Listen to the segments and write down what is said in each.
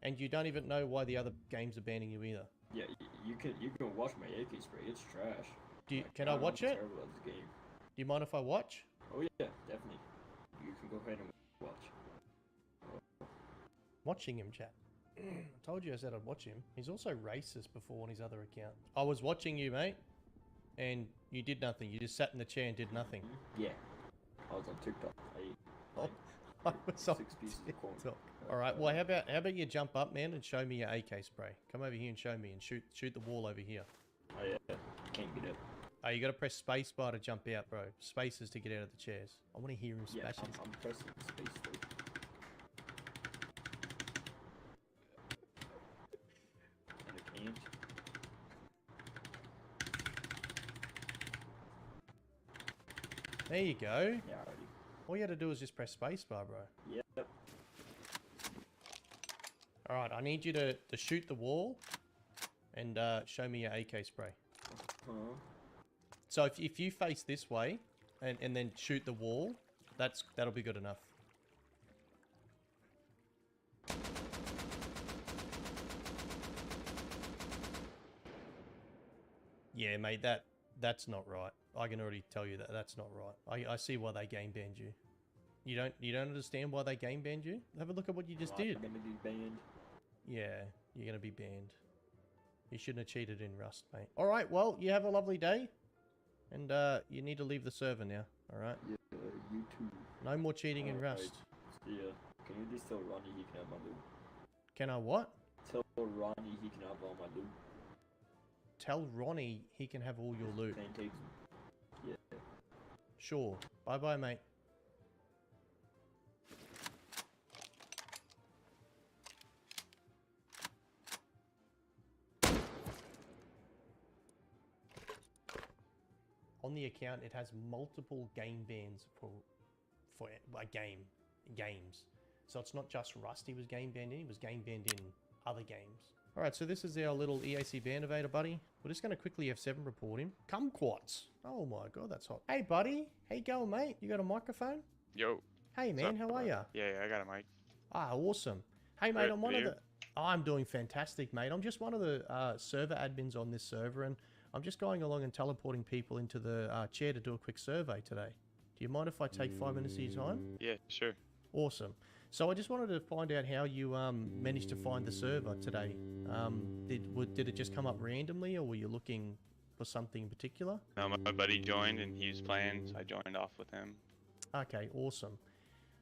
And you don't even know why the other games are banning you either. Yeah, you can watch my AK spray. It's trash. Can I watch I'm it? terrible at this game. Do you mind if I watch? Oh yeah, definitely. You can go ahead and watch. Watching him, chat. I told you I said I'd watch him. He's also racist before on his other account. I was watching you, mate, and you did nothing. You just sat in the chair and did nothing. Yeah, I was on TikTok. I was on 6 pieces of corn. TikTok. All right. Well, how about you jump up, man, and show me your AK spray? Come over here and show me, and shoot the wall over here. Oh yeah, can't get it. Oh, you got to press spacebar to jump out, bro. Spaces to get out of the chairs. I want to hear him Yeah, smash his. I'm pressing space though. And I can't. There you go. Yeah, already. All you had to do is just press spacebar, bro. Yep. All right, I need you to shoot the wall and show me your AK spray. Huh? So if you face this way and then shoot the wall, that'll be good enough. Yeah, mate, that's not right. I can already tell you that that's not right. I see why they game banned you. You don't understand why they game banned you? Have a look at what you just did. I'm gonna be banned. Yeah, you're gonna be banned. You shouldn't have cheated in Rust, mate. All right, well, you have a lovely day, and you need to leave the server now. All right. Yeah, you too. No more cheating in Alright. Rust. Yeah. Can you just tell Ronnie he can have my loot? Can I what? Tell Ronnie he can have all my loot. Tell Ronnie he can have all your loot. Can't take. Yeah. Sure. Bye bye, mate. On the account, it has multiple game bans for games. So it's not just Rust he was game banned in, he was game banned in other games. Alright, so this is our little EAC Bandovator buddy. We're just going to quickly F7 report him. Kumquats. Oh my god, that's hot. Hey buddy, how you going, mate? You got a microphone? Yo. Hey man, how are ya? Yeah, I got a mic. Ah, awesome. Hey mate, Great, I'm one of you? the... I'm doing fantastic, mate. I'm just one of the server admins on this server, and I'm just going along and teleporting people into the chair to do a quick survey today. Do you mind if I take 5 minutes of your time? Yeah, sure. Awesome. So I just wanted to find out how you managed to find the server today. Did it just come up randomly, or were you looking for something in particular? No, my buddy joined and he was playing, so I joined off with him. Okay, awesome.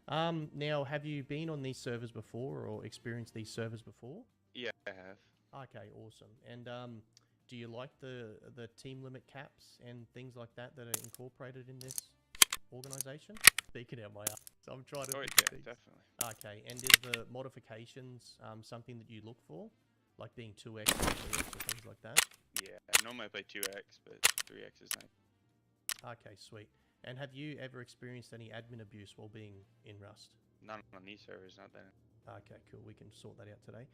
Now, have you been on these servers before or experienced these servers before? Yeah, I have. Okay, awesome. And do you like the team limit caps and things like that that are incorporated in this organization? Speaking out my ass, so I'm trying to. Oh, think yeah, of things. definitely. Okay, and is the modifications something that you look for, like being 2x or 3x or things like that? Yeah, normally I play 2x, but 3x is nice. Okay, sweet. And have you ever experienced any admin abuse while being in Rust? Not on these servers, not that. Okay, cool. We can sort that out today.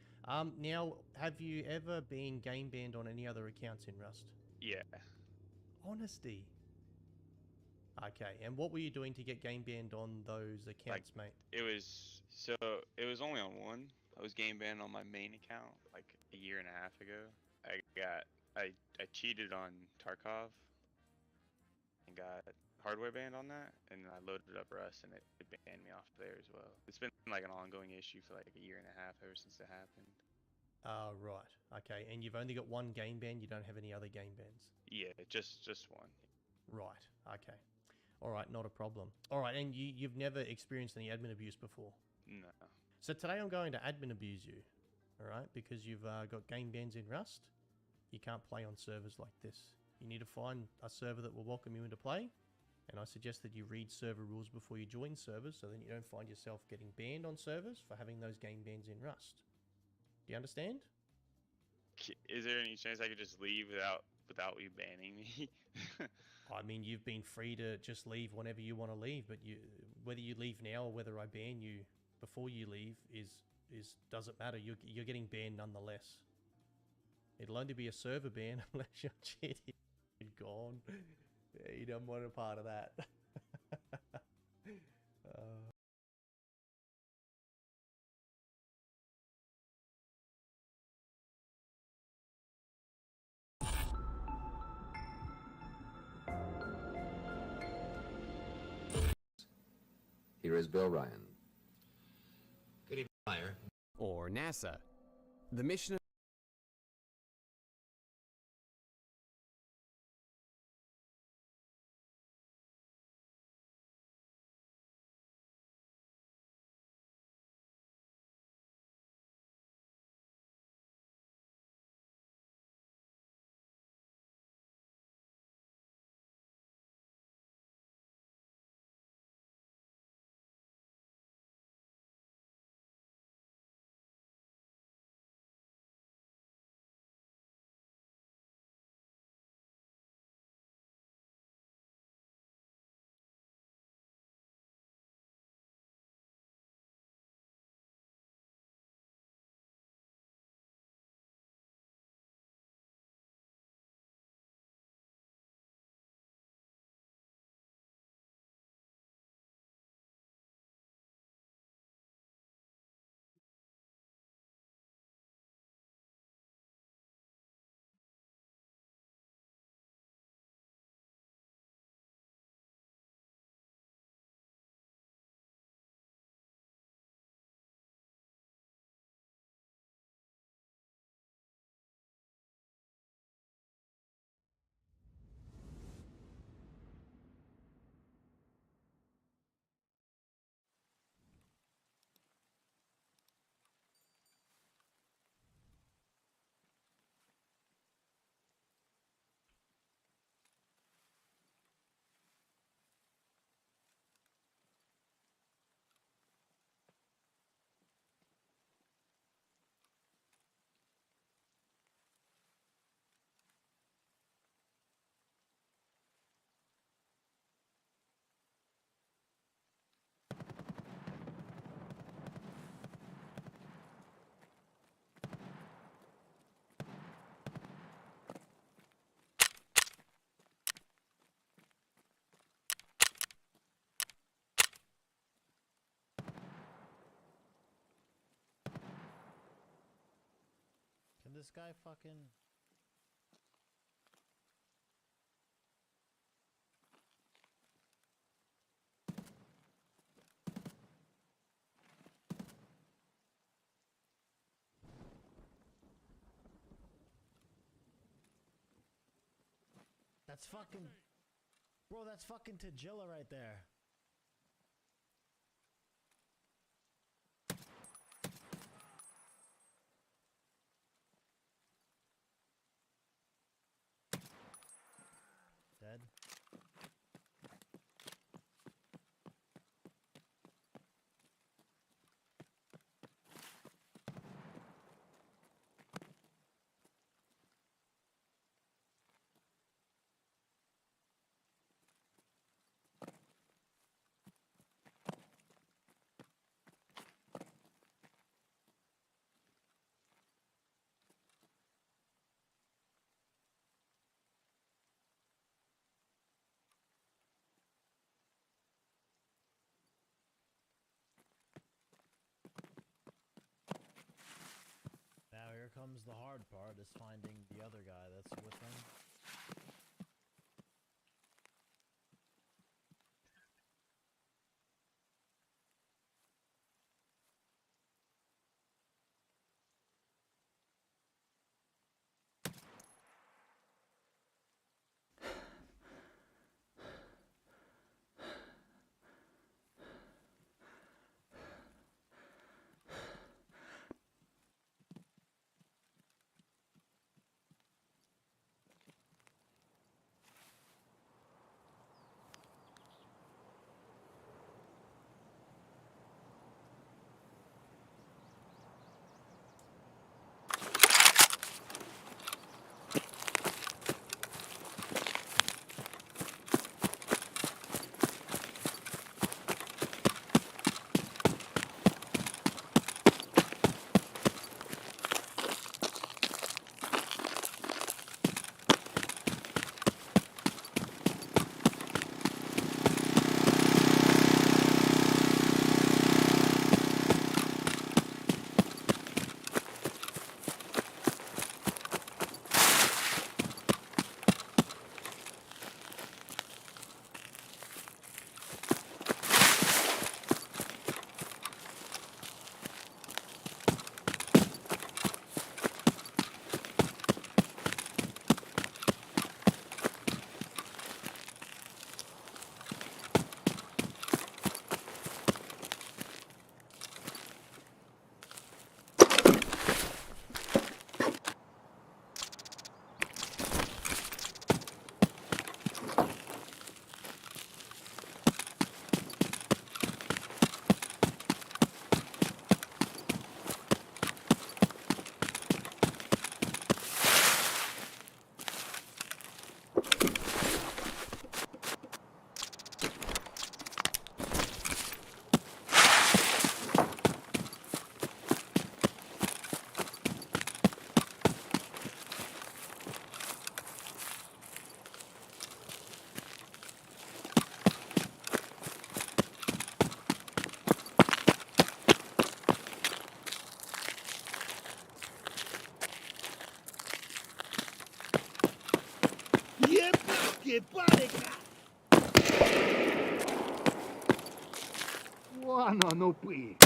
Now, have you ever been game banned on any other accounts in Rust? Yeah. Honesty. Okay, and what were you doing to get game banned on those accounts, mate? It was only on one. I was game banned on my main account like a year and a half ago. I cheated on Tarkov and got hardware banned on that, and I loaded up Rust and it banned me off there as well. It's been like an ongoing issue for like a year and a half ever since it happened. Right. Okay, and you've only got one game ban, you don't have any other game bans? Yeah, just one. Right, okay. Alright, not a problem. Alright, and you've never experienced any admin abuse before? No. So today I'm going to admin abuse you, alright? Because you've got game bans in Rust. You can't play on servers like this. You need to find a server that will welcome you into play. And I suggest that you read server rules before you join servers, so then you don't find yourself getting banned on servers for having those game bans in Rust. Do you understand? Is there any chance I could just leave without you banning me? I mean, you've been free to just leave whenever you want to leave, but whether you leave now or whether I ban you before you leave doesn't matter. You're getting banned nonetheless. It'll only be a server ban unless you're cheating. Gone. Yeah, you don't want a part of that. Here is Bill Ryan. Good evening, Meyer. Or NASA. The mission of Can this guy fucking... That's fucking... Bro, that's fucking Tagilla right there. Dead. Now here comes the hard part, is finding the other guy that's with them. Ладно, ну пи.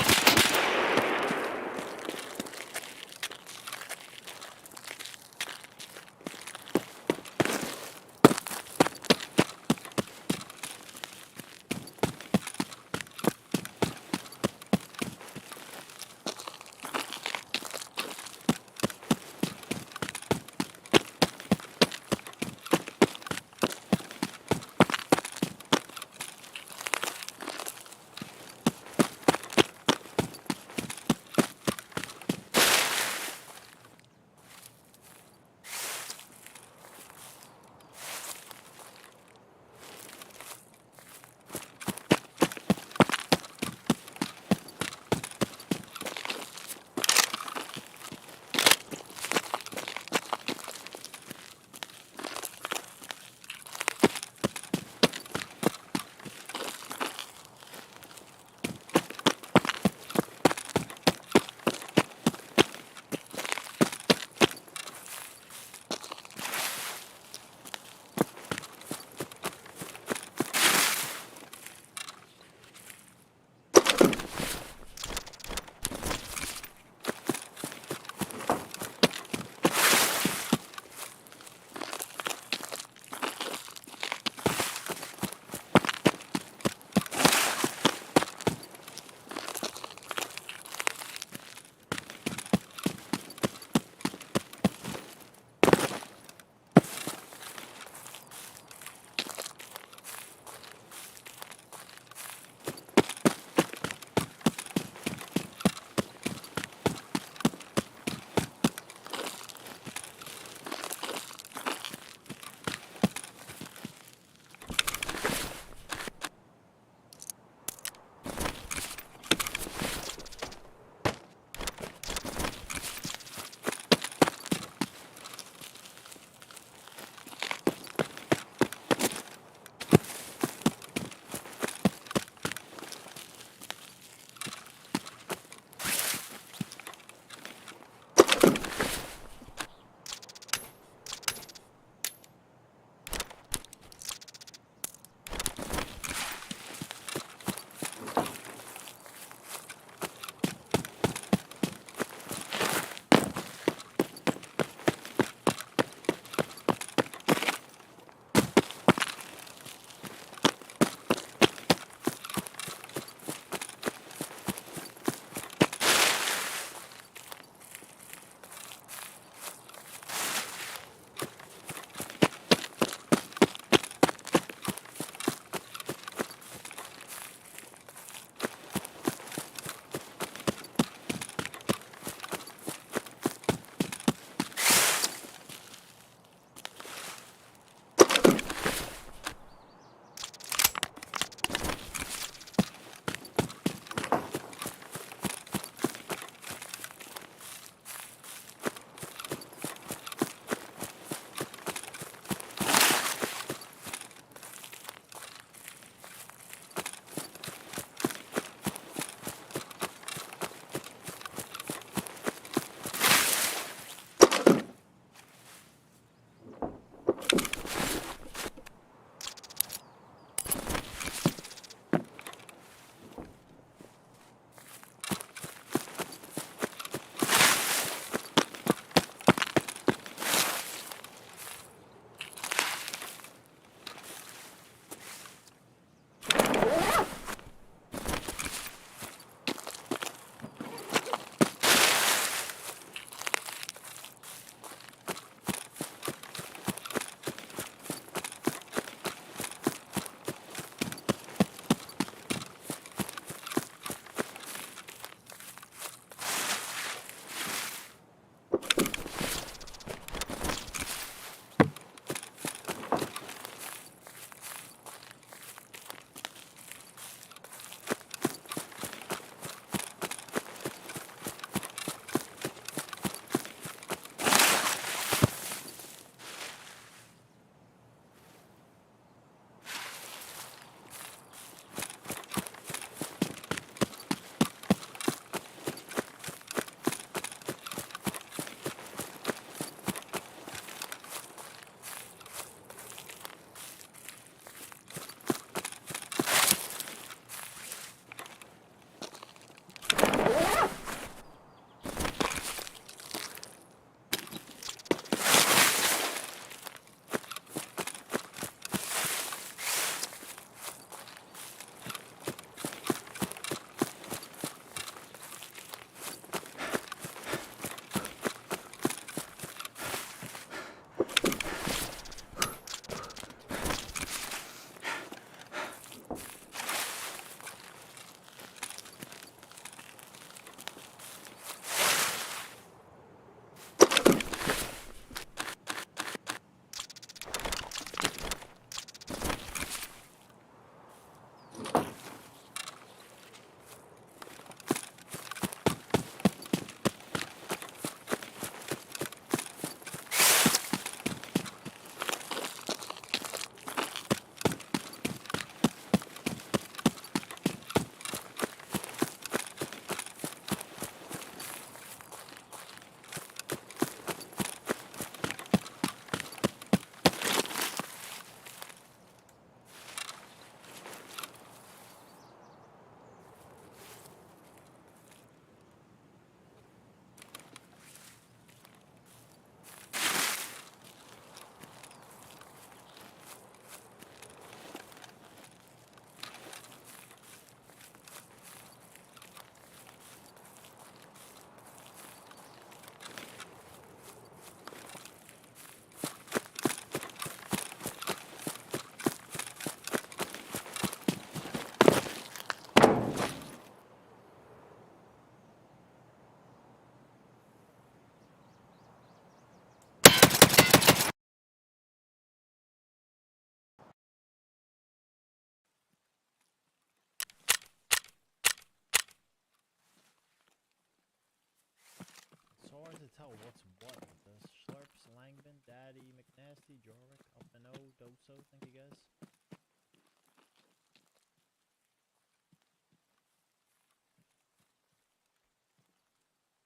tell what's what with this. Schlurps, Langman, Daddy, McNasty, Jorvik, Up and O, Doso, thank you guys.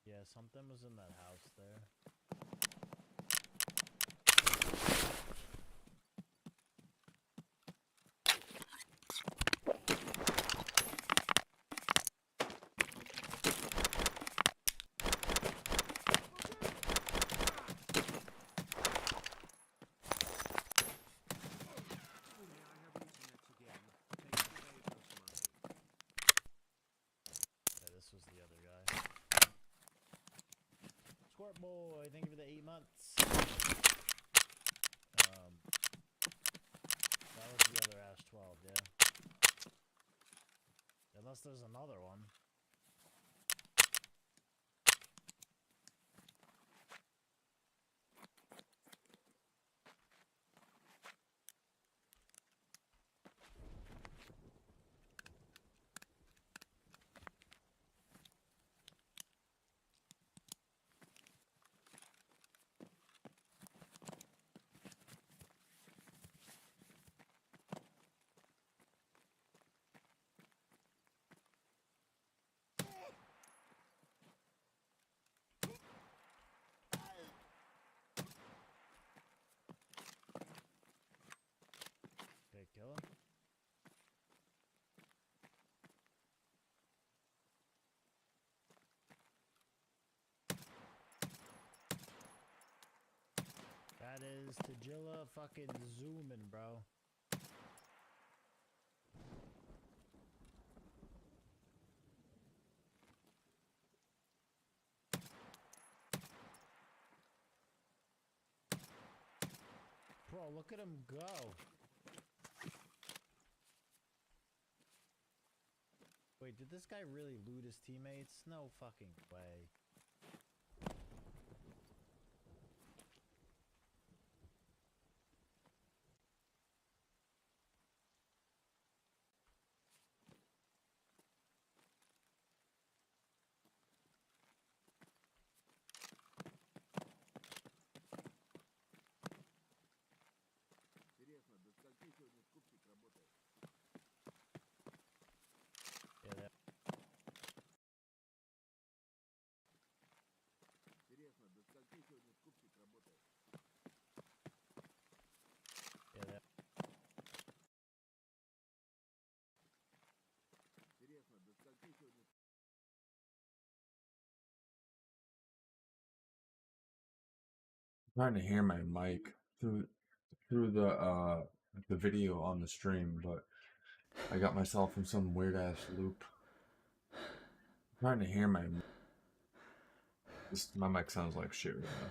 Yeah, something was in that house there. Yeah, this was the other guy. Squirt boy, thank you for the 8 months. That was the other Ash 12, yeah. Unless there's another one. Okay, kill him. That is Tagilla fucking zooming, bro. Bro, look at him go. Wait, did this guy really loot his teammates? No fucking way. Yeah, that. Yeah, that. Trying to hear my mic through the video on the stream, but I got myself in some weird ass loop. Trying to hear my mic sounds like shit right now.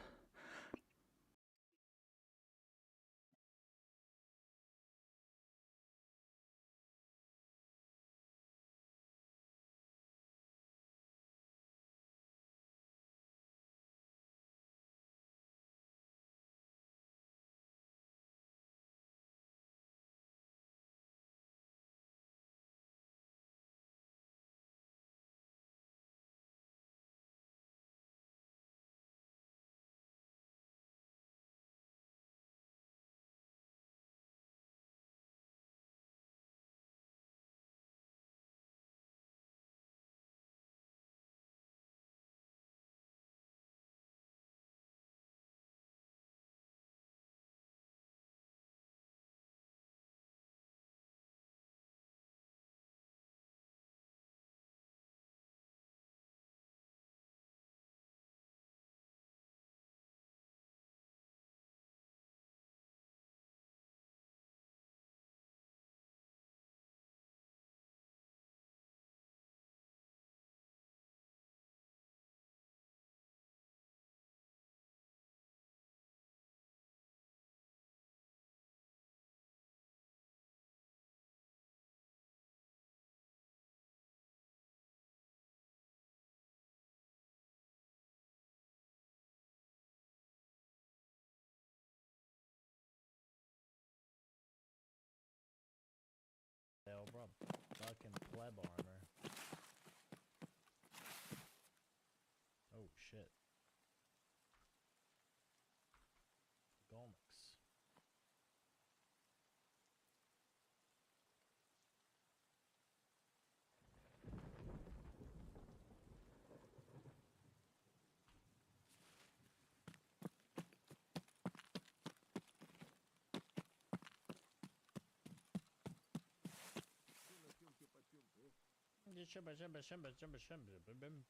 shimba, shimba, shimba, shimba, shimba, bim, bim.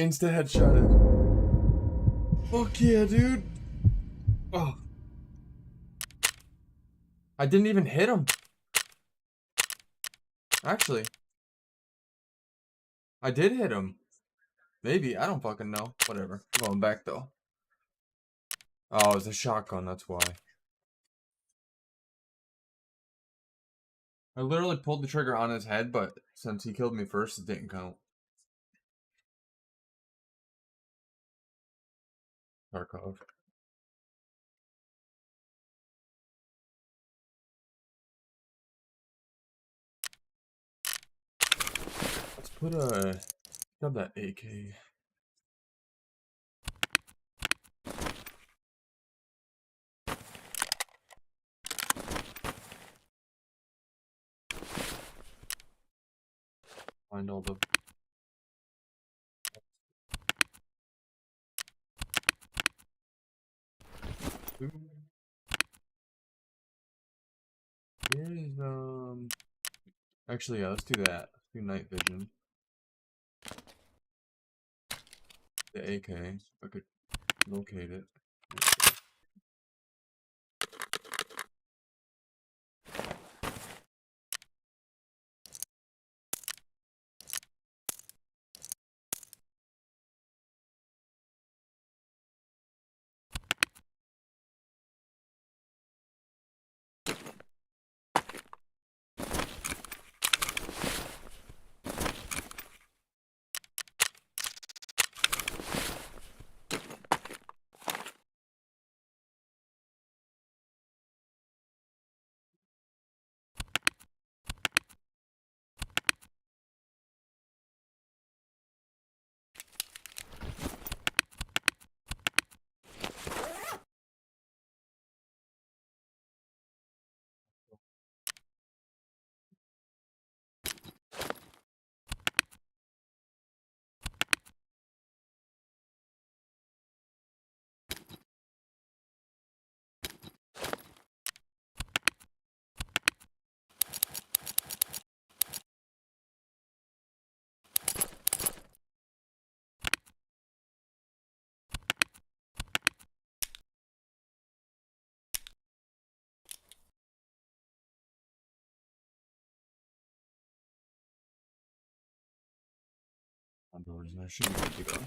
Insta headshotted. Fuck yeah, dude. Oh. I didn't even hit him. Actually, I did hit him. Maybe. I don't fucking know. Whatever. I'm going back, though. Oh, it's a shotgun. That's why. I literally pulled the trigger on his head, but since he killed me first, it didn't count. Tarkov. Let's put a... Grab that AK. Find all the... Where is, Actually, yeah, let's do that. Let's do night vision. The AK, if I could locate it. Outdoors, and I should be good to go.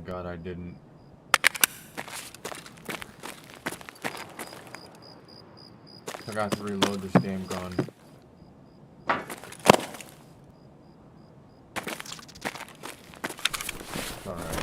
god, I didn't. Forgot to reload this damn gun. It's alright.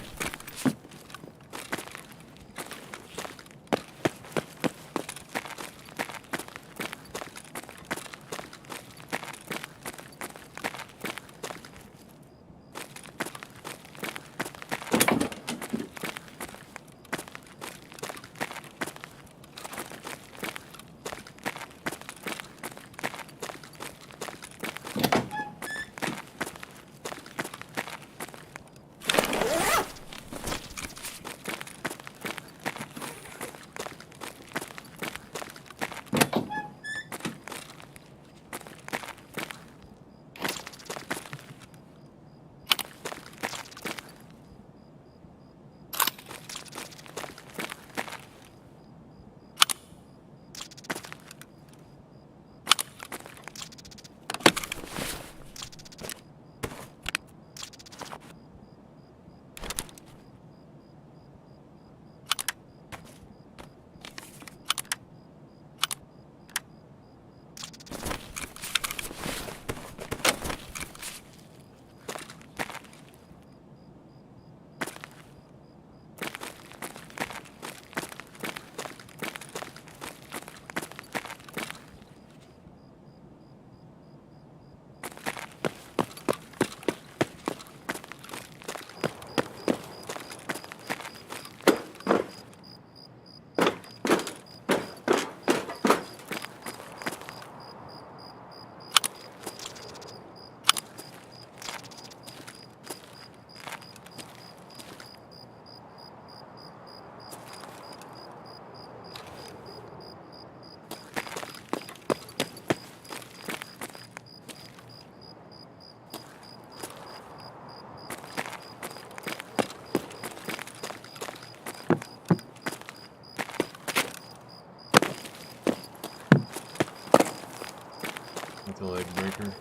That's a leg breaker.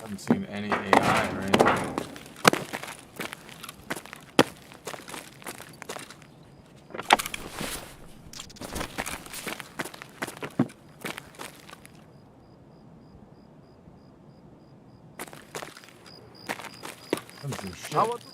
Haven't seen any AI or anything. Haven't seen shit.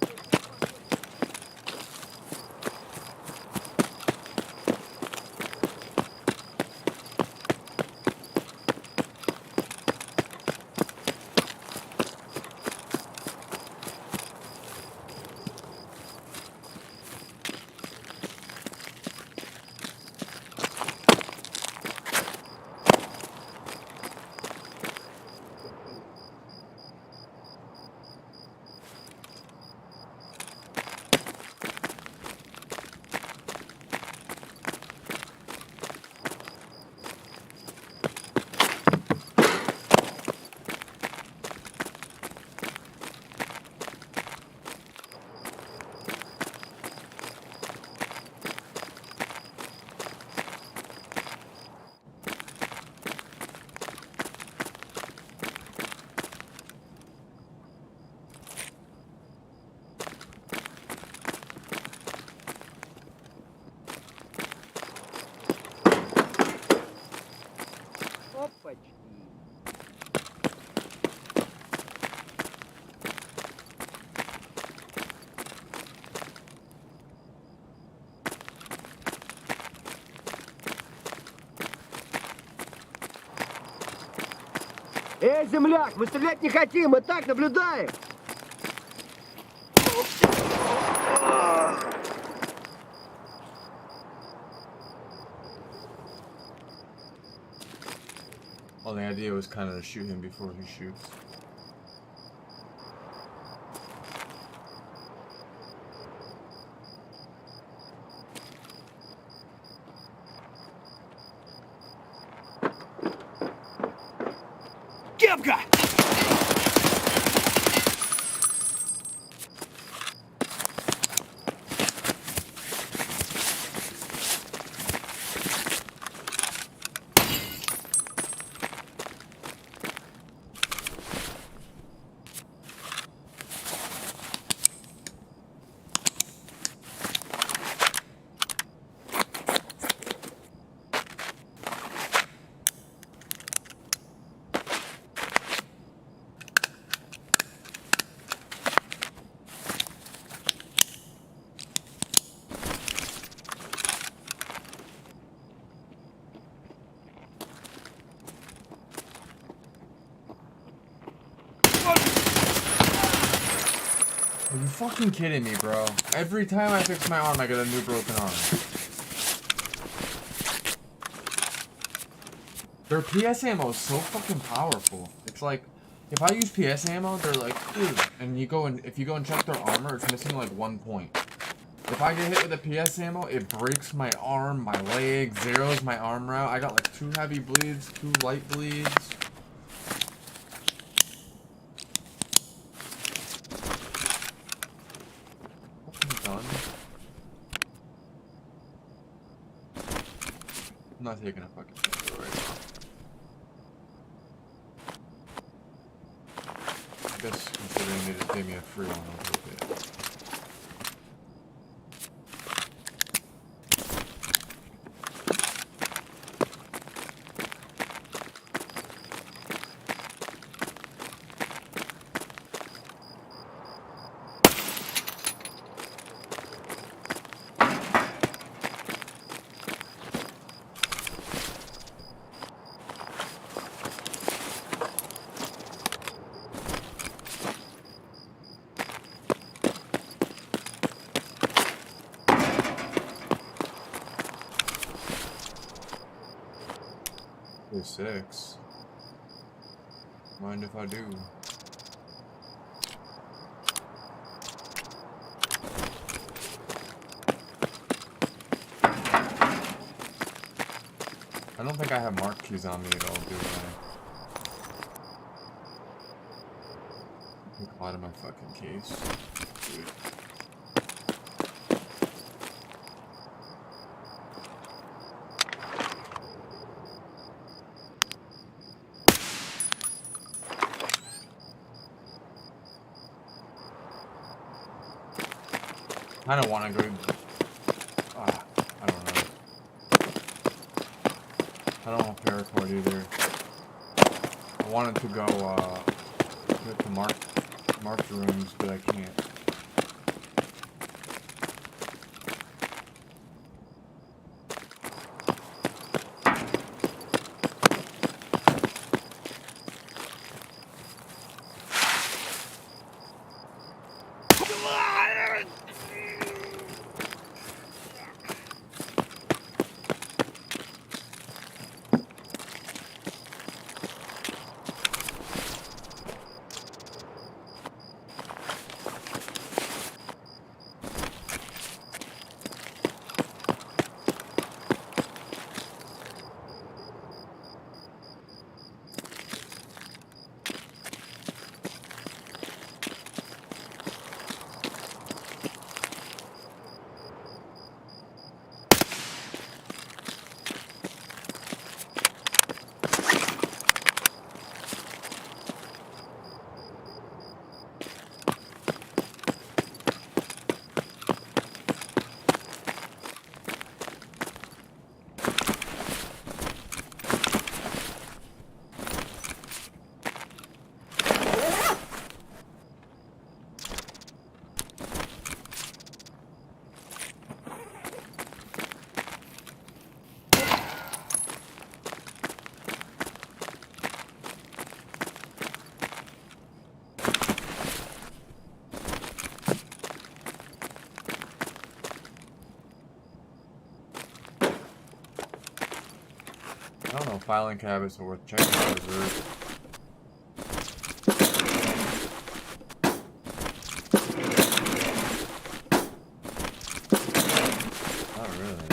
Эй, земляк, мы стрелять не хотим, мы так наблюдаем. Well, the idea was kind of to shoot him before he shoots. Are you fucking kidding me, bro? Every time I fix my arm, I get a new broken arm. Their PS ammo is so fucking powerful. It's like, if I use PS ammo, they're like, ugh. And you go and if you go and check their armor, it's missing like 1 point. If I get hit with a PS ammo, it breaks my arm, my leg, zeroes my armor out. I got like 2 heavy bleeds, 2 light bleeds. Done. I'm not taking a fucking picture right now. I guess considering they just gave me a free one, I'll take it. There's 6. Mind if I do? I don't think I have mark keys on me at all, do I? Take a lot of my fucking case. Dude. I don't want to go. I don't know. I don't want paracord either. I wanted to go get to marked rooms, but I can't. I don't know, filing cabinets are worth checking for reserve. Not really.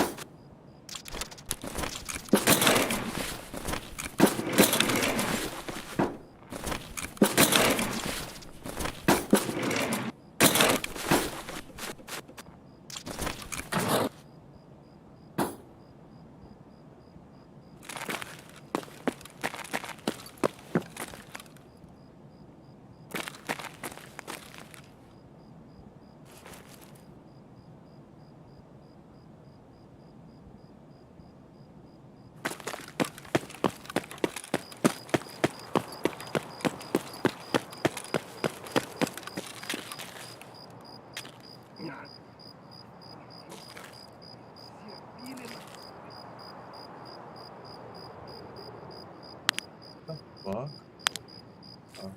Fuck. Oh.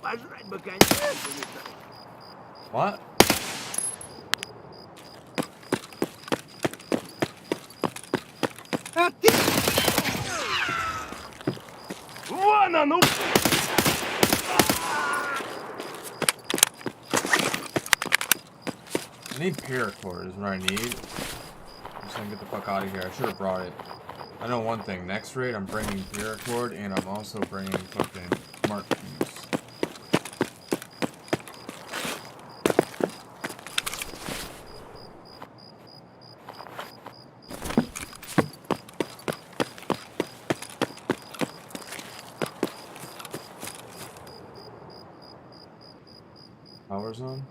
Пожрать бы, конечно, What? А ты... Вон оно! I need paracord is what I need. I'm just gonna get the fuck out of here. I should have brought it. I know one thing. Next raid, I'm bringing paracord, and I'm also bringing fucking Mark keys. Power zone?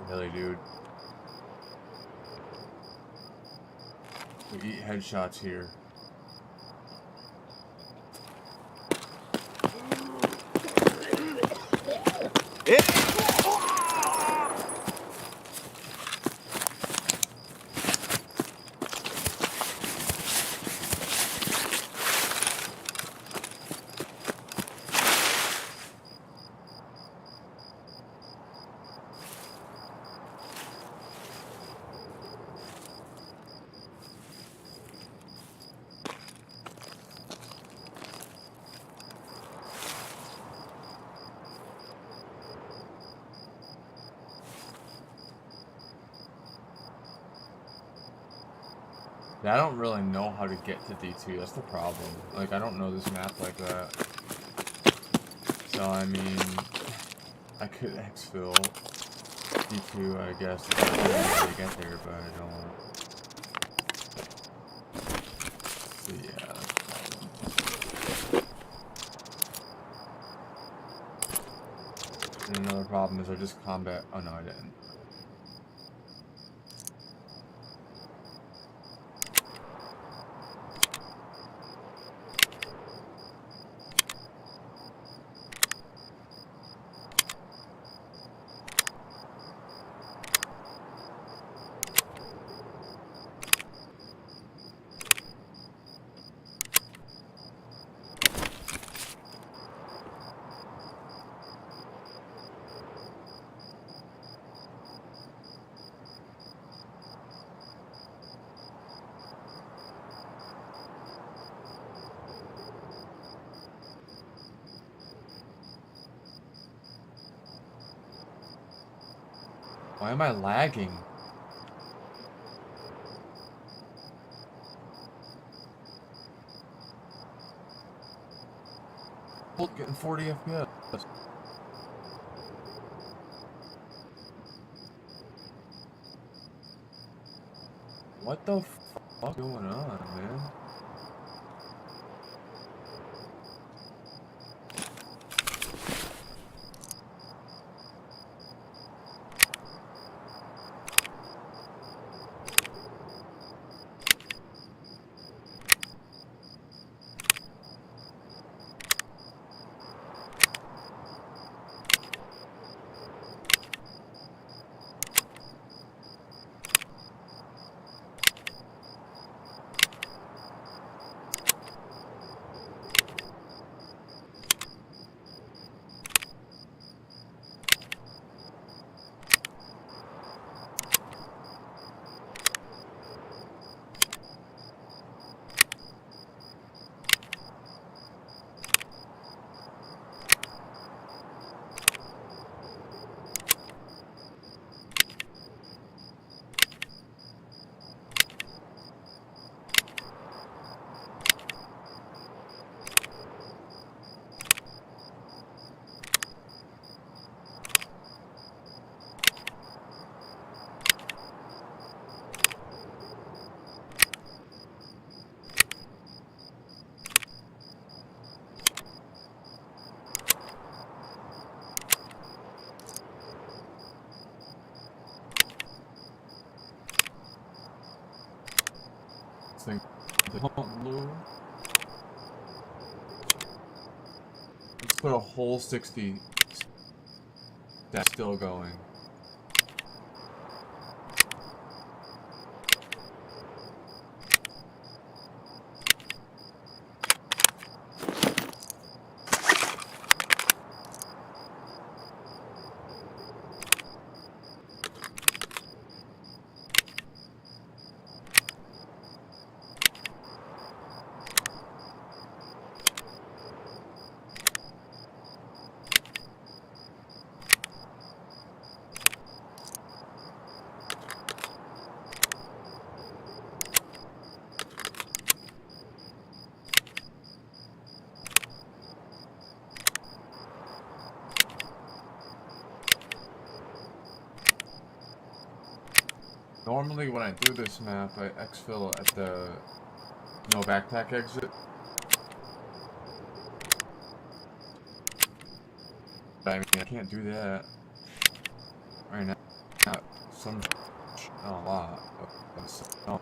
Really, dude. We eat headshots here. Yeah, I don't really know how to get to D2. That's the problem. Like, I don't know this map like that. So, I mean, I could exfil D2, I guess, if I really get there, but I don't. So, yeah, that's the problem. And another problem is I just combat. Oh, no, I didn't. Why am I lagging? Getting 40 FPS. What the fuck going on, man? Thing. Blue. Let's put a whole 60. That's still going. Normally when I do this map, I exfil at the no backpack exit. But I mean, I can't do that right now. Not some, not a lot. But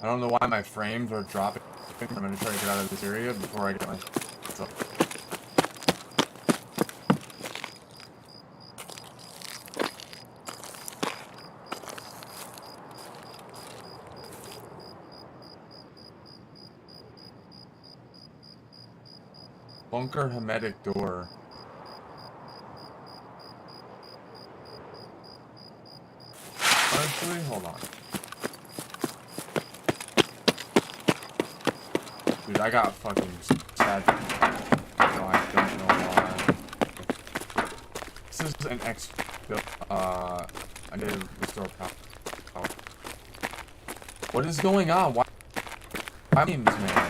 I don't know why my frames are dropping. I'm gonna try to get out of this area before I get my. Bunker hermetic door. Honestly, hold on. Dude, I got fucking sad. No, I don't know why. This is an X build. I did restore power. What is going on? Why memes, man?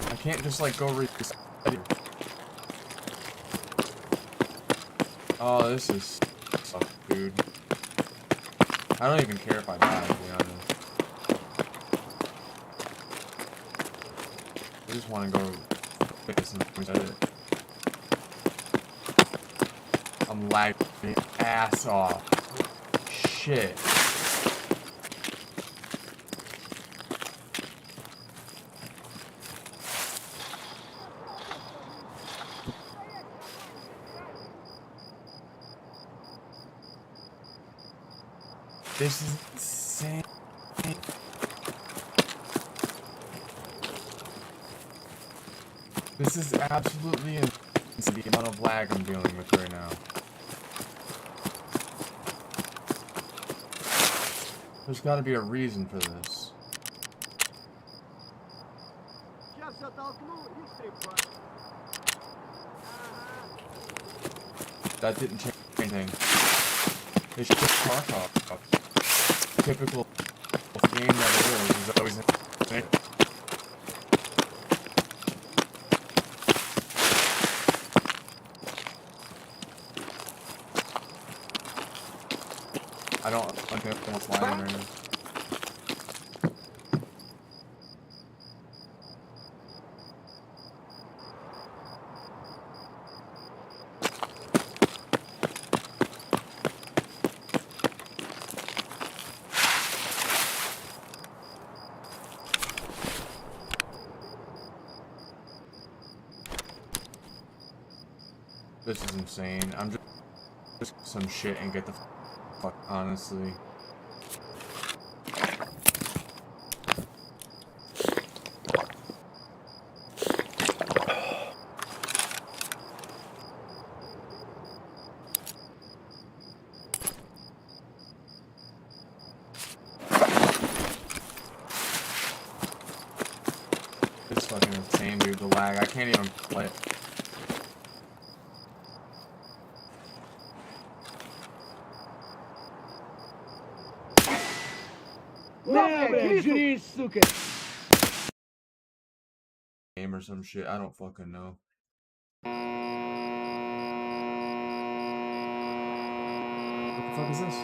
I can't just like go read this. Oh, this is suck, dude. I don't even care if I die, to be honest. I just want to go fix and reset it. I'm lagging my ass off. Shit. This is insane. This is absolutely insane, the amount of lag I'm dealing with right now. There's gotta be a reason for this. That didn't change anything. It's just Tarkov. Typical game that it is always in. I don't think what's lying right now. This is insane. I'm just some shit and get the fuck, honestly. It's fucking insane, dude. The lag. I can't even play it. Game or some shit. I don't fucking know. What the fuck is this?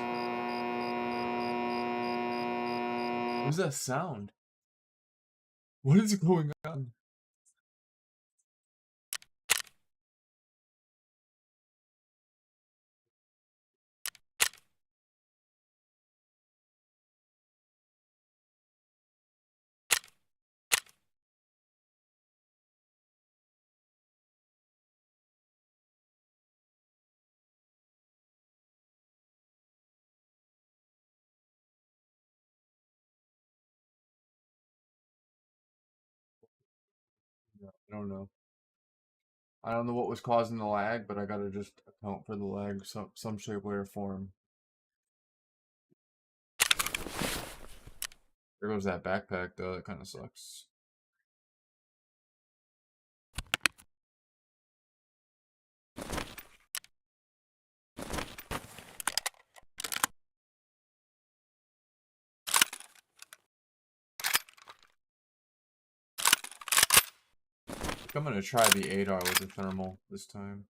What's that sound? What is going on? I don't know. I don't know what was causing the lag, but I gotta just account for the lag some shape, way, or form. There goes that backpack, though. That kind of sucks. I'm gonna try the ADAR with the thermal this time.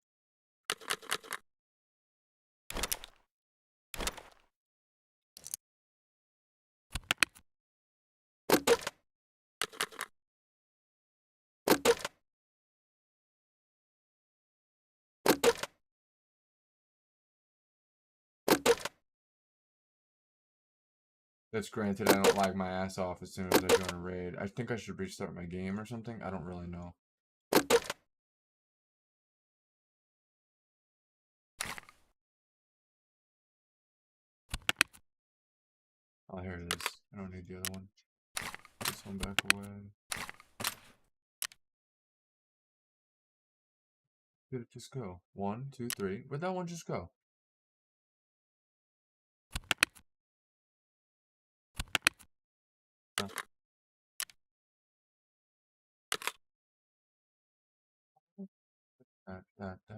That's granted, I don't lag my ass off as soon as I join a raid. I think I should restart my game or something. I don't really know. Oh, here it is. I don't need the other one. This one back away. Did it just go? 1, 2, 3. Where'd that one just go? Huh. Da, da, da.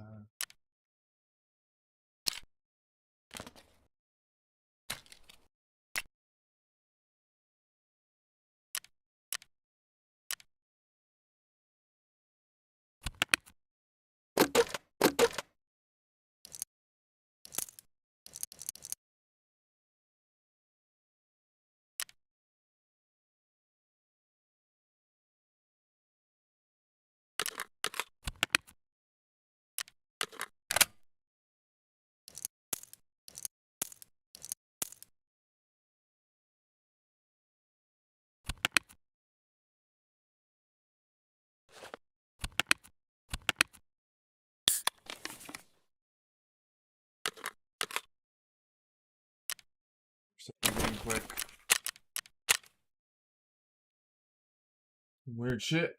Something quick. Weird shit.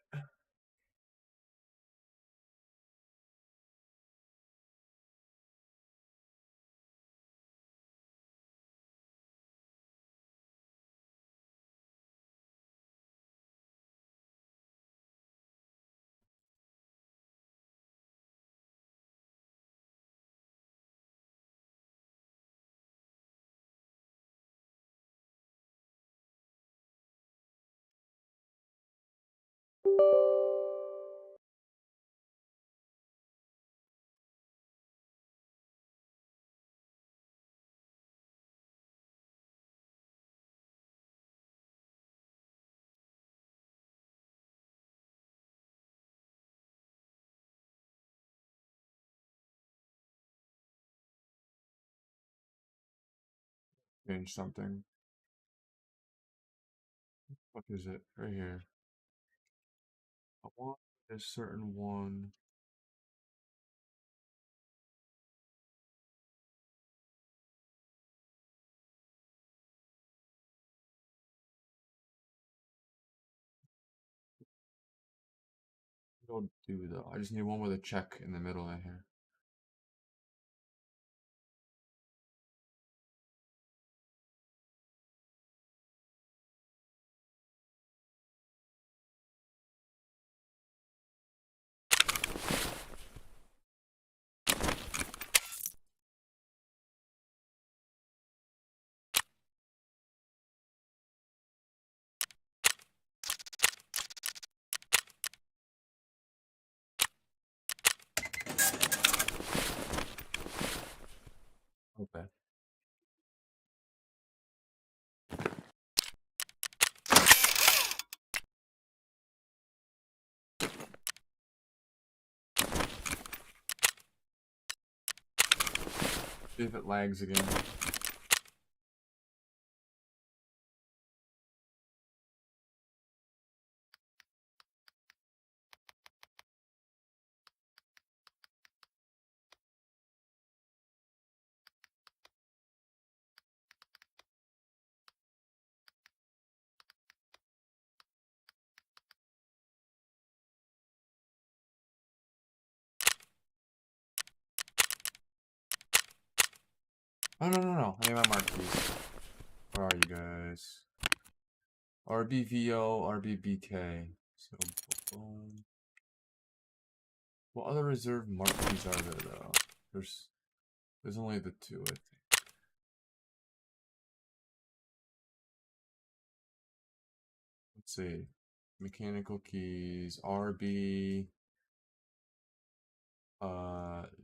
Change something. What is it? Right here. I want a certain one. It'll do though. I just need one with a check in the middle right here. Okay. See if it lags again. Oh, no. I need my marquees. Where are you guys? RBVO, RBBK. So, boom. What other reserve marquees are there, though? There's only the 2, I think. Let's see. Mechanical keys, RB.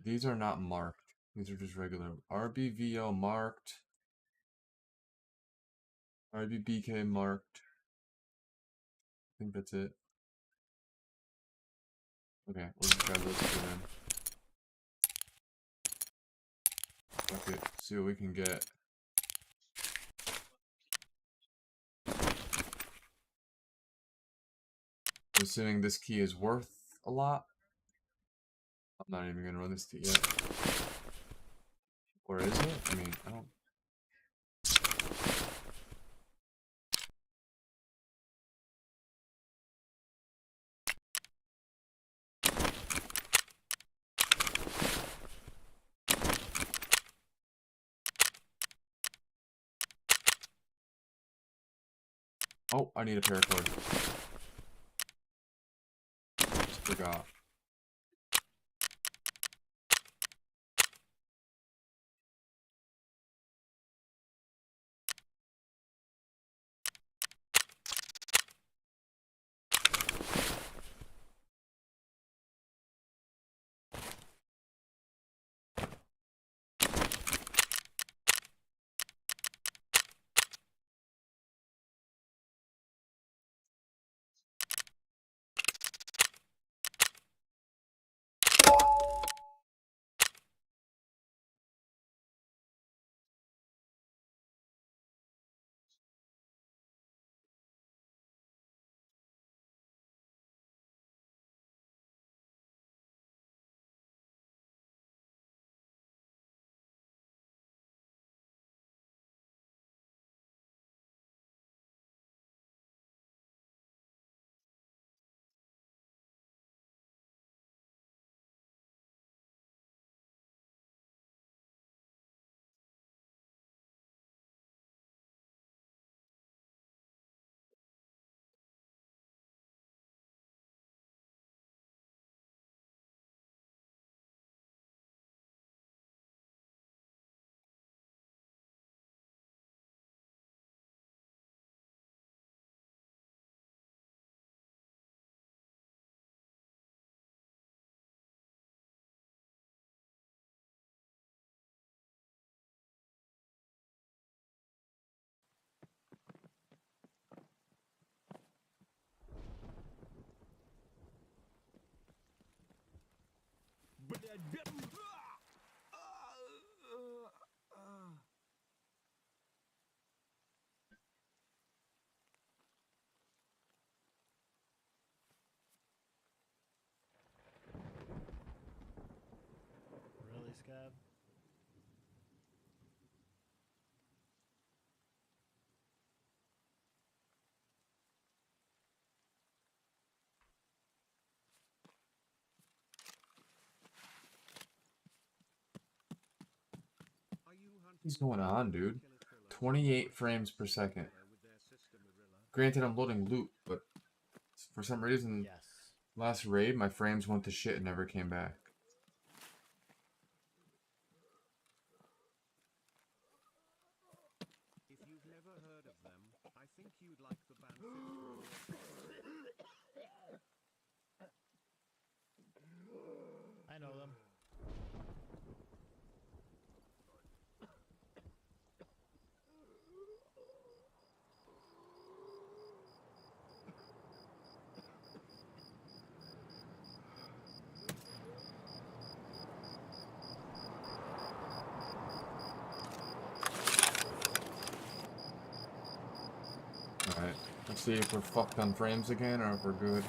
These are not marked. These are just regular. RBVO marked. RBBK marked. I think that's it. Okay, we'll just grab those 2 then. Okay, see what we can get. assuming this key is worth a lot. I'm not even gonna run this key yet. Or is it? I mean, I don't. Oh, I need a paracord. Just forgot. Really, Scab? What's going on, dude? 28 frames per second. Granted, I'm loading loot, but for some reason, Yes. last raid, my frames went to shit and never came back. If you've never heard of them, I think you'd like the band. I know them. Alright, let's see if we're fucked on frames again or if we're good.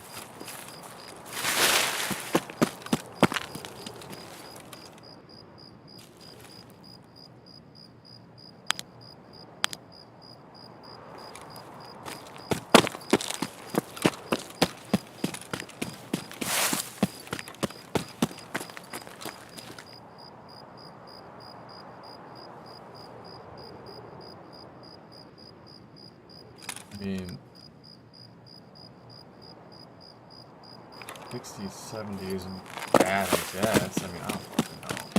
I mean, 60, 70 isn't bad, I guess. I mean, I don't fucking know.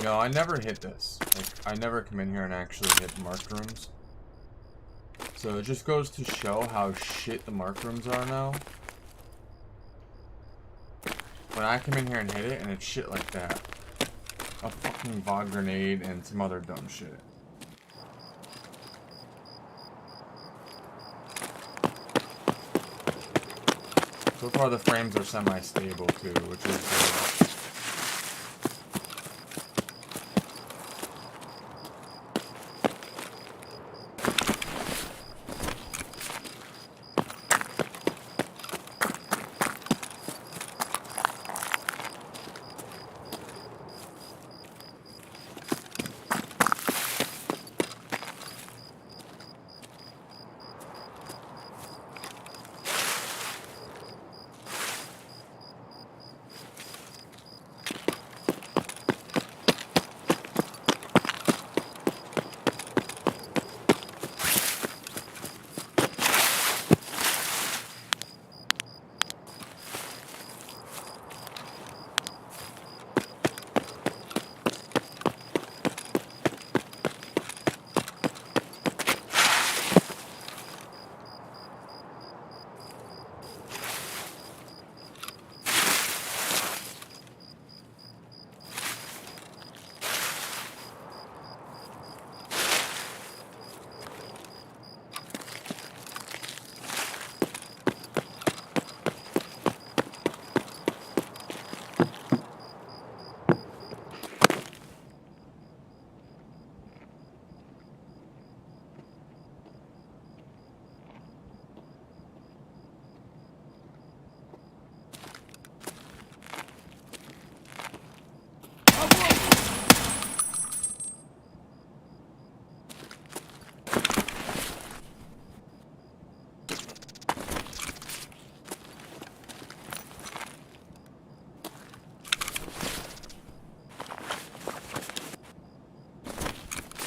No, I never hit this. Like, I never come in here and actually hit marked rooms. So it just goes to show how shit the marked rooms are now. When I come in here and hit it, and it's shit like that. A fucking VOD grenade and some other dumb shit. So far the frames are semi-stable too, which is good.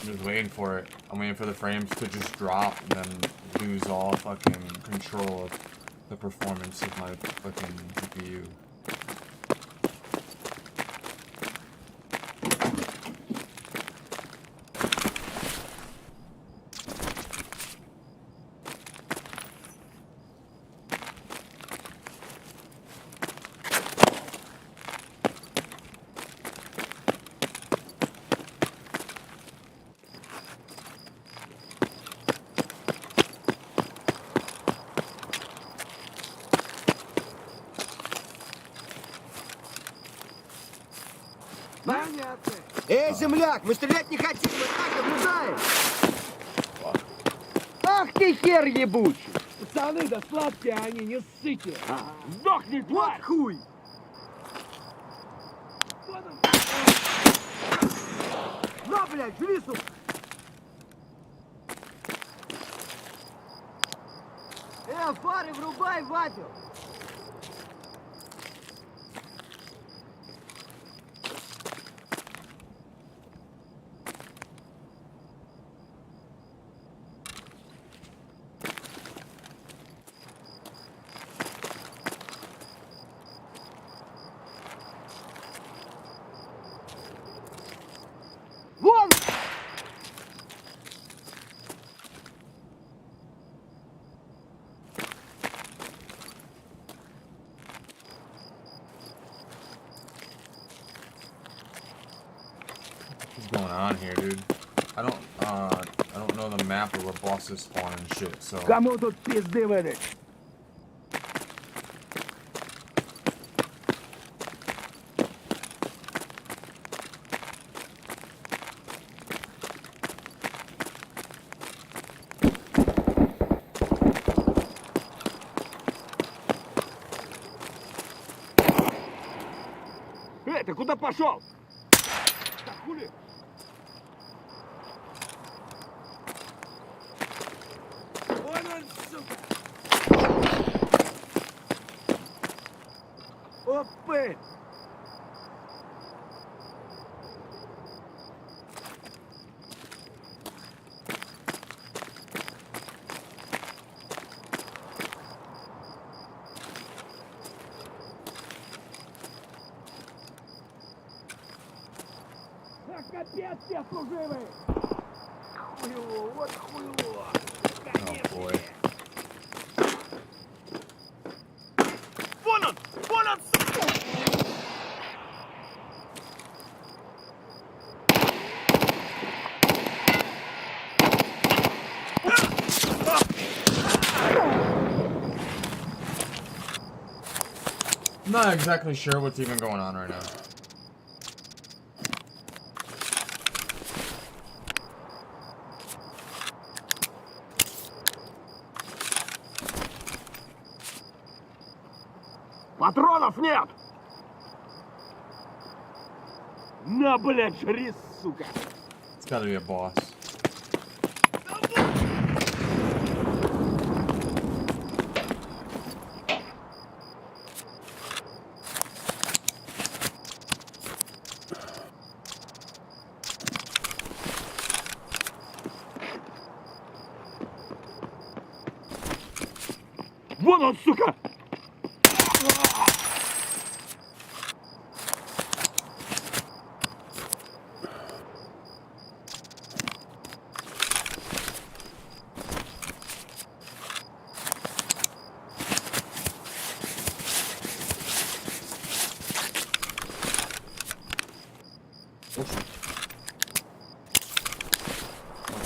I'm just waiting for it. I'm waiting for the frames to just drop and then lose all fucking control of the performance of my fucking GPU. Понятно. Эй, земляк, мы стрелять не хотим, мы так наблюдаем. Ах ты хер ебучий. Пацаны, да сладкие они, не ссыте. Сдохни, тварь! Вот хуй! На, блядь, живи, сука! Фары врубай, Вадю! Вон! What's going on here, dude? I don't know the map or where bosses spawn and shit, so Кому тут пизды выдать? Ты куда пошел? Так, хули? Вон он, сука! Опы! Все служивые! Хуйло, вот хуйло! Oh boy. Вон он! Вон он, сука! I'm not exactly sure what's even going on right now. Патронов нет! На, блядь, жри, сука! It's gotta be a boss. Вон он, сука!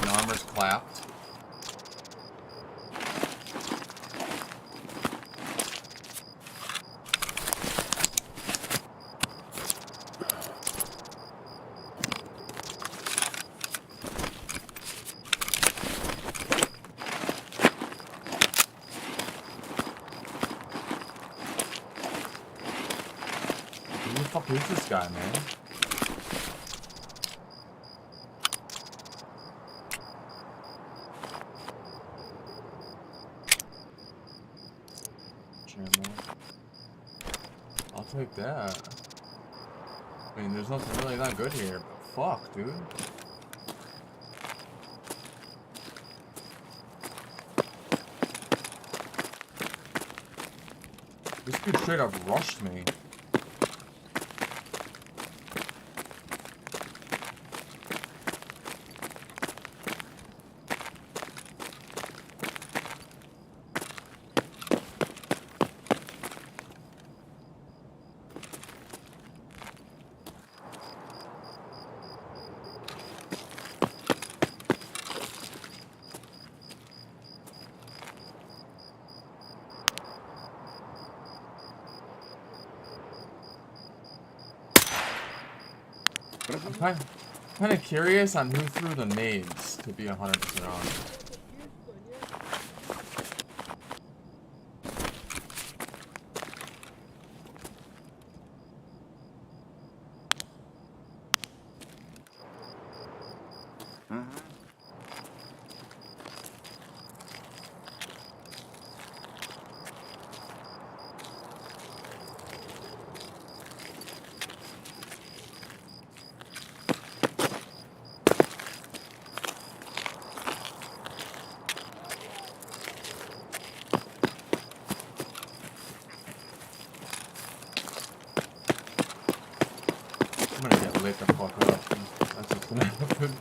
The armor's clapped. Who the fuck is this guy, man? I'll take that. I mean, there's nothing really that good here, but fuck, dude. This dude straight up rushed me. I'm kind of curious on who threw the nades, to be 100% honest. I'm gonna get lit the fuck up. That's what's gonna happen.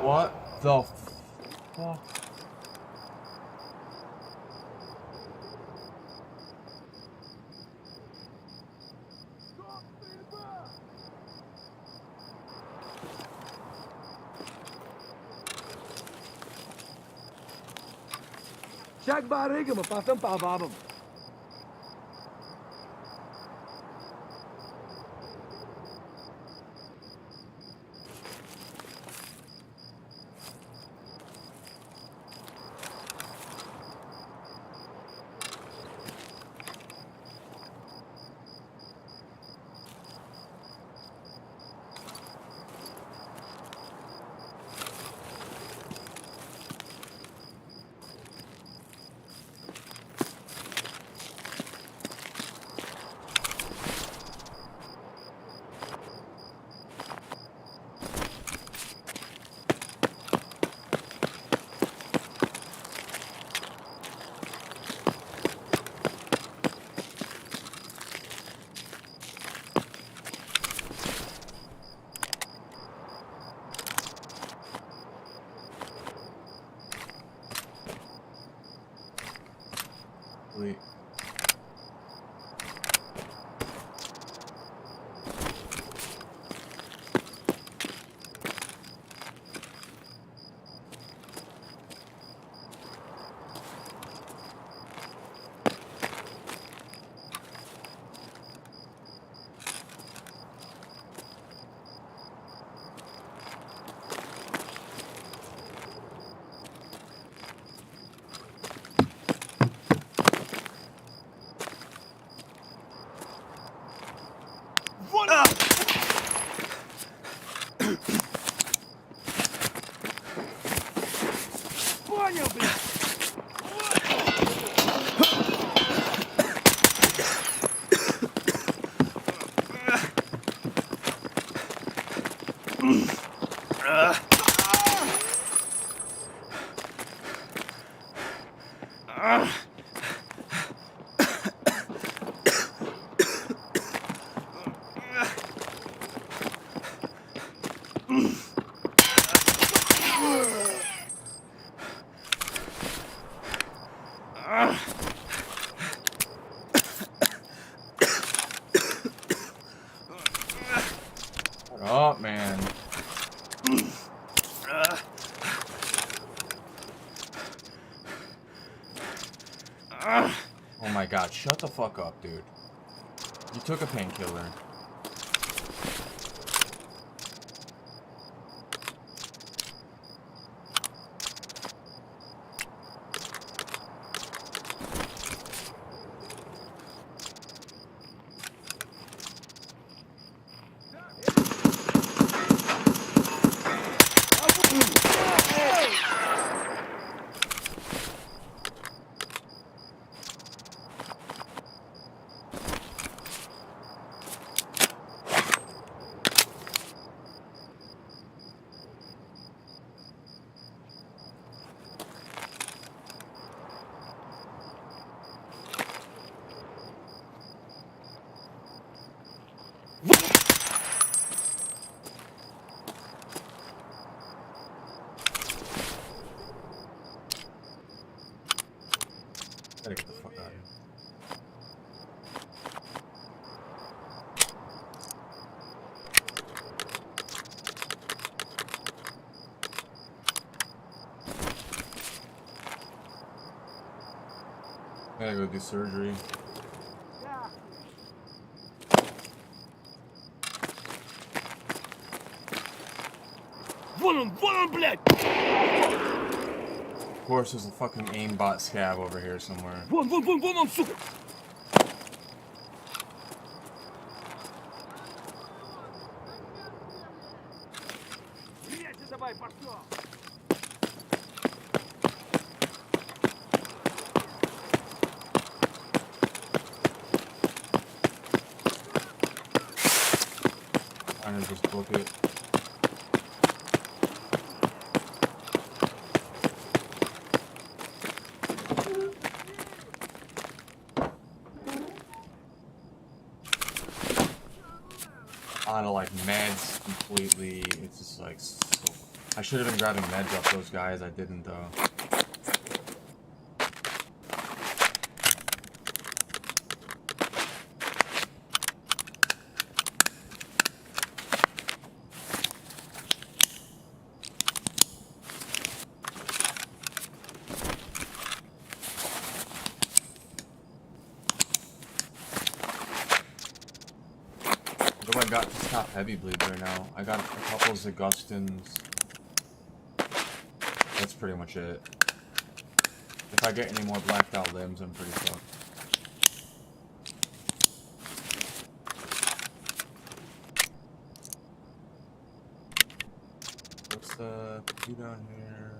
What the fuck? Шаг барыгам, а потом по бабам. complete. Понял, блядь! Shut up, man. Oh my god, shut the fuck up, dude. You took a painkiller. Gotta get the fuck out of here. Gotta go do surgery. Вон он, блядь! Of course, there's a fucking aimbot scab over here somewhere. Вон он, сука! Блядь, давай, пошел! Trying to just book it. Out of like meds completely. It's just like so. I should have been grabbing meds off those guys. I didn't though. What do I got to stop heavy bleeds right now? I got a couple of Zagustins. That's pretty much it. If I get any more blacked out limbs, I'm pretty fucked. What's the you down here?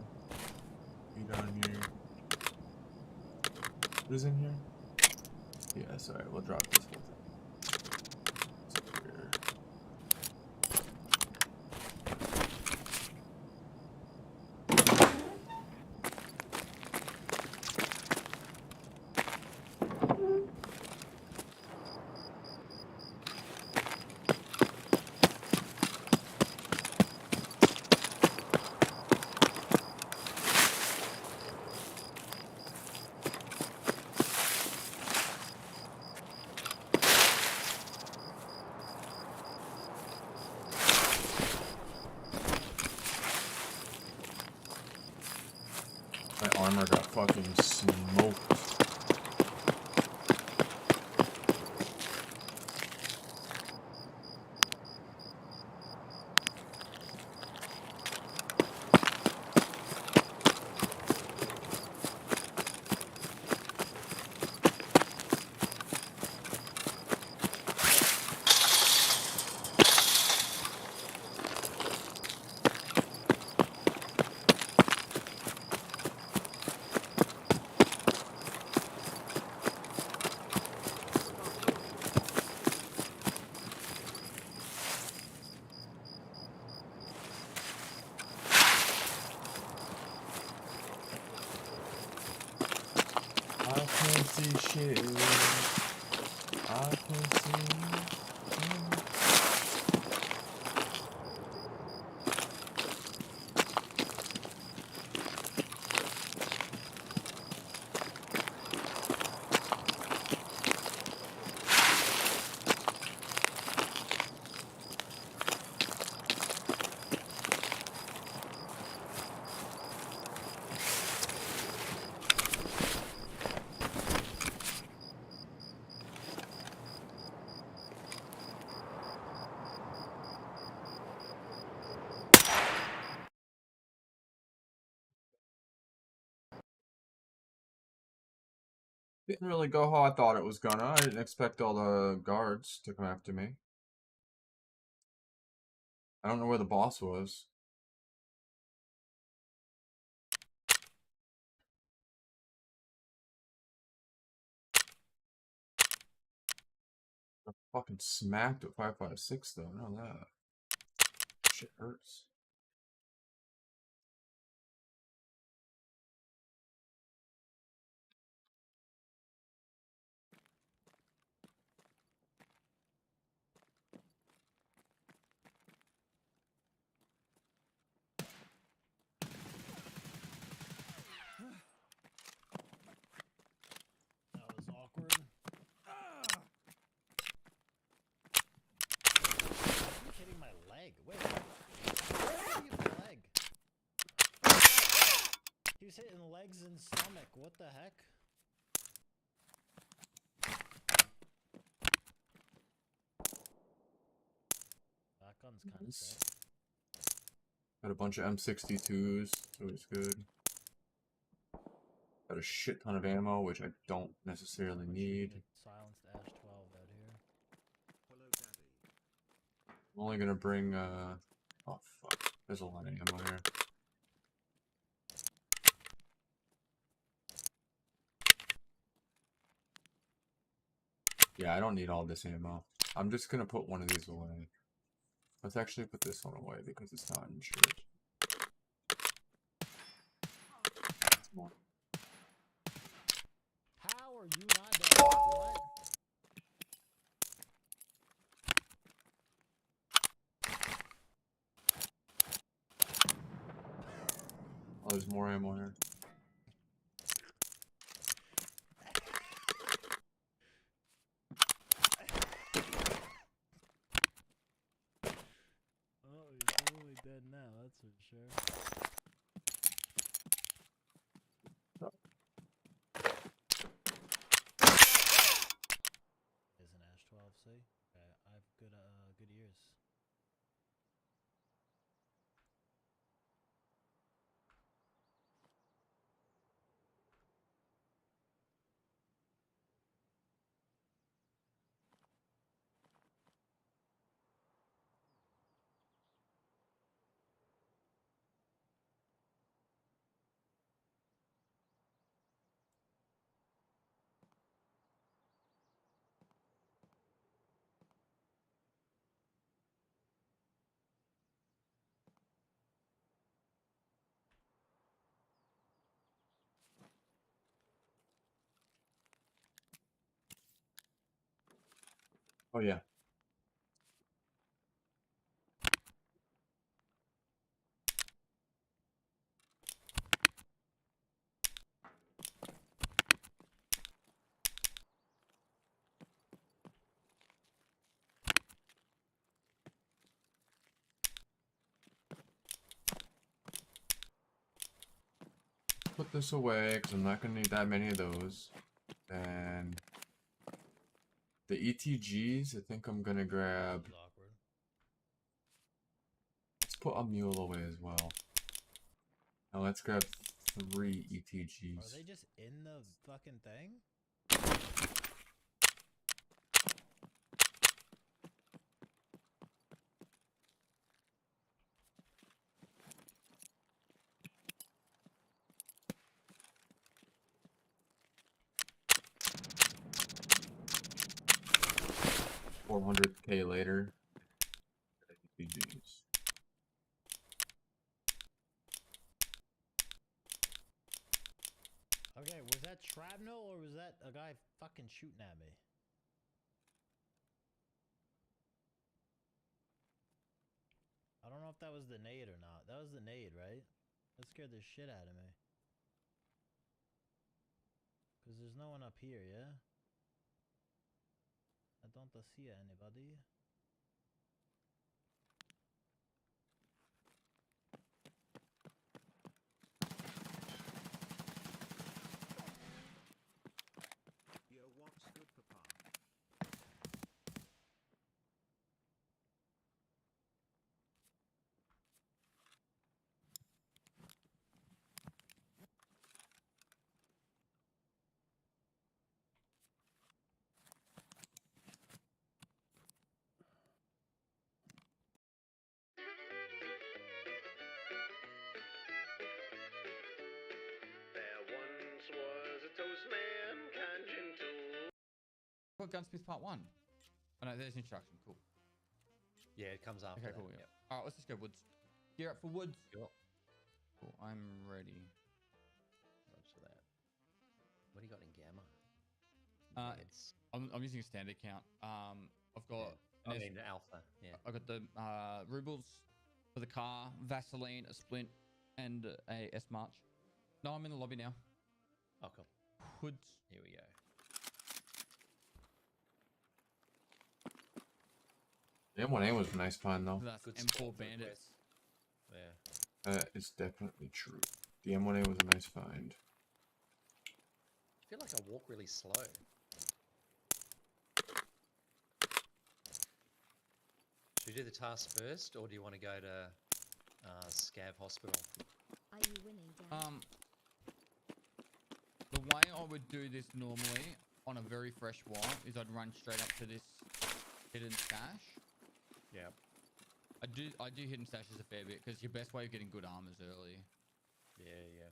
You down here? What is in here? Yeah, sorry, we'll drop this whole thing. My armor got fucking smoked. I can't see shit. I can't see. Didn't really go how I thought it was gonna. I didn't expect all the guards to come after me. I don't know where the boss was. I fucking smacked with 5.56 though. I know that. Shit hurts. That was awkward. He's hitting my leg. Wait. Where did he hit my leg? He's hitting legs and stomach. What the heck? That gun's kind of sick. Got a bunch of M62s. Always good. Got a shit ton of ammo, which I don't necessarily need. Silenced Ash 12 out here. Hello, Daddy. I'm only gonna bring, oh fuck. There's a lot of ammo here. Yeah, I don't need all this ammo. I'm just gonna put one of these away. Let's actually put this one away because it's not insured. How are you not dead? What? Oh, there's more ammo here. Oh, he's totally dead now, that's for sure. Is an Ash 12C? Okay, I have good ears. Oh yeah. put this away because I'm not gonna need that many of those. And the ETGs, I think I'm gonna grab. This is awkward. Let's put a mule away as well. Now let's grab 3 ETGs. Are they just in the fucking thing? $400K later. ETGs. Okay, was that shrapnel or was that a guy fucking shooting at me? I don't know if that was the nade or not. That was the nade, right? That scared the shit out of me. Cause there's no one up here, yeah? I don't see anybody. Yo, what's good, Papa? Got Gunsmith Part 1. Oh no, there's introduction. Cool. Yeah, it comes after. Okay, cool. Yeah. Alright, let's just go woods. Gear up for woods. Sure. Cool. I'm ready. Roger that. What do you got in gamma? It's I'm using a standard count. I've got. I mean alpha. Yeah. I got the rubles for the car, Vaseline, a splint, and a S March. No, I'm in the lobby now. Oh, cool. Woods. Here we go. The M1A was a nice find though. That's Good M4 spot, Bandits. Yeah. That is definitely true. The M1A was a nice find. I feel like I walk really slow. Should we do the task first, or do you want to go to Scav Hospital? Are you winning, Dad? The way I would do this normally on a very fresh one is I'd run straight up to this hidden stash. Yeah. I do hidden stashes a fair bit because your best way of getting good armor is early. Yeah, yeah.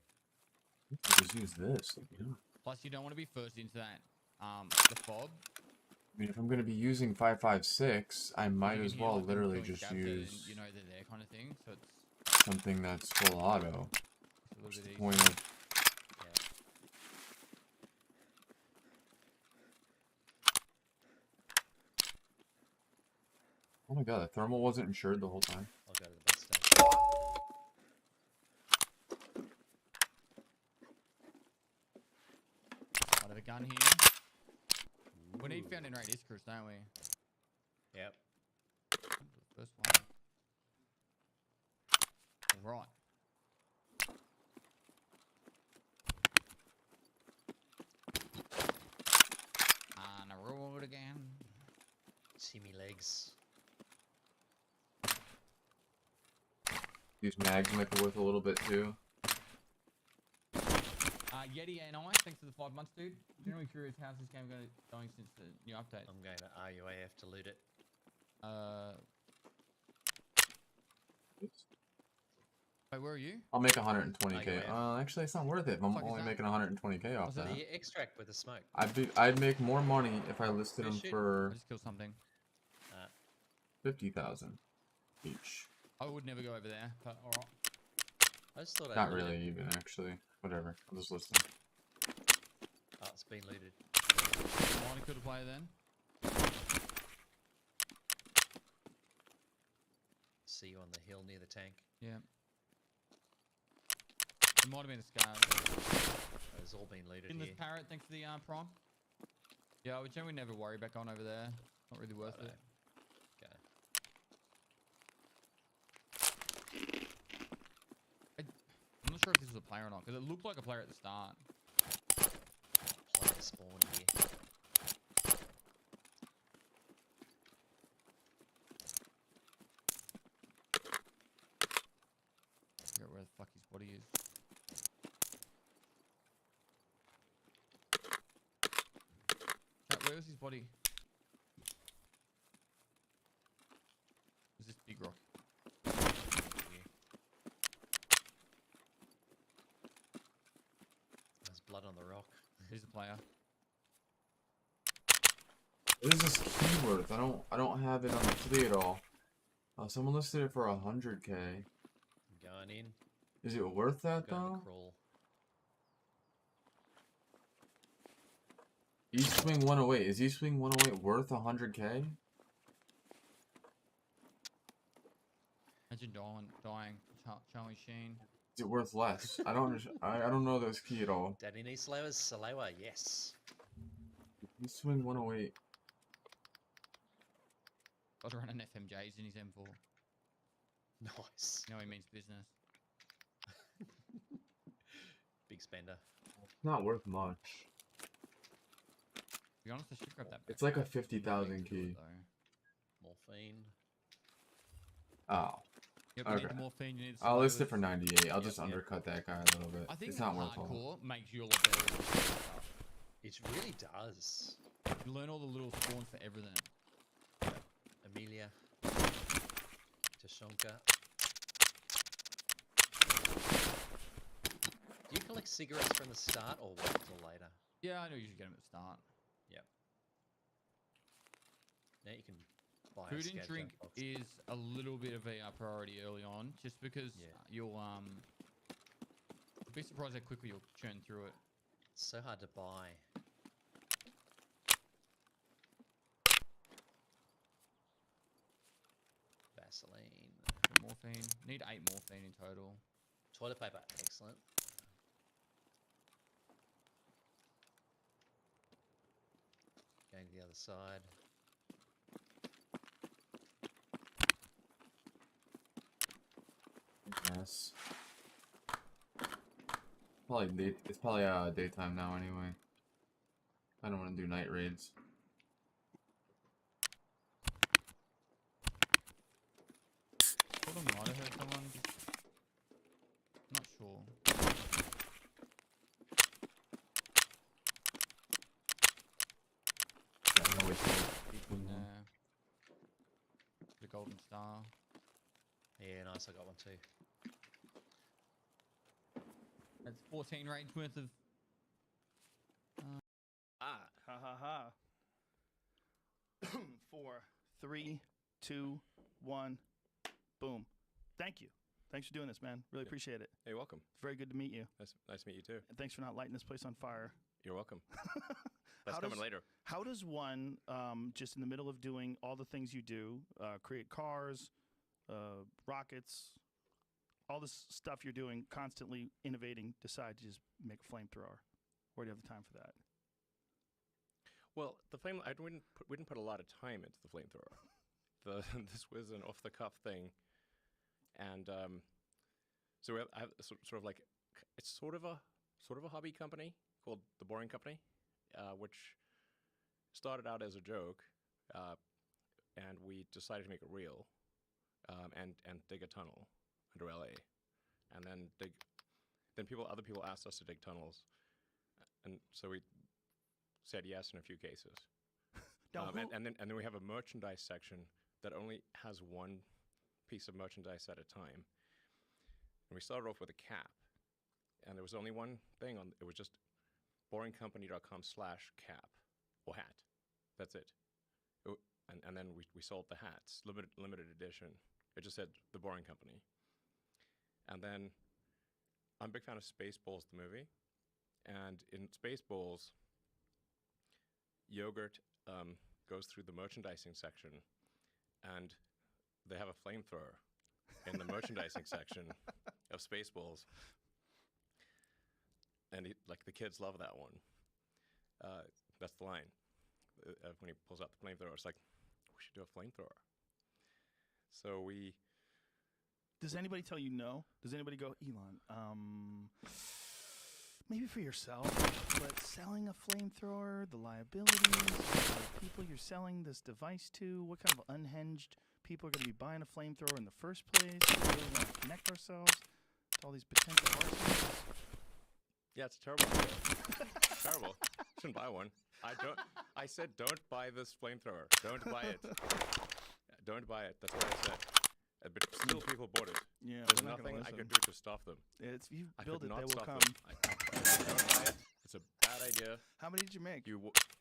You could just use this. Like, yeah. Plus, you don't want to be first into that the fob. I mean, if I'm going to be using 5.56, I might You as can hear, well like, them literally killing just scavs and use you know they're there kind of thing. So it's something that's full auto. a What's little the bit point easier. of... Oh my god, the thermal wasn't insured the whole time. I'll go to the bus station. Out of a gun here. We need found in rate Icarus, don't we? Yep. First one. Right. On the road again. See me legs. These mags might be worth a little bit too. Yeti and I, thanks for the 5 months, dude. Generally curious how's this game going since the new update. I'm going to RUAF to loot it. Wait, where are you? I'll make 120k. RUAF. Actually, it's not worth it if I'm Fuck is only that? making 120k off What's that? that. The extract with the smoke. I'd make more money if I listed Who's them shooting? I for just killed something. 50,000 each. I would never go over there, but alright. I just thought I'd Not loot really it. even, actually. Whatever. I'll just list them. Oh, it's been looted. Might have could have played then. See you on the hill near the tank. Yeah. It might have been a scar. It's all been looted In this here. parrot, thanks for the prime. Yeah, I would generally never worry about going over there. Not really worth it. Okay. I'm not sure if this was a player or not, because it looked like a player at the start. Player spawn here. Forget where the fuck his body is. Where was his body? Was this big rock? There's blood on the rock. Here's the player. What is this key worth? I don't have it on the flea at all. Someone listed it for 100K. I'm going in. Is it worth that Going though? to crawl. East Swing 108. Is East Swing 108 worth 100K? Imagine dying. Charlie Sheen. Is it worth less? I don't understand. I don't know this key at all. Daddy Nislewa's Salewa, yes. East Swing 108. Got to run an FMJs in his M4. Nice. You know he means business. Big spender. It's not worth much. To be honest, I should grab that. It's like a backpack. 50,000 key. Morphine. Oh. Yep, you Okay. need the morphine, you need the I'll list it survivors. for 98. I'll Yep, just yep. undercut that guy a little bit. I think It's not worth all. hardcore makes you a lot better. It really does. You learn all the little spawns for everything. Amelia. Tashonka. Do you collect cigarettes from the start or wait till later? Yeah, I know you should get them at the start. Yep. Now you can buy a Food and scav drink junk box. is a little bit of a priority early on, just because you'll be surprised how quickly you'll churn through it. It's so hard to buy. Vaseline. Morphine. Need 8 morphine in total. Toilet paper. Excellent. Going to the other side. Yes. It's probably daytime now anyway. I don't want to do night raids. Hold on, might have heard someone. Not sure. Yeah, no issue. People in there. The golden star. Yeah, nice. I got one too. That's 14 range worth of. Ha ha ha. 4, 3, 2, 1. Boom. Thank you. Thanks for doing this, man. Really appreciate it. Hey, welcome. It's very good to meet you. Nice to meet you too. And thanks for not lighting this place on fire. You're welcome. That's coming later. How does one, just in the middle of doing all the things you do, create cars, rockets, all this stuff you're doing, constantly innovating, decide to just make a flamethrower? Where do you have the time for that? Well, we didn't put a lot of time into the flamethrower. This was an off-the-cuff thing, and so I have sort of like it's sort of a hobby company called The Boring Company, which started out as a joke, and we decided to make it real, and dig a tunnel under LA, and then other people asked us to dig tunnels, and so we said yes in a few cases. And then we have a merchandise section that only has one piece of merchandise at a time. And we started off with a cap, and there was only one thing on. It was just boringcompany.com/cap or hat. That's it. And then we sold the hats, limited edition. It just said The Boring Company. And then I'm a big fan of Spaceballs, the movie, and in Spaceballs, Yogurt goes through the merchandising section, and they have a flamethrower in the merchandising section of Spaceballs, and the kids love that one. That's the line when he pulls out the flamethrower. It's like, we should do a flamethrower. So we Does anybody tell you no? Does anybody go, Elon? Maybe for yourself, but selling a flamethrower, the liabilities, the people you're selling this device to, what kind of unhinged people are going to be buying a flamethrower in the first place? Do we really want to connect ourselves to all these potential arsonists? Yeah, it's terrible. It's terrible. Shouldn't buy one. I said don't buy this flamethrower. Don't buy it. Don't buy it. That's what I said. But still, people bought it. Yeah, there's they're not gonna nothing I could listen. do to stop them. If you I build could it, not they will stop come. them. I said, don't buy it. It's a bad idea. How many did you make?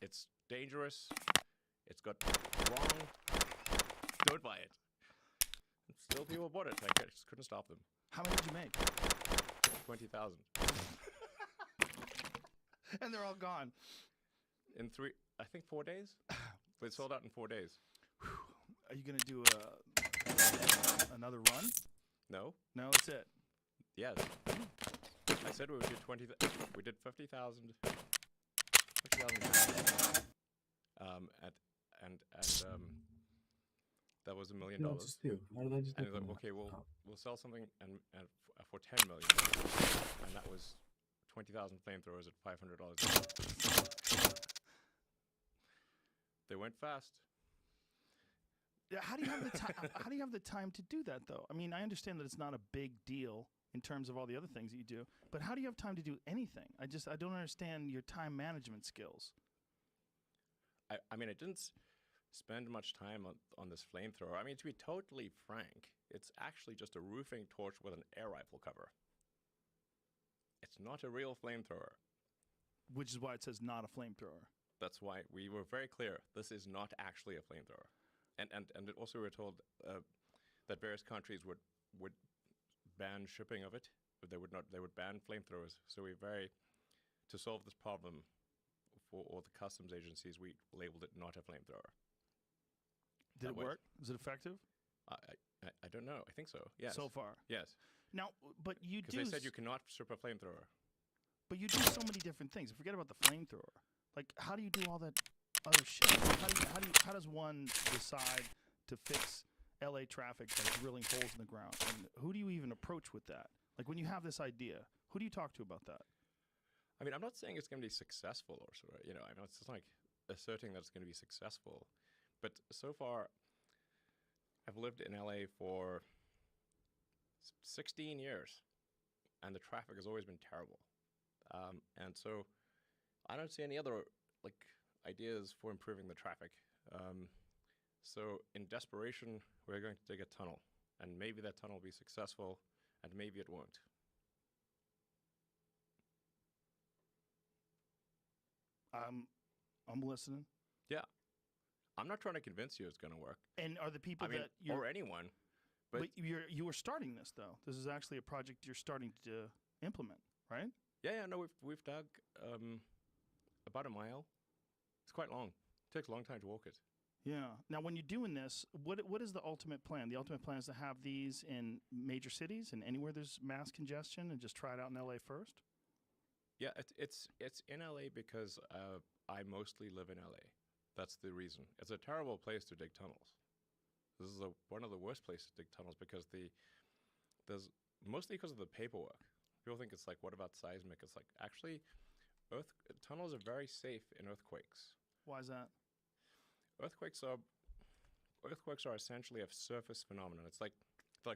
It's dangerous. It's got wrong. Don't buy it. And still, people bought it. I just couldn't stop them. How many did you make? 20,000 And they're all gone. in 4 days. They sold out in 4 days. Are you going to do another run? No. No, that's it. Yes. I said we would do 20. We did 50,000. That was $1 million. No, just do. Why did I just And do he's like, that? okay, we'll sell something and for 10 million, and that was 20,000 flamethrowers at $500. They went fast. Yeah, how do you have the time? How do you have the time to do that, though? I mean, I understand that it's not a big deal in terms of all the other things that you do, but how do you have time to do anything? I don't understand your time management skills. I mean, I didn't spend much time on this flamethrower. I mean, to be totally frank, it's actually just a roofing torch with an air rifle cover. It's not a real flamethrower. Which is why it says not a flamethrower. That's why we were very clear. This is not actually a flamethrower. And also we were told that various countries would ban shipping of it, but they would ban flamethrowers. So to solve this problem for all the customs agencies, we labeled it not a flamethrower. Did it work? Is it effective? I don't know. I think so. Yes. So far. Yes. Now, but you do. Because they said you cannot strip a flamethrower. But you do so many different things. Forget about the flamethrower. Like, how do you do all that other shit? How does one decide to fix LA traffic by drilling holes in the ground? And who do you even approach with that? Like, when you have this idea, who do you talk to about that? I mean, I'm not saying it's going to be successful or sort of, I know it's just like asserting that it's going to be successful. But so far, I've lived in LA for 16 years, and the traffic has always been terrible. And so I don't see any other ideas for improving the traffic. So in desperation, we're going to dig a tunnel, and maybe that tunnel will be successful, and maybe it won't. I'm listening. Yeah. I'm not trying to convince you it's going to work. And are the people that you're... Or anyone. But you were starting this, though. This is actually a project you're starting to implement, right? Yeah, no, we've dug about a mile. It's quite long. It takes a long time to walk it. Yeah. Now, when you're doing this, what is the ultimate plan? The ultimate plan is to have these in major cities and anywhere there's mass congestion and just try it out in LA first? Yeah, it's in LA because I mostly live in LA. That's the reason. It's a terrible place to dig tunnels. This is one of the worst places to dig tunnels because there's mostly because of the paperwork. People think it's like, what about seismic? It's like, actually, tunnels are very safe in earthquakes. Why is that? Earthquakes are essentially a surface phenomenon. It's like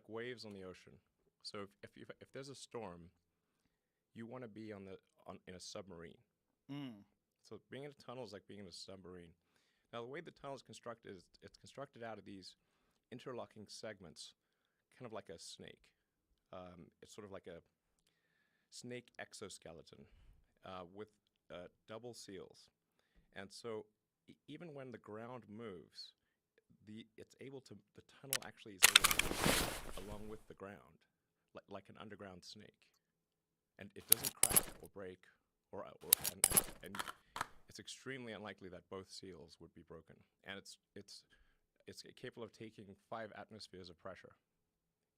waves on the ocean. So if there's a storm, you want to be in a submarine. So being in a tunnel is like being in a submarine. Now the way the tunnel is constructed is it's constructed out of these interlocking segments, kind of like a snake. It's sort of like a snake exoskeleton with double seals, and so even when the ground moves, the tunnel actually is able to move along with the ground, like an underground snake, and it doesn't crack or break, and it's extremely unlikely that both seals would be broken, and it's capable of taking 5 atmospheres of pressure.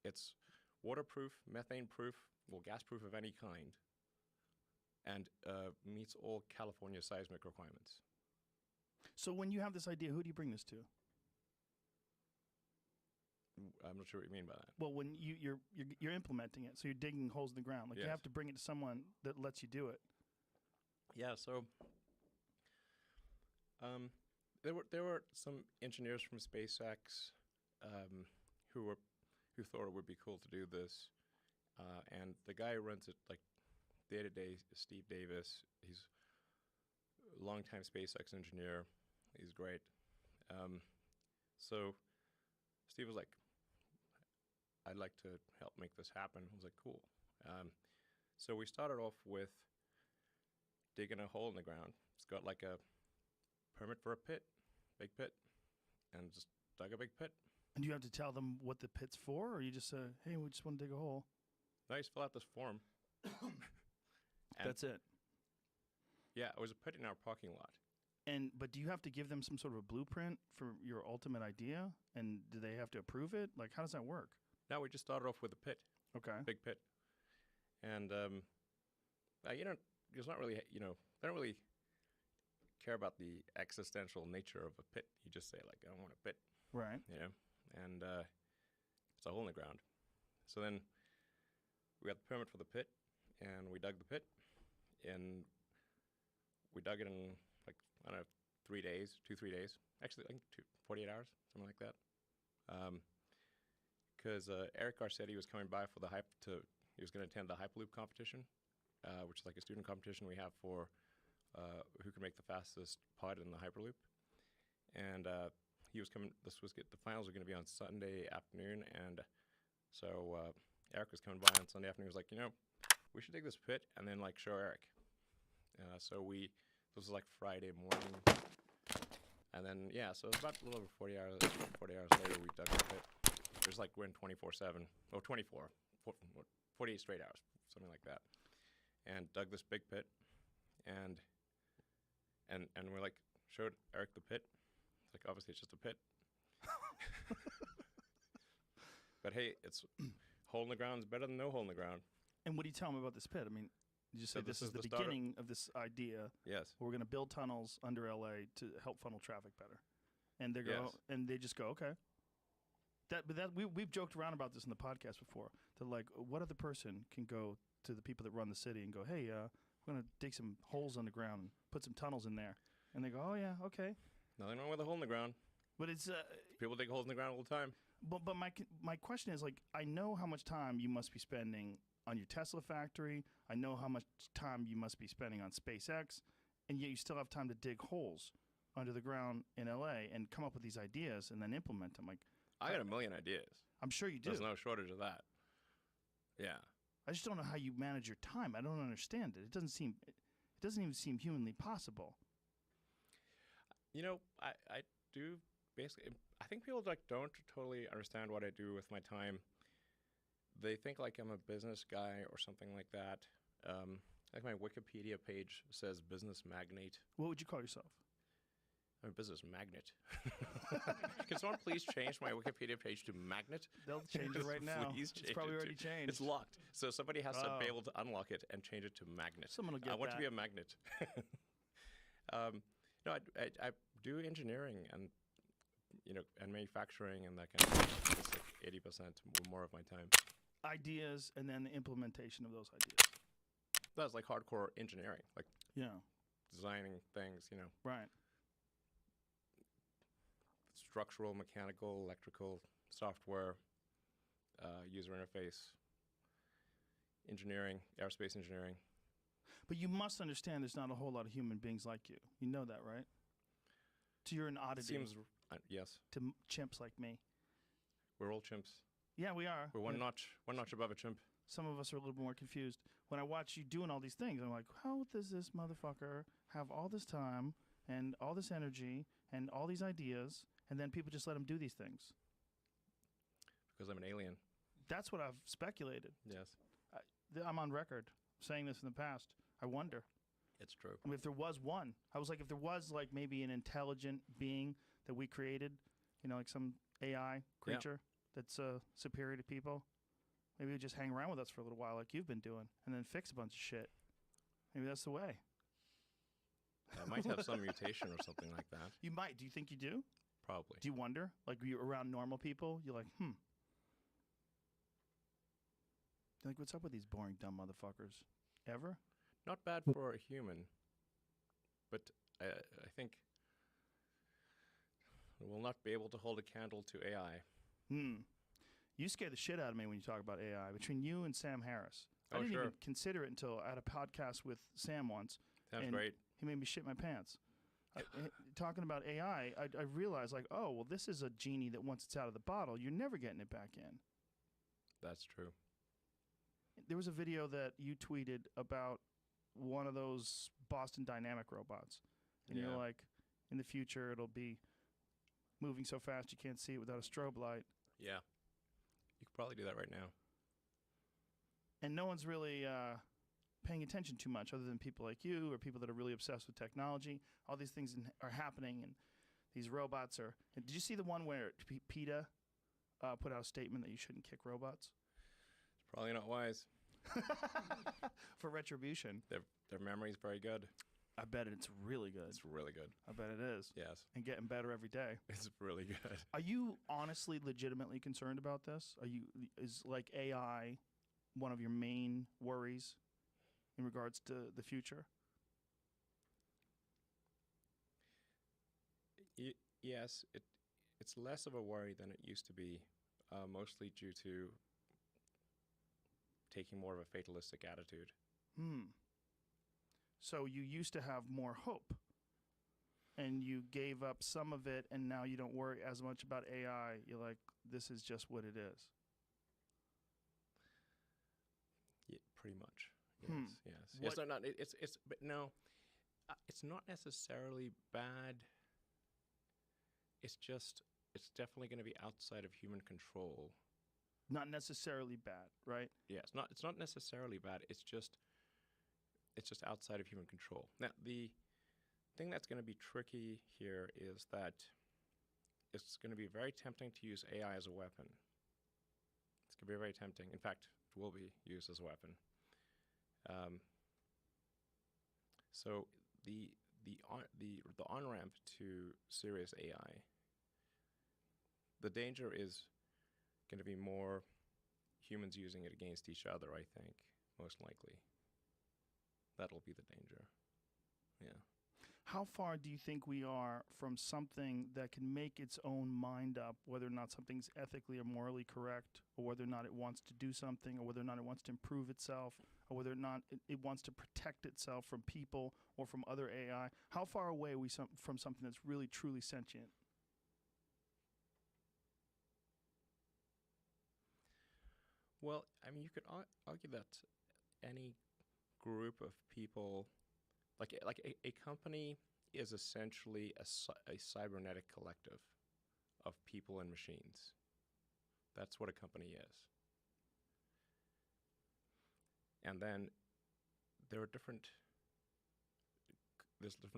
It's waterproof, methane-proof, gas-proof of any kind, and meets all California seismic requirements. So when you have this idea, who do you bring this to? I'm not sure what you mean by that. Well, when you're implementing it, so you're digging holes in the ground. Like you Yes. have to bring it to someone that lets you do it. Yeah, so there were some engineers from SpaceX who thought it would be cool to do this, and the guy who runs it like day to day, Steve Davis. He's a longtime SpaceX engineer. He's great. So Steve was like, "I'd like to help make this happen." I was like, "Cool." So we started off with digging a hole in the ground. It's got like a permit for a pit, big pit, and just dug a big pit. And you have to tell them what the pit's for, or you just say, "Hey, we just want to dig a hole." No, you just fill out this form. And That's it. Yeah, it was a pit in our parking lot. But do you have to give them some sort of a blueprint for your ultimate idea? And do they have to approve it? Like, how does that work? No, we just started off with a pit. Okay. Big pit. And it's not really, they don't really care about the existential nature of a pit. You just say like, I want a pit. Right. And it's a hole in the ground. So then we got the permit for the pit, and we dug the pit, and we dug it in like, I don't know, 3 days, 3 days. Actually, I think 48 hours, something like that. Because Eric Garcetti was coming by for he was going to attend the Hyperloop competition, which is like a student competition we have for who can make the fastest pod in the Hyperloop. And he was coming. The finals were going to be on Sunday afternoon, and so Eric was coming by on Sunday afternoon. He was like, we should dig this pit and then like show Eric. So this was like Friday morning, and then so it was about a little over 40 hours. 40 hours later, we dug the pit. It was like we're in 24/7, 48 straight hours, something like that, and dug this big pit, and we're like showed Eric the pit. It's like obviously it's just a pit, but hey, it's hole in the ground is better than no hole in the ground. And what do you tell them about this pit? I mean, you just say So this is the start beginning of this idea. Yes. We're going to build tunnels under LA to help funnel traffic better. And they just go, okay. We've joked around about this in the podcast before. That like, what other person can go to the people that run the city and go, hey, we're going to dig some holes underground and put some tunnels in there. And they go, oh yeah, okay. Nothing wrong with a hole in the ground. But it's people dig holes in the ground all the time. But my question is, like, I know how much time you must be spending on your Tesla factory. I know how much time you must be spending on SpaceX, and yet you still have time to dig holes under the ground in LA and come up with these ideas and then implement them. Like, I got a million ideas. I'm sure you do. There's no shortage of that. Yeah. I just don't know how you manage your time. I don't understand it. It doesn't even seem humanly possible. I do basically. I think people like don't totally understand what I do with my time. They think like I'm a business guy or something like that. Like my Wikipedia page says business magnate. What would you call yourself? I'm a business magnet. Can someone please change my Wikipedia page to magnet? They'll change it right now. Please It's probably already changed. It's locked. So somebody has to be able to unlock it and change it to magnet. Someone will get I want that. to be a magnet. No, I do engineering and and manufacturing and that kind of thing. It's like 80% more of my time. Ideas and then the implementation of those ideas. That's like hardcore engineering, like designing things, Right. Structural, mechanical, electrical, software, user interface, engineering, aerospace engineering. But you must understand there's not a whole lot of human beings like you. You know that, right? So you're an oddity. Seems yes. To chimps like me. We're all chimps. Yeah, we are. We're one notch above a chimp. Some of us are a little more confused. When I watch you doing all these things, I'm like, how does this motherfucker have all this time and all this energy and all these ideas, and then people just let him do these things? Because I'm an alien. That's what I've speculated. Yes. I'm on record saying this in the past. I wonder. It's true. I mean, if there was one, I was like, if there was like maybe an intelligent being that we created, like some AI creature that's superior to people, maybe it would just hang around with us for a little while like you've been doing and then fix a bunch of shit. Maybe that's the way. I might have some mutation or something like that. You might. Do you think you do? Probably. Do you wonder? Like, you're around normal people, you're like, You're like, what's up with these boring, dumb motherfuckers? Ever? Not bad for a human, but I think we'll not be able to hold a candle to AI. You scare the shit out of me when you talk about AI. Between you and Sam Harris. I Oh, didn't sure. even consider it until I had a podcast with Sam once. Sounds and great. He made me shit my pants. Talking about AI, I realized, like, oh, well, this is a genie that once it's out of the bottle, you're never getting it back in. That's true. There was a video that you tweeted about one of those Boston Dynamic robots. And you're Yeah. like, in the future, it'll be moving so fast you can't see it without a strobe light. Yeah. You could probably do that right now. And no one's really paying attention too much other than people like you or people that are really obsessed with technology. All these things are happening, and these robots are... And did you see the one where PETA put out a statement that you shouldn't kick robots? It's probably not wise. For retribution. Their memory's very good. I bet it's really good. It's really good. I bet it is. Yes. And getting better every day. It's really good. Are you honestly, legitimately concerned about this? Is like AI one of your main worries in regards to the future? Yes, it's less of a worry than it used to be, mostly due to taking more of a fatalistic attitude. So you used to have more hope, and you gave up some of it, and now you don't worry as much about AI. You're like, this is just what it is. Yeah, pretty much. Yes, yes. Yes, no, but no, it's not necessarily bad. It's just, it's definitely going to be outside of human control. Not necessarily bad, right? Yes, it's not necessarily bad. It's just outside of human control. Now, the thing that's going to be tricky here is that it's going to be very tempting to use AI as a weapon. It's going to be very tempting. In fact, it will be used as a weapon. So the on-ramp to serious AI, the danger is going to be more humans using it against each other, I think, most likely. That'll be the danger. Yeah. How far do you think we are from something that can make its own mind up, whether or not something's ethically or morally correct, or whether or not it wants to do something, or whether or not it wants to improve itself, or whether or not it wants to protect itself from people or from other AI? How far away are we from something that's really, truly sentient? Well, I mean, you could argue that any group of people, like a company is essentially a cybernetic collective of people and machines. That's what a company is. And then there's different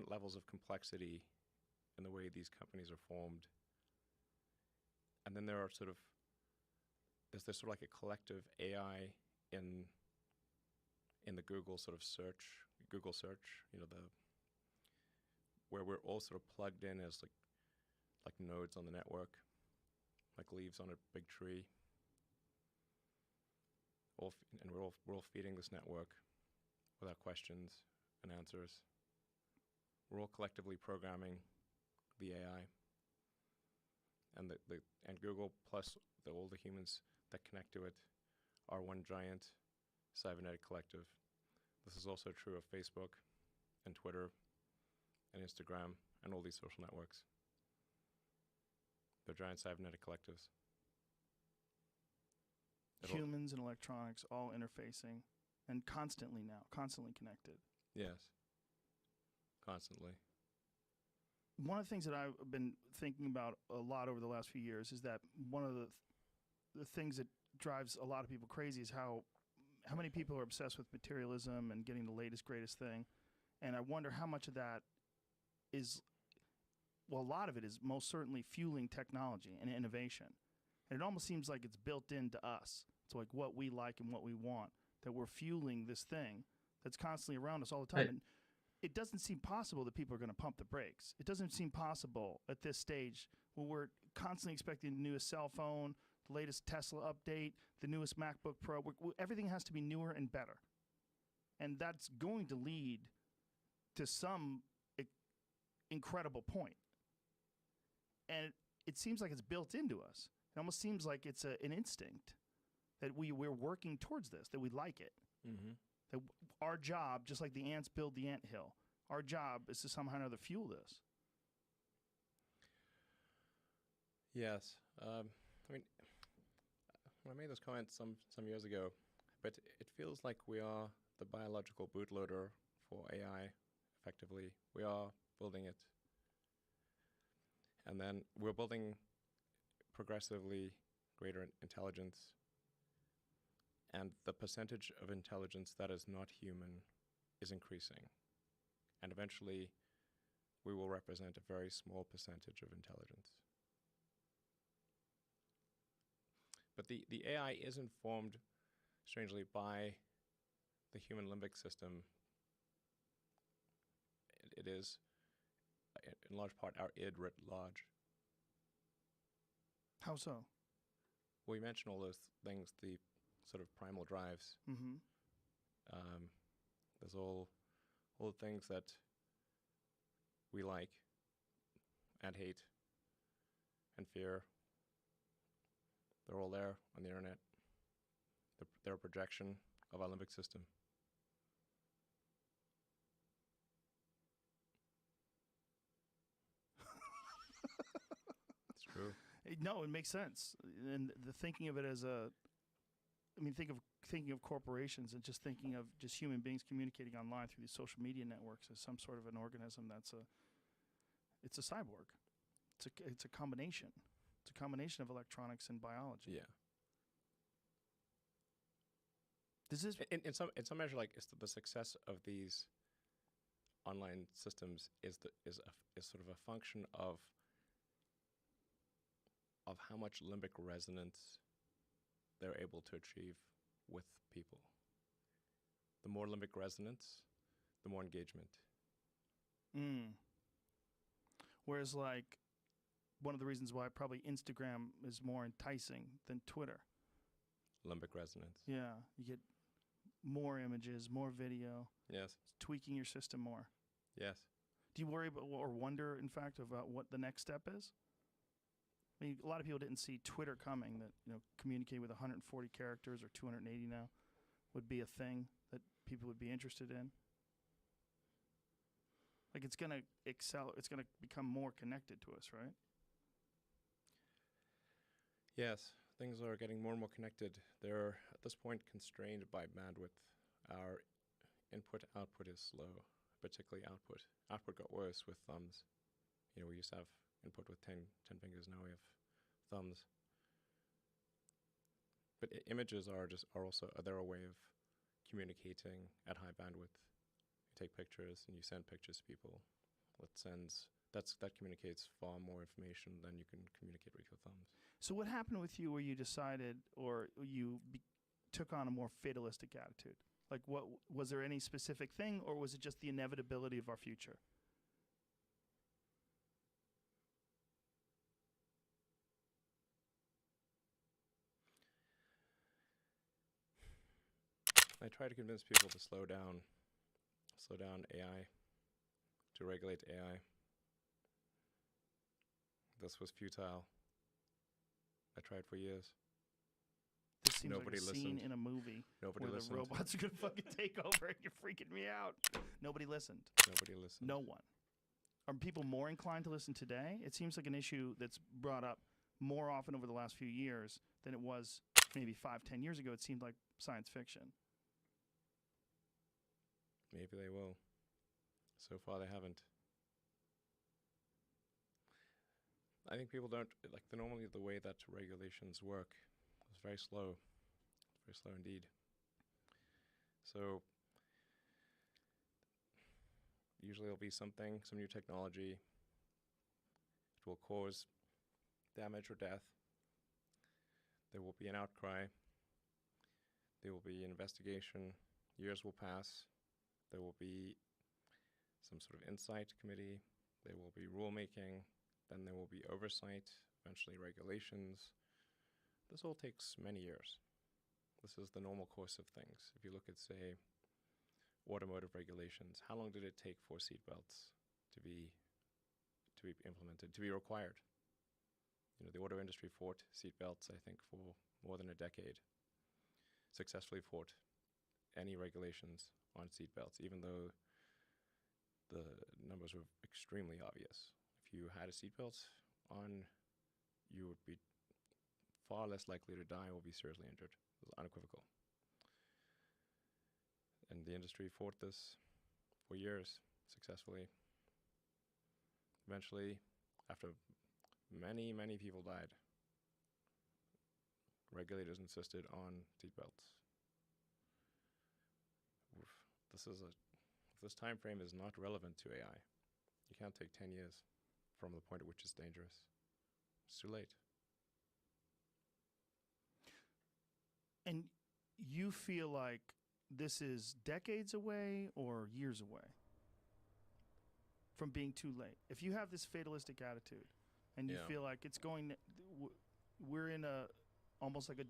levels of complexity in the way these companies are formed. And then there's this sort of like a collective AI in the Google search, you know, where we're all sort of plugged in as like nodes on the network, like leaves on a big tree. And we're all feeding this network without questions and answers. We're all collectively programming the AI, and and Google plus all the humans that connect to it are one giant cybernetic collective. This is also true of Facebook and Twitter and Instagram and all these social networks. They're giant cybernetic collectives. Humans and electronics all interfacing, and constantly connected. Yes. Constantly. One of the things that I've been thinking about a lot over the last few years is that one of the things that drives a lot of people crazy is how many people are obsessed with materialism and getting the latest, greatest thing. And I wonder how much of that is, well, a lot of it is most certainly fueling technology and innovation. And it almost seems like it's built into us. It's like what we like and what we want, that we're fueling this thing that's constantly around us all the time. Hey. And it doesn't seem possible that people are going to pump the brakes. It doesn't seem possible at this stage where we're constantly expecting the newest cell phone, the latest Tesla update, the newest MacBook Pro. Everything has to be newer and better. And that's going to lead to some incredible point. And it seems like it's built into us. It almost seems like it's an instinct that we're working towards this, that we like it. Mm-hmm. That our job, just like the ants build the anthill, our job is to somehow or another fuel this. Yes. I mean, when I made those comments some years ago, but it feels like we are the biological bootloader for AI, effectively. We are building it. And then we're building progressively greater intelligence. And the percentage of intelligence that is not human is increasing. And eventually, we will represent a very small percentage of intelligence. But the AI is informed, strangely, by the human limbic system. It is, in large part, our id writ large. How so? Well, you mentioned all those things, the sort of primal drives. Mm-hmm. There's all the things that we like and hate and fear. They're all there on the internet. They're a projection of our limbic system. It's true. No, it makes sense. And the thinking of it as thinking of corporations and just thinking of just human beings communicating online through these social media networks as some sort of an organism it's a cyborg. It's a combination. It's a combination of electronics and biology. Yeah. This is in some measure, like, is the success of these online systems is sort of a function of how much limbic resonance they're able to achieve with people. The more limbic resonance, the more engagement. Whereas, like, one of the reasons why probably Instagram is more enticing than Twitter. Limbic resonance. Yeah, you get more images, more video. Yes. It's tweaking your system more. Yes. Do you worry about or wonder, in fact, about what the next step is? I mean, a lot of people didn't see Twitter coming, that, communicate with 140 characters or 280 now would be a thing that people would be interested in. Like, it's going to it's going to become more connected to us, right? Yes, things are getting more and more connected. They're, at this point, constrained by bandwidth. Our input-output is slow, particularly output. Output got worse with thumbs. We used to have input with 10 fingers, now we have thumbs. But images are also they're a way of communicating at high bandwidth. You take pictures and you send pictures to people. That communicates far more information than you can communicate with your thumbs. So what happened with you where you decided, or you took on a more fatalistic attitude? Like, what was there any specific thing, or was it just the inevitability of our future? I try to convince people to slow down AI, to regulate AI. This was futile. I tried for years. This seems Nobody like a scene listened. in a movie Nobody where listened. the robots are going to fucking take over and you're freaking me out. Nobody listened. Nobody listened. No one. Are people more inclined to listen today? It seems like an issue that's brought up more often over the last few years than it was maybe 5-10 years ago. It seemed like science fiction. Maybe they will. So far, they haven't. I think people don't like normally the way that regulations work is very slow, indeed. So usually there'll be some new technology. It will cause damage or death. There will be an outcry. There will be an investigation. Years will pass. There will be some sort of insight committee. There will be rulemaking. then there will be oversight, eventually regulations. This all takes many years. This is the normal course of things. If you look at, say, automotive regulations, how long did it take for seatbelts to be implemented, to be required? You know, the auto industry fought seatbelts, I think, for more than a decade. Successfully fought any regulations on seatbelts, even though the numbers were extremely obvious. If you had a seatbelt on, you would be far less likely to die or be seriously injured. It was unequivocal. And the industry fought this for years successfully. Eventually, after many, many people died, regulators insisted on seatbelts. If this time frame is not relevant to AI, you can't take 10 years from the point at which it's dangerous. It's too late. And you feel like this is decades away or years away from being too late? If you have this fatalistic attitude and you feel like it's going, we're in almost like a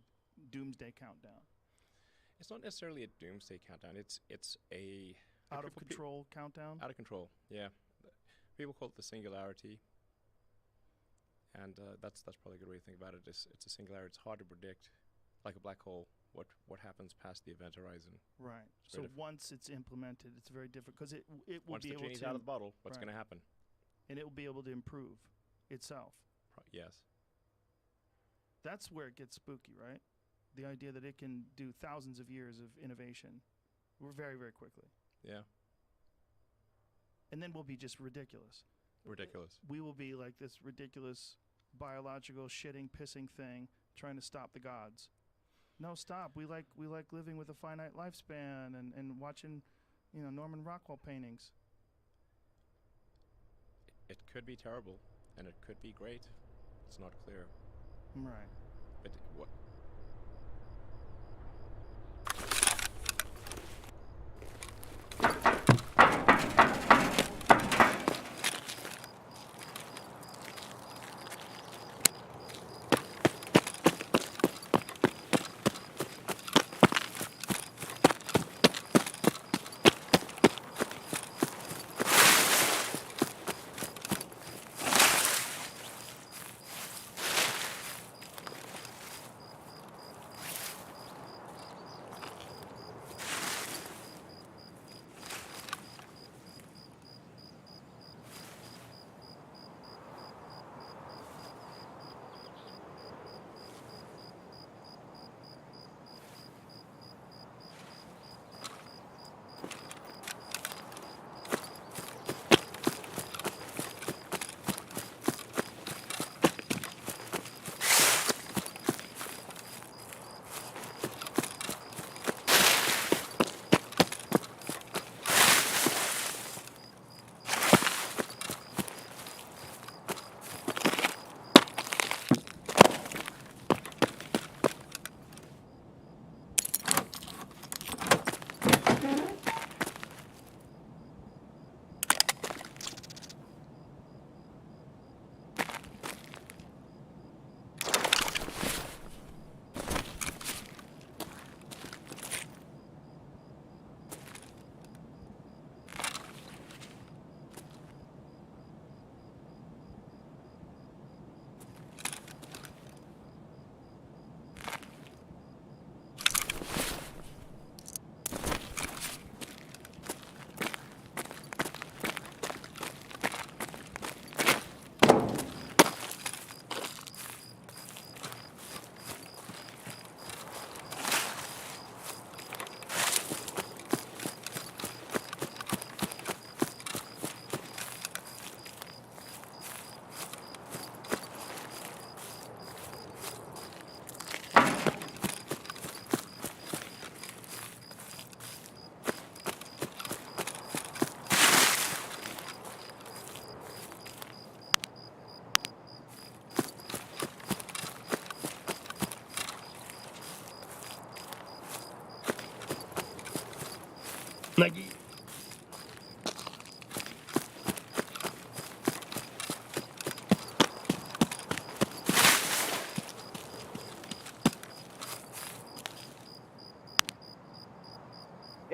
doomsday countdown. It's not necessarily a doomsday countdown. It's a out of control countdown. Out of control, yeah. People call it the singularity, and that's probably a good way to think about it. It's a singularity. It's hard to predict, like a black hole. What happens past the event horizon? Right. So once it's implemented, it's very different because it will once be able to. Once the genie's out of the bottle, what's going to happen? And it will be able to improve itself. Yes. That's where it gets spooky, right? The idea that it can do thousands of years of innovation, very, very quickly. Yeah. And then we'll be just ridiculous. Ridiculous. We will be like this ridiculous biological shitting, pissing thing trying to stop the gods. No, stop. We like living with a finite lifespan and watching, Norman Rockwell paintings. It could be terrible, and it could be great. It's not clear. Right. But what?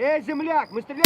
Эй, земляк, мы стреляем...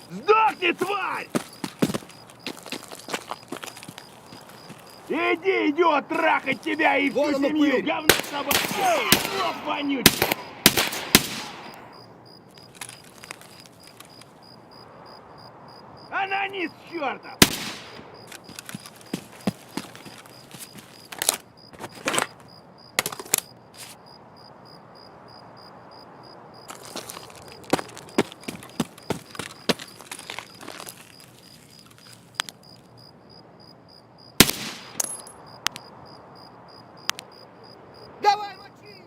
Сдохни, тварь! Иди, идиот, трахать тебя и всю семью! Говно собачье! Лоб вонючий! Анонист чертов! Давай, мочи!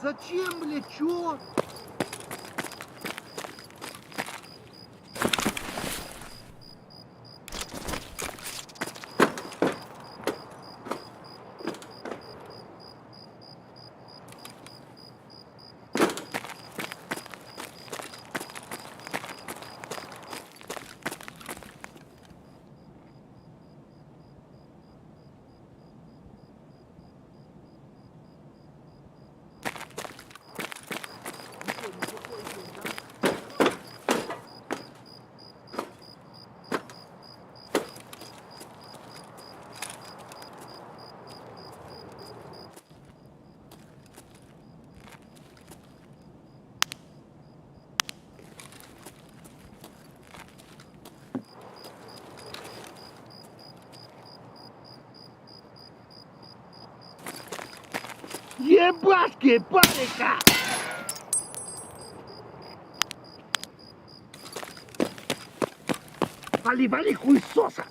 Зачем, блядь, чё? Ебашки, паника! Вали, вали, хуесоса!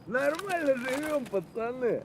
Нормально живем, пацаны.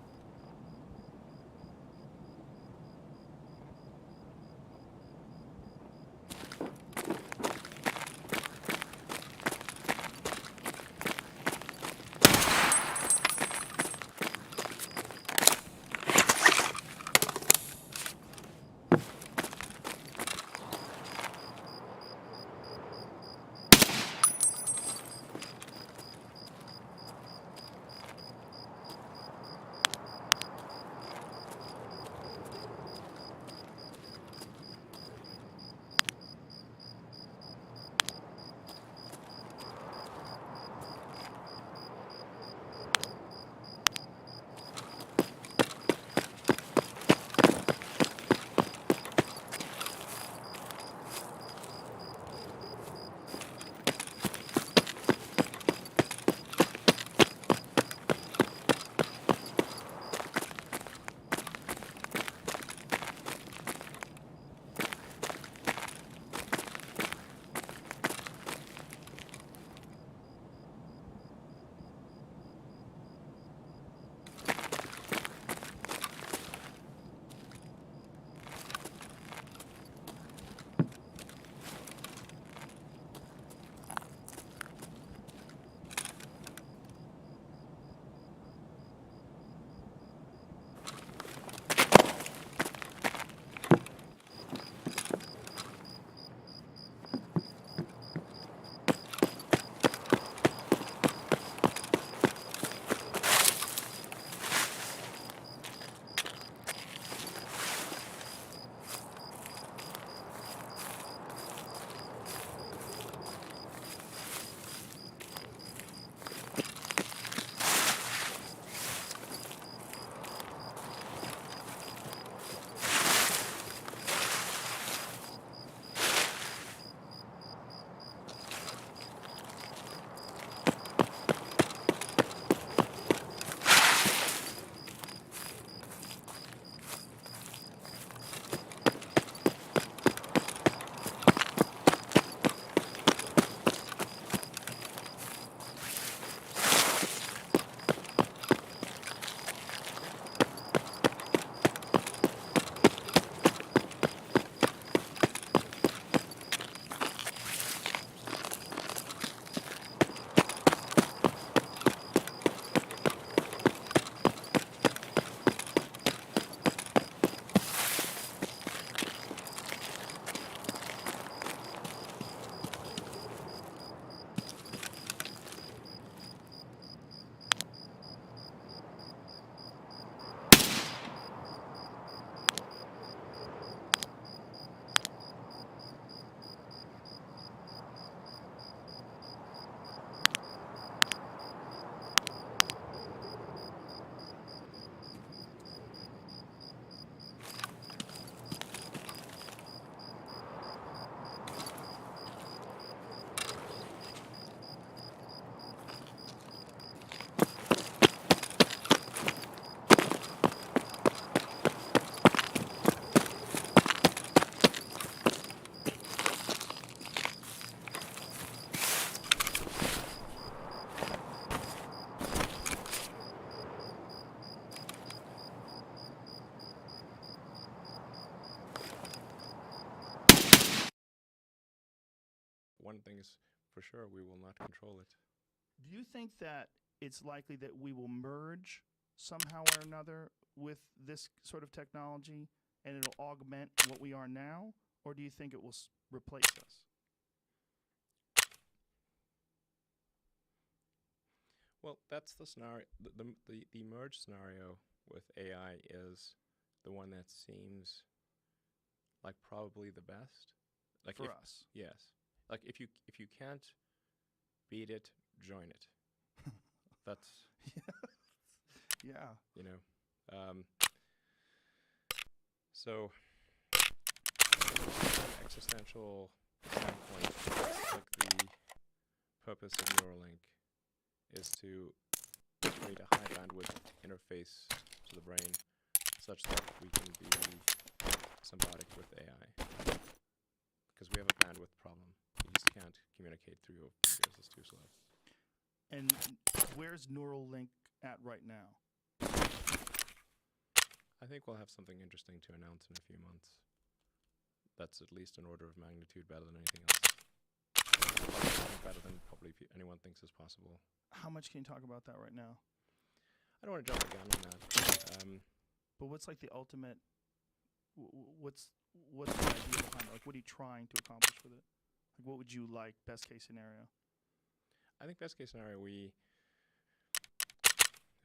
one thing is for sure, we will not control it. Do you think that it's likely that we will merge somehow or another with this sort of technology and it'll augment what we are now? Or do you think it will replace us? Well, that's the scenario. The merge scenario with AI is the one that seems like probably the best. Like For us. Yes. Like if you can't beat it, join it. That's Yeah. you know. So from an existential standpoint, like the purpose of Neuralink is to create a high bandwidth interface to the brain such that we can be symbiotic with AI. Because we have a bandwidth problem. You just can't communicate through your fingers, it's too slow. And where's Neuralink at right now? I think we'll have something interesting to announce in a few months. That's at least an order of magnitude better than anything else. Better than probably anyone thinks is possible. How much can you talk about that right now? I don't want to jump the gun on that. But what's like the ultimate? What's the idea behind it? Like, what are you trying to accomplish with it? Like, what would you like? Best case scenario. I think best case scenario we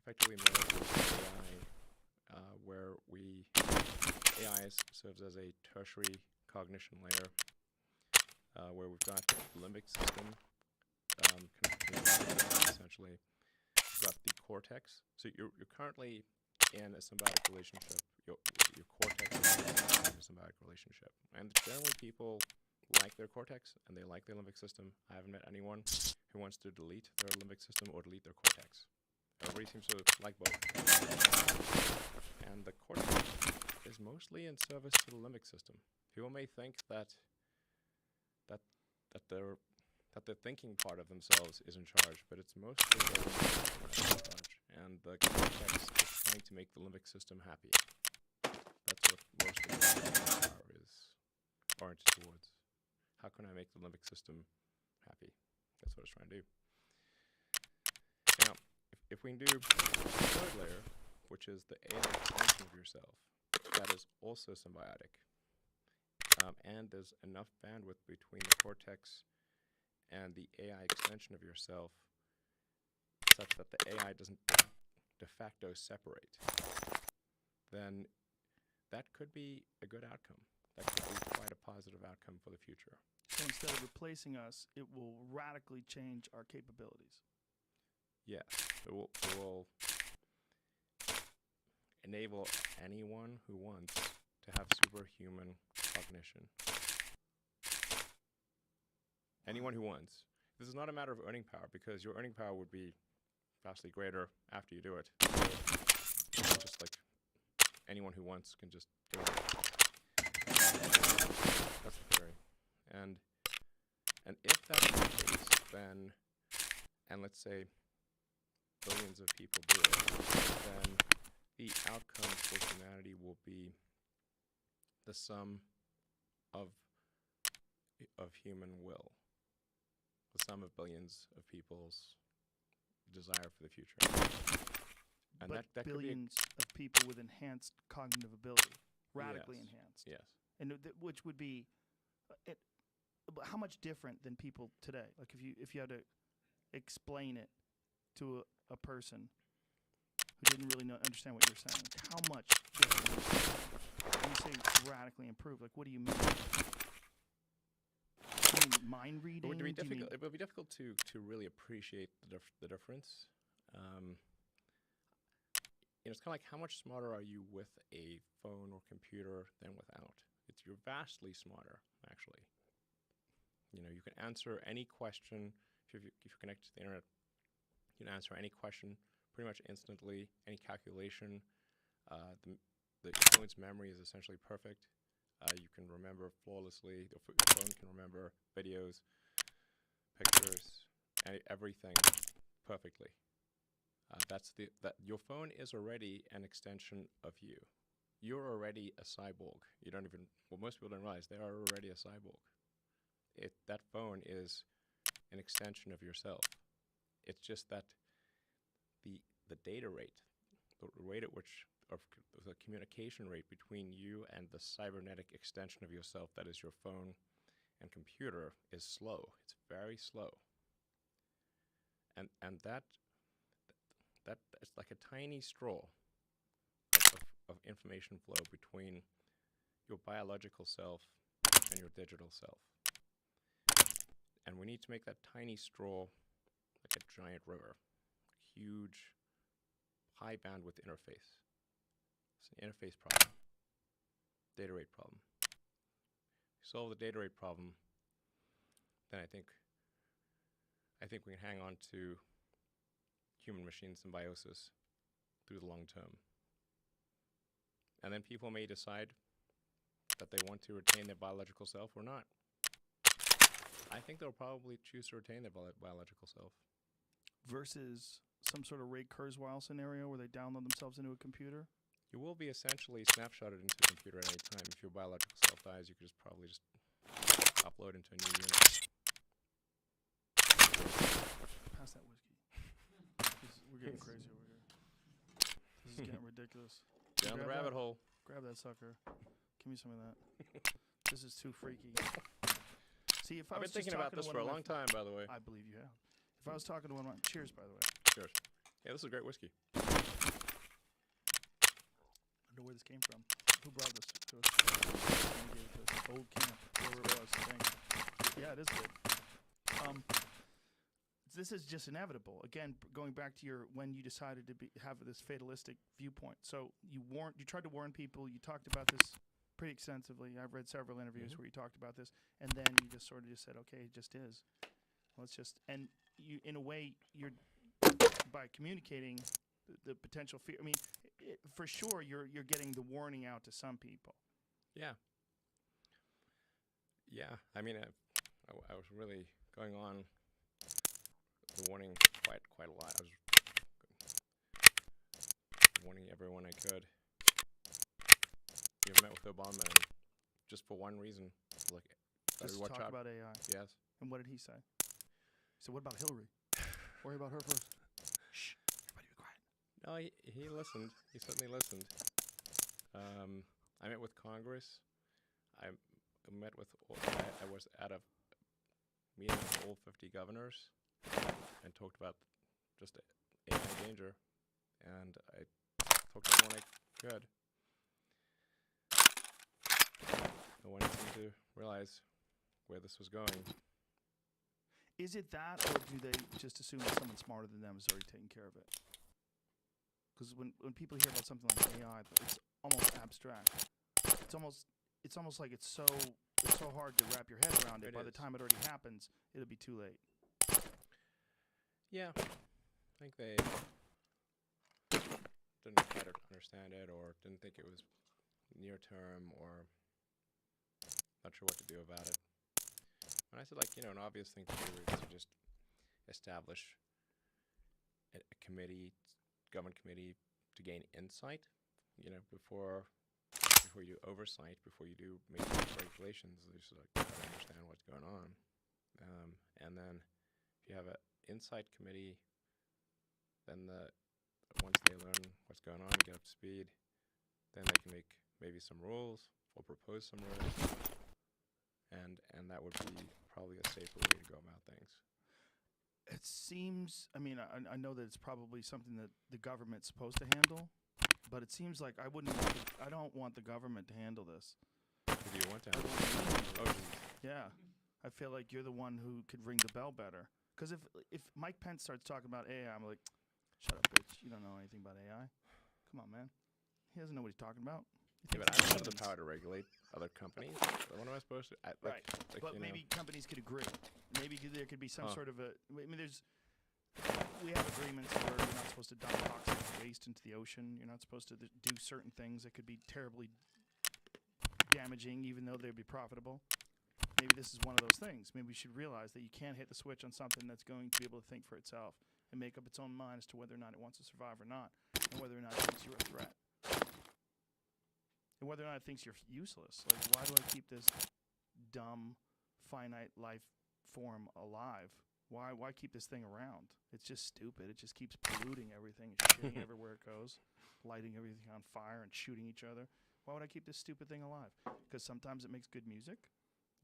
effectively merge with AI, where AI serves as a tertiary cognition layer, where we've got the limbic system, essentially. We've got the cortex. So you're currently in a symbiotic relationship. Your cortex is in a symbiotic relationship, and generally people like their cortex and they like their limbic system. I haven't met anyone who wants to delete their limbic system or delete their cortex. Everybody seems to like both. And the cortex is mostly in service to the limbic system. People may think that the thinking part of themselves is in charge, but it's mostly the limbic system that's in charge. And the cortex is trying to make the limbic system happy. That's what most of the power is oriented towards. How can I make the limbic system happy? That's what it's trying to do. Now, if we can do the third layer, which is the AI extension of yourself, that is also symbiotic. And there's enough bandwidth between the cortex and the AI extension of yourself such that the AI doesn't de facto separate, then that could be a good outcome. That could be quite a positive outcome for the future. So instead of replacing us, it will radically change our capabilities. Yes, it will enable anyone who wants to have superhuman cognition. Anyone who wants. This is not a matter of earning power, because your earning power would be vastly greater after you do it. So just like anyone who wants can just do it. That's the theory. And if that's the case, then, and let's say billions of people do it, then the outcome for humanity will be the sum of human will, the sum of billions of people's desire for the future. And but that billions of people with enhanced cognitive ability, radically Yes. enhanced. Yes. And which would be, how much different than people today? Like if you had to explain it to a person who didn't really understand what you're saying, like how much different? When you say radically improved, like what do you mean? Do you mean mind reading? It would be Do you difficult. mean- It would be difficult to really appreciate the difference. It's kind of like, how much smarter are you with a phone or computer than without? You're vastly smarter, actually. You can answer any question if you're connected to the internet. You can answer any question pretty much instantly. Any calculation. The phone's memory is essentially perfect. You can remember flawlessly. The phone can remember videos, pictures, everything perfectly. Your phone is already an extension of you. You're already a cyborg. Most people don't realize they are already a cyborg. that phone is an extension of yourself. It's just that the data rate, the rate at which, of the communication rate between you and the cybernetic extension of yourself that is your phone and computer is slow. It's very slow. And that is like a tiny straw of information flow between your biological self and your digital self. And we need to make that tiny straw like a giant river, a huge, high bandwidth interface. It's an interface problem, data rate problem. Solve the data rate problem, then I think we can hang on to human-machine symbiosis through the long term. And then people may decide that they want to retain their biological self or not. I think they'll probably choose to retain their biological self. Versus some sort of Ray Kurzweil scenario where they download themselves into a computer? You will be essentially snapshotted into a computer at any time. If your biological self dies, you could probably just upload into a new unit. Pass that whiskey. We're getting crazy over here. This is getting ridiculous. Down the rabbit hole. Grab that sucker. Give me some of that. This is too freaky. See, if I've been thinking about this for a long time, by the way. I believe you have. If I was talking to one of my... Cheers, by the way. Cheers. Yeah, this is great whiskey. I don't know where this came from. Who brought this to us? Someone gave it to us. Old Camp, whoever it was. Thanks. Yeah, it is good. This is just inevitable. Again, going back to your when you decided to have this fatalistic viewpoint. So you tried to warn people. You talked about this pretty extensively. I've read several interviews where you talked about this, and then you just sort of just said, "Okay, it just is. Let's just." And you, in a way, you're by communicating the potential fear. I mean, for sure, you're getting the warning out to some people. Yeah. Yeah. I mean, I was really going on the warning quite a lot. I was warning everyone I could. You met with Obama, and just for one reason, like, just watch talk out about AI. Yes. And what did he say? He said, "What about Hillary? Worry about her first." Shh. Everybody be quiet. No, he listened. He certainly listened. I met with Congress. I met with. I was at a meeting with all 50 governors and talked about just AI danger, and I talked to everyone I could. No one seemed to realize where this was going. Is it that, or do they just assume that someone smarter than them is already taking care of it? Because when people hear about something like AI, it's almost abstract. It's almost like it's so hard to wrap your head around it. By the time it already happens, it'll be too late. Yeah, I think they didn't try to understand it, or didn't think it was near term, or not sure what to do about it. And I said, like, an obvious thing to do is to just establish a committee, government committee, to gain insight, before you do oversight, before you do make regulations, just like try to understand what's going on. And then if you have an insight committee, then once they learn what's going on, get up to speed, then they can make maybe some rules or propose some rules, and that would be probably a safer way to go about things. It seems, I mean, I know that it's probably something that the government's supposed to handle, but it seems like I don't want the government to handle this. Who do you want to handle? Yeah. I feel like you're the one who could ring the bell better. Because if Mike Pence starts talking about AI, I'm like, shut up, bitch. You don't know anything about AI. Come on, man. He doesn't know what he's talking about. Yeah, but I don't have the power to regulate other companies. What am I supposed to? Right. But maybe companies could agree. Maybe there could be some sort of we have agreements where you're not supposed to dump toxic waste into the ocean. You're not supposed to do certain things that could be terribly damaging, even though they'd be profitable. Maybe this is one of those things. Maybe we should realize that you can't hit the switch on something that's going to be able to think for itself and make up its own mind as to whether or not it wants to survive or not, and whether or not it thinks you're a threat. And whether or not it thinks you're useless. Like, why do I keep this dumb finite life form alive. Why keep this thing around? It's just stupid. It just keeps polluting everything, shitting everywhere it goes, lighting everything on fire and shooting each other. Why would I keep this stupid thing alive? Because sometimes it makes good music,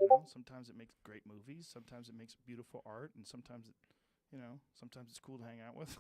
you know. Sometimes it makes great movies. Sometimes it makes beautiful art, and sometimes it, you know, sometimes it's cool to hang out with.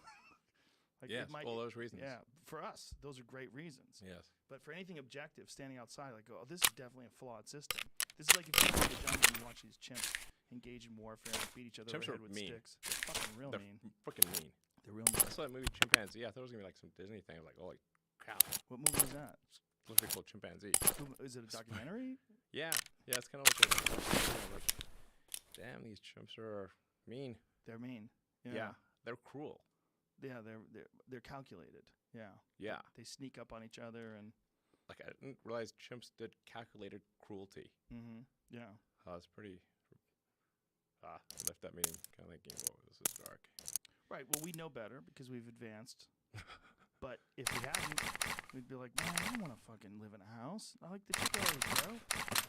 Yes, all those reasons. Yeah, for us, those are great reasons. Yes. But for anything objective, standing outside, like, oh, this is definitely a flawed system. This is like if you go to the jungle and you watch these chimps engage in warfare and beat each other over Chimps the are head with mean. sticks. They're fucking real They're mean. freaking mean. They're real mean. I saw that movie Chimpanzee. I thought it was gonna be like some Disney thing. I was like, holy cow! What movie is that? It's literally called Chimpanzee. Is it a documentary? Yeah, it's kind of like, damn, these chimps are mean. They're mean. Yeah, they're cruel. Yeah, they're calculated. Yeah. Yeah. They sneak up on each other and. Like I didn't realize chimps did calculated cruelty. Mm-hmm. Yeah. It's pretty. I left that meeting kind of thinking, whoa, this is dark. Right. Well, we know better because we've advanced. But if we hadn't, we'd be like, man, I don't want to fucking live in a house. I like the chimp ways, bro.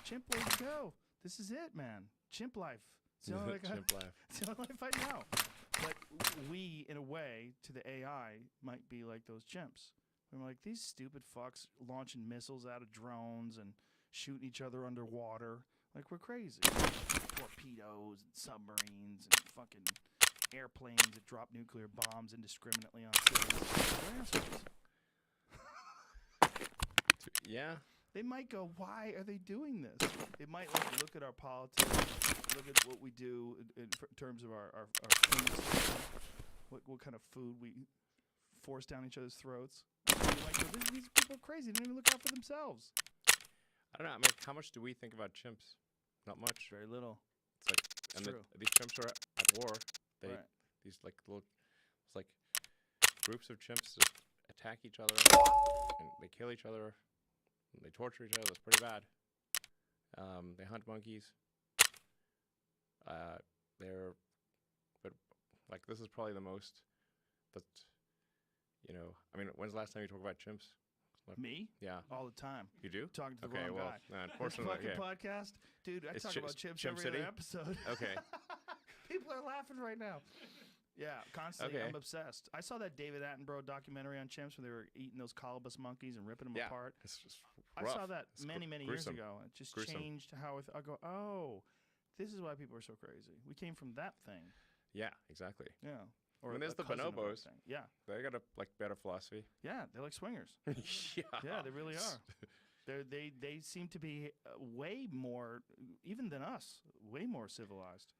Chimp ways to go. This is it, man. Chimp life. It's the only Chimp life. It's the only life I know. But we, in a way, to the AI, might be like those chimps. We're like, these stupid fucks launching missiles out of drones and shooting each other underwater. Like, we're crazy. Torpedoes and submarines and fucking airplanes that drop nuclear bombs indiscriminately on cities. We're assholes. Yeah. They might go, why are they doing this? It might like look at our politics, look at what we do in terms of our food system, what kind of food we force down each other's throats. They might go, these people are crazy. They don't even look out for themselves. I don't know. I mean, how much do we think about chimps? Not much. Very little. It's like, and true. these chimps are at war. They Right. these like little, it's like groups of chimps just attack each other and they kill each other. And they torture each other. It's pretty bad. They hunt monkeys. But like this is probably the most that, you know. I mean, when's the last time you talked about chimps? Like, Me? Yeah. All the time. You do? Talking to the okay, wrong well, guy. unfortunately, This fucking yeah. podcast, dude. I It's talk about chimps Chimp every City? other episode. Okay. People are laughing right now. Yeah, constantly. Okay. I'm obsessed. I saw that David Attenborough documentary on chimps where they were eating those colobus monkeys and ripping them Yeah, apart. it's just I rough. saw that It's many years gruesome. ago. It just Gruesome. changed how I go, oh, this is why people are so crazy. We came from that thing. Yeah, exactly. Yeah. I mean, there's a the cousin of that bonobos. thing. Yeah. They got a like better philosophy. Yeah, they're like swingers. Yeah. Yeah, they really are. They seem to be way more, even than us, way more civilized.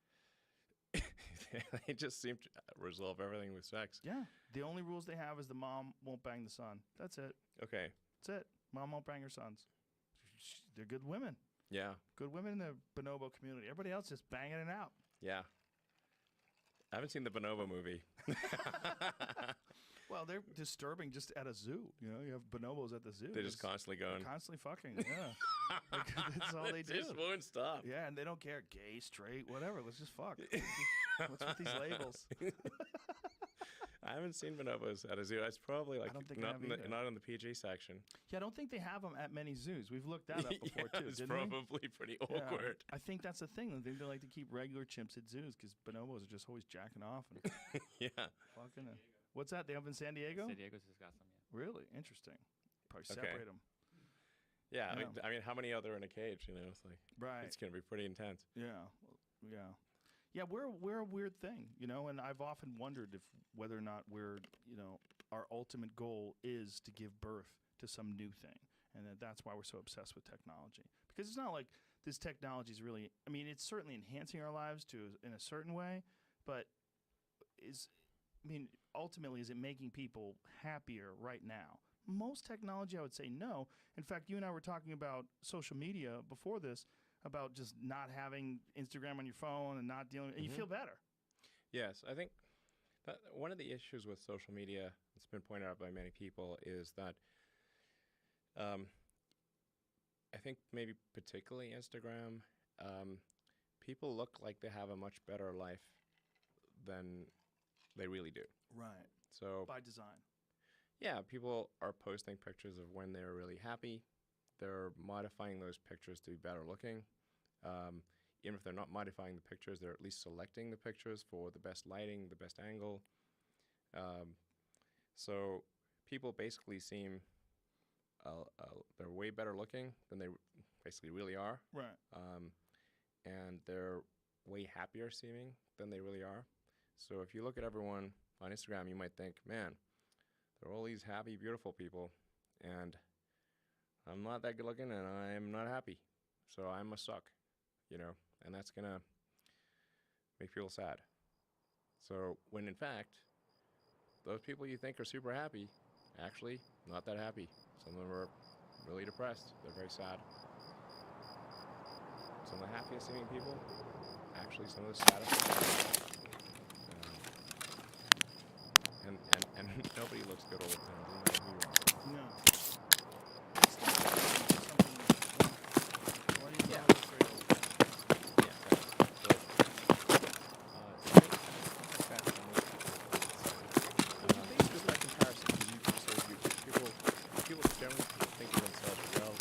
They just seem to resolve everything with sex. Yeah. The only rules they have is the mom won't bang the son. That's it. Okay. That's it. Mom won't bang her sons. They're good women. Yeah. Good women in the bonobo community. Everybody else just banging it out. Yeah. I haven't seen the Bonobo movie. Well, they're disturbing just at a zoo. You know, you have bonobos at the zoo. They're just constantly going. Constantly fucking, yeah. Like, that's all they do. Just won't stop. Yeah, and they don't care. Gay, straight, whatever. Let's just fuck. What's with these labels? I haven't seen bonobos at a zoo. It's probably like I don't think I not have in the, either. not in the PG section. Yeah, I don't think they have them at many zoos. We've looked that up before, Yeah, too, it's didn't we? probably pretty Yeah, awkward. I think that's the thing. I think they like to keep regular chimps at zoos because bonobos are just always jacking off and Yeah. fucking. What's that? They have in San Diego? San Diego's has got some, yeah. Really interesting. Probably Okay. separate them. Yeah, Yeah. I mean, how many other in a cage? You know, it's like Right. it's gonna be pretty intense. Yeah, yeah, yeah. We're a weird thing, you know. And I've often wondered if whether or not we're, you know, our ultimate goal is to give birth to some new thing, and that's why we're so obsessed with technology. Because it's not like this technology is really. I mean, it's certainly enhancing our lives in a certain way, but ultimately, is it making people happier right now? Most technology, I would say no. In fact, you and I were talking about social media before this, about just not having Instagram on your phone and not dealing, and you feel better. Yes, I think that one of the issues with social media that's been pointed out by many people is that I think maybe particularly Instagram, people look like they have a much better life than they really do. Right. So By design. yeah, people are posting pictures of when they're really happy. They're modifying those pictures to be better looking. even if they're not modifying the pictures, they're at least selecting the pictures for the best lighting, the best angle. So people basically seem they're way better looking than they basically really are. Right. And they're way happier seeming than they really are. So if you look at everyone on Instagram, you might think, man, they're all these happy, beautiful people, and I'm not that good looking, and I'm not happy. So I must suck, you know, and that's gonna make people sad. So when in fact, those people you think are super happy, actually not that happy. Some of them are really depressed. They're very sad. Some of the happiest seeming people, actually some of the saddest. And nobody looks good all the time. No matter who you are. No. People generally think of themselves, well,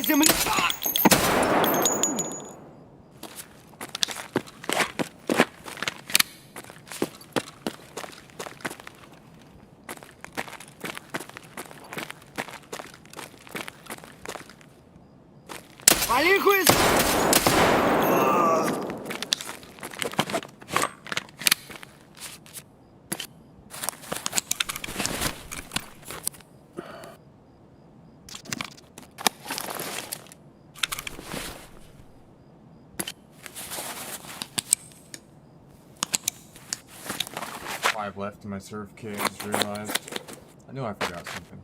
Земля! Маленькую... Five left in my serve kit, just realized. I knew I forgot something.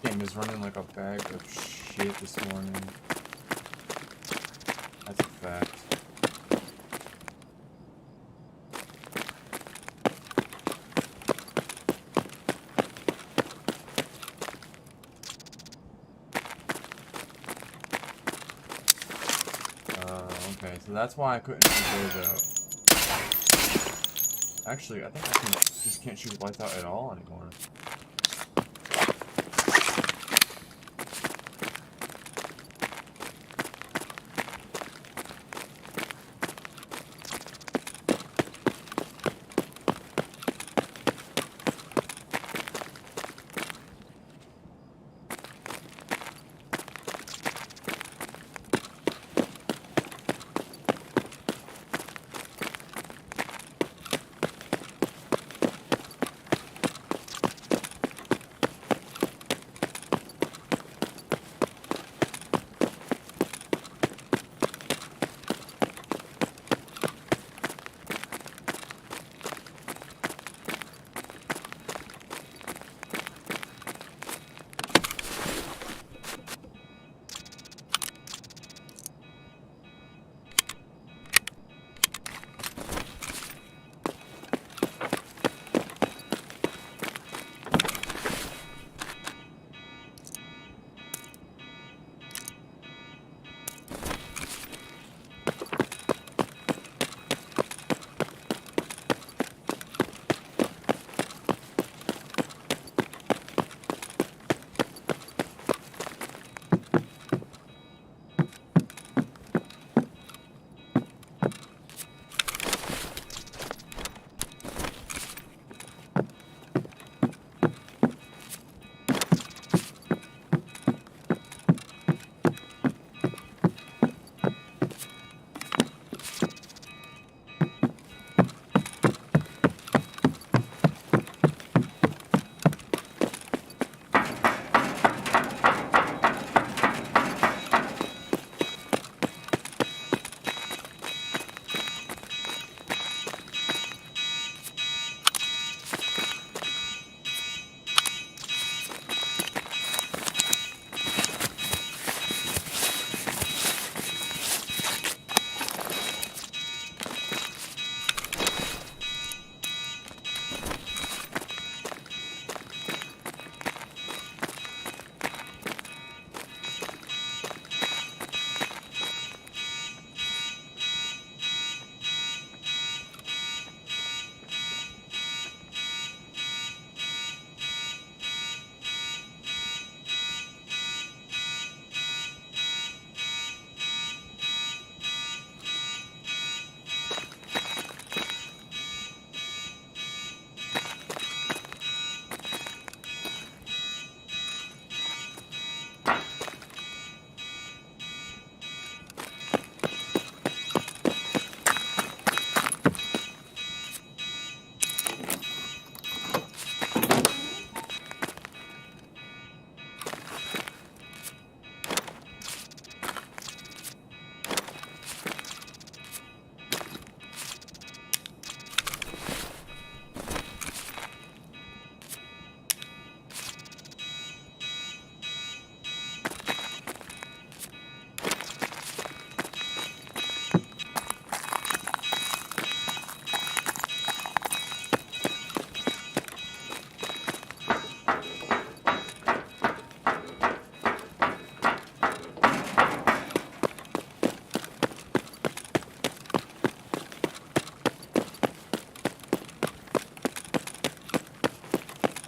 game is running like a bag of shit this morning. That's a fact. Okay, so that's why I couldn't shoot those out. Actually, I think I just can't shoot lights out at all anymore.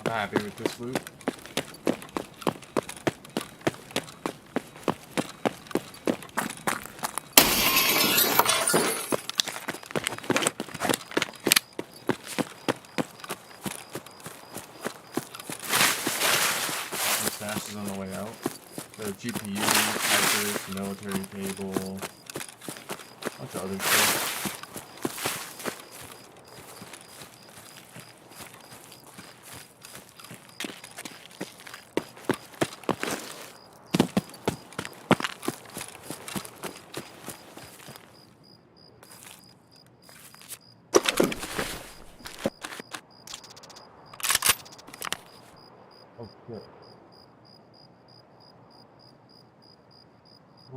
Happy with this loot. The stashes on the way out. The GPU, Hypers, military cable, bunch of other stuff.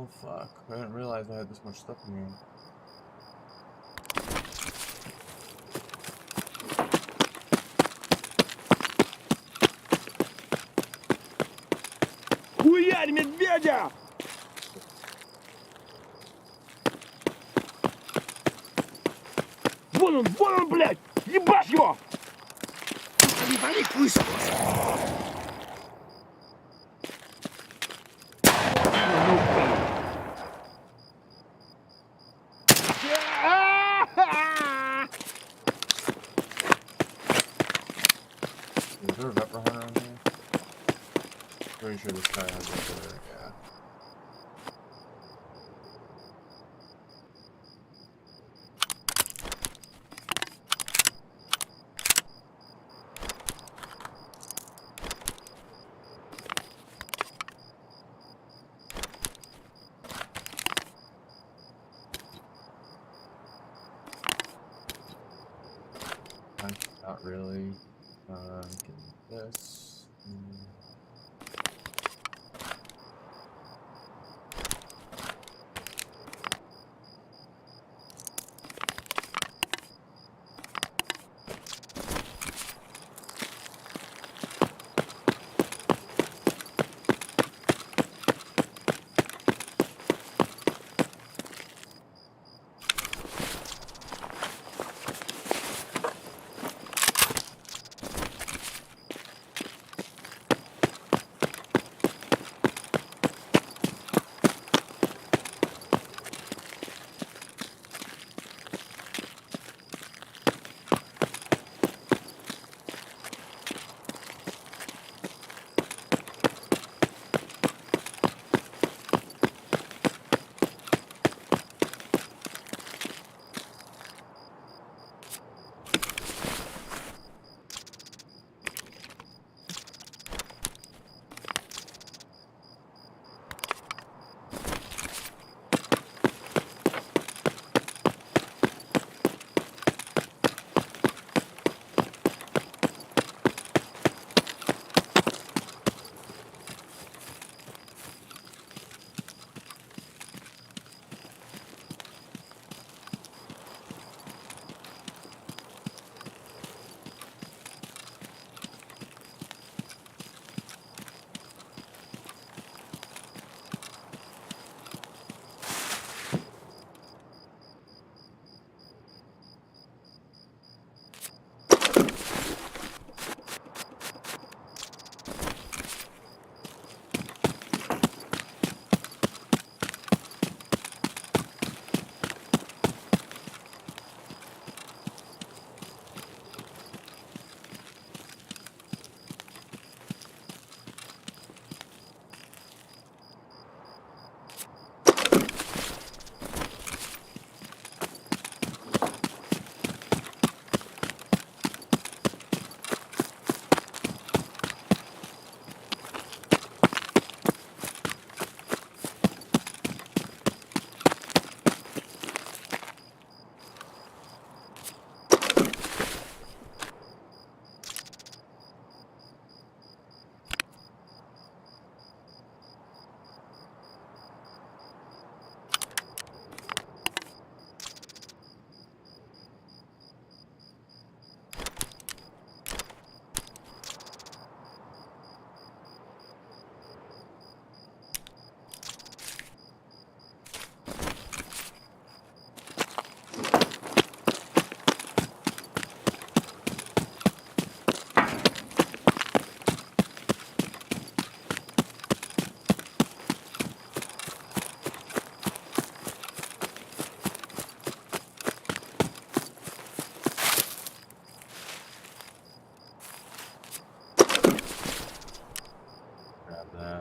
Oh fuck! I didn't realize I had this much stuff in here. Хуярь медведя! Вон он, блядь! Ебашь его! Вали, вали, пусть! Is there a Vepra hunter on here? Pretty sure this guy has Vepra, yeah. Not really. Give me this.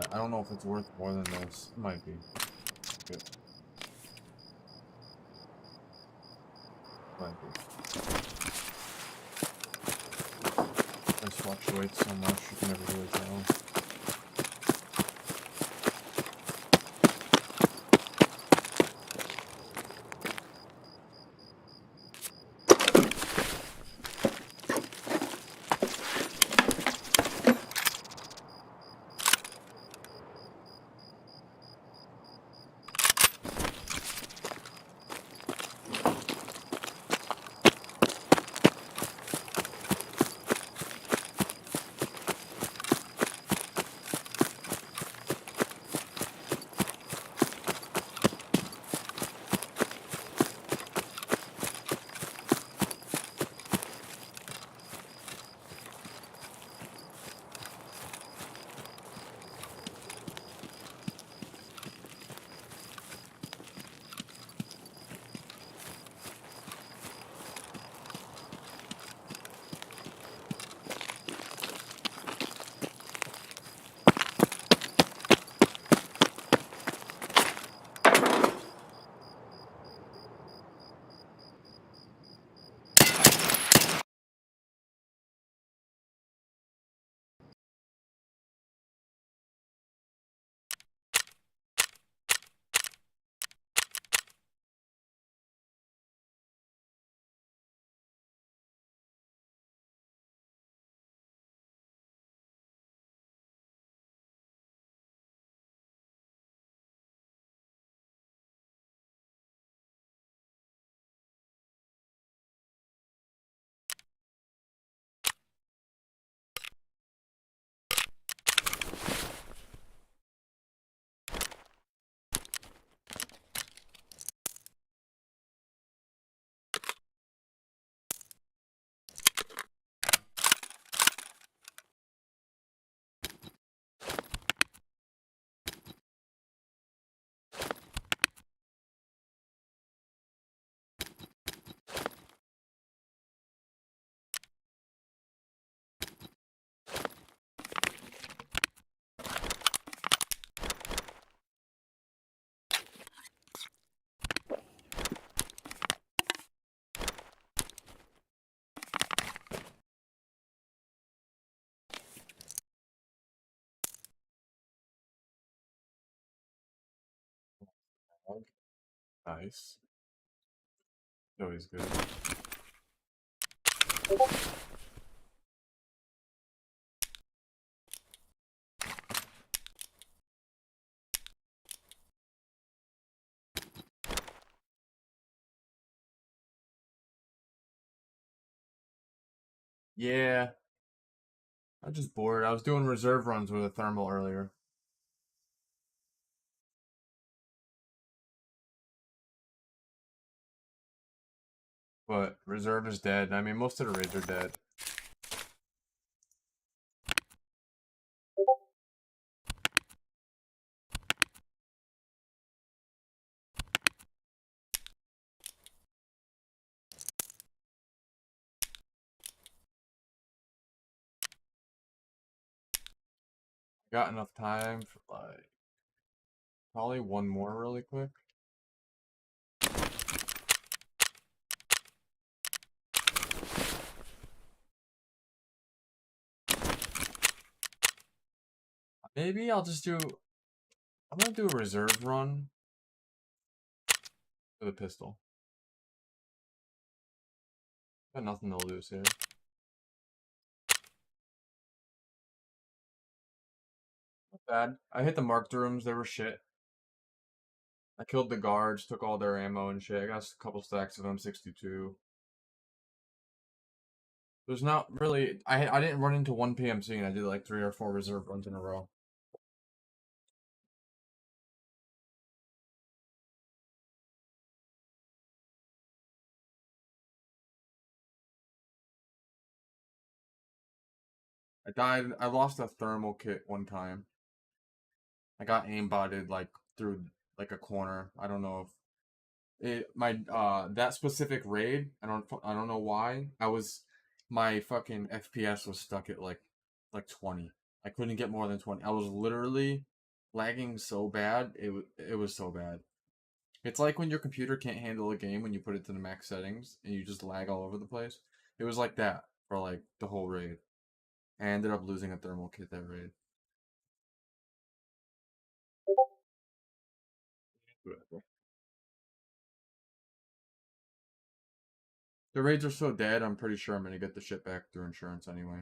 I don't know if it's worth more than this. It might be. Good. Might be. This fluctuates so much, you can never really tell. Nice. Always good. Yeah. I'm just bored. I was doing reserve runs with a thermal earlier. But reserve is dead. I mean, most of the raids are dead. Got enough time for like probably one more really quick. Maybe I'll just do. I'm gonna do a reserve run with a pistol. Got nothing to lose here. Not bad. I hit the marked rooms. They were shit. I killed the guards, took all their ammo and shit. I got a couple stacks of M62. There's not really. I didn't run into one PMC, and I did like 3 or 4 reserve runs in a row. I died. I lost a thermal kit one time. I got aimbotted like through like a corner. I don't know if that specific raid. I don't know why. My fucking FPS was stuck at like 20. I couldn't get more than 20. I was literally lagging so bad. It was so bad. It's like when your computer can't handle a game when you put it to the max settings and you just lag all over the place. It was like that for like the whole raid. I ended up losing a thermal kit that raid. The raids are so dead, I'm pretty sure I'm gonna get the shit back through insurance anyway.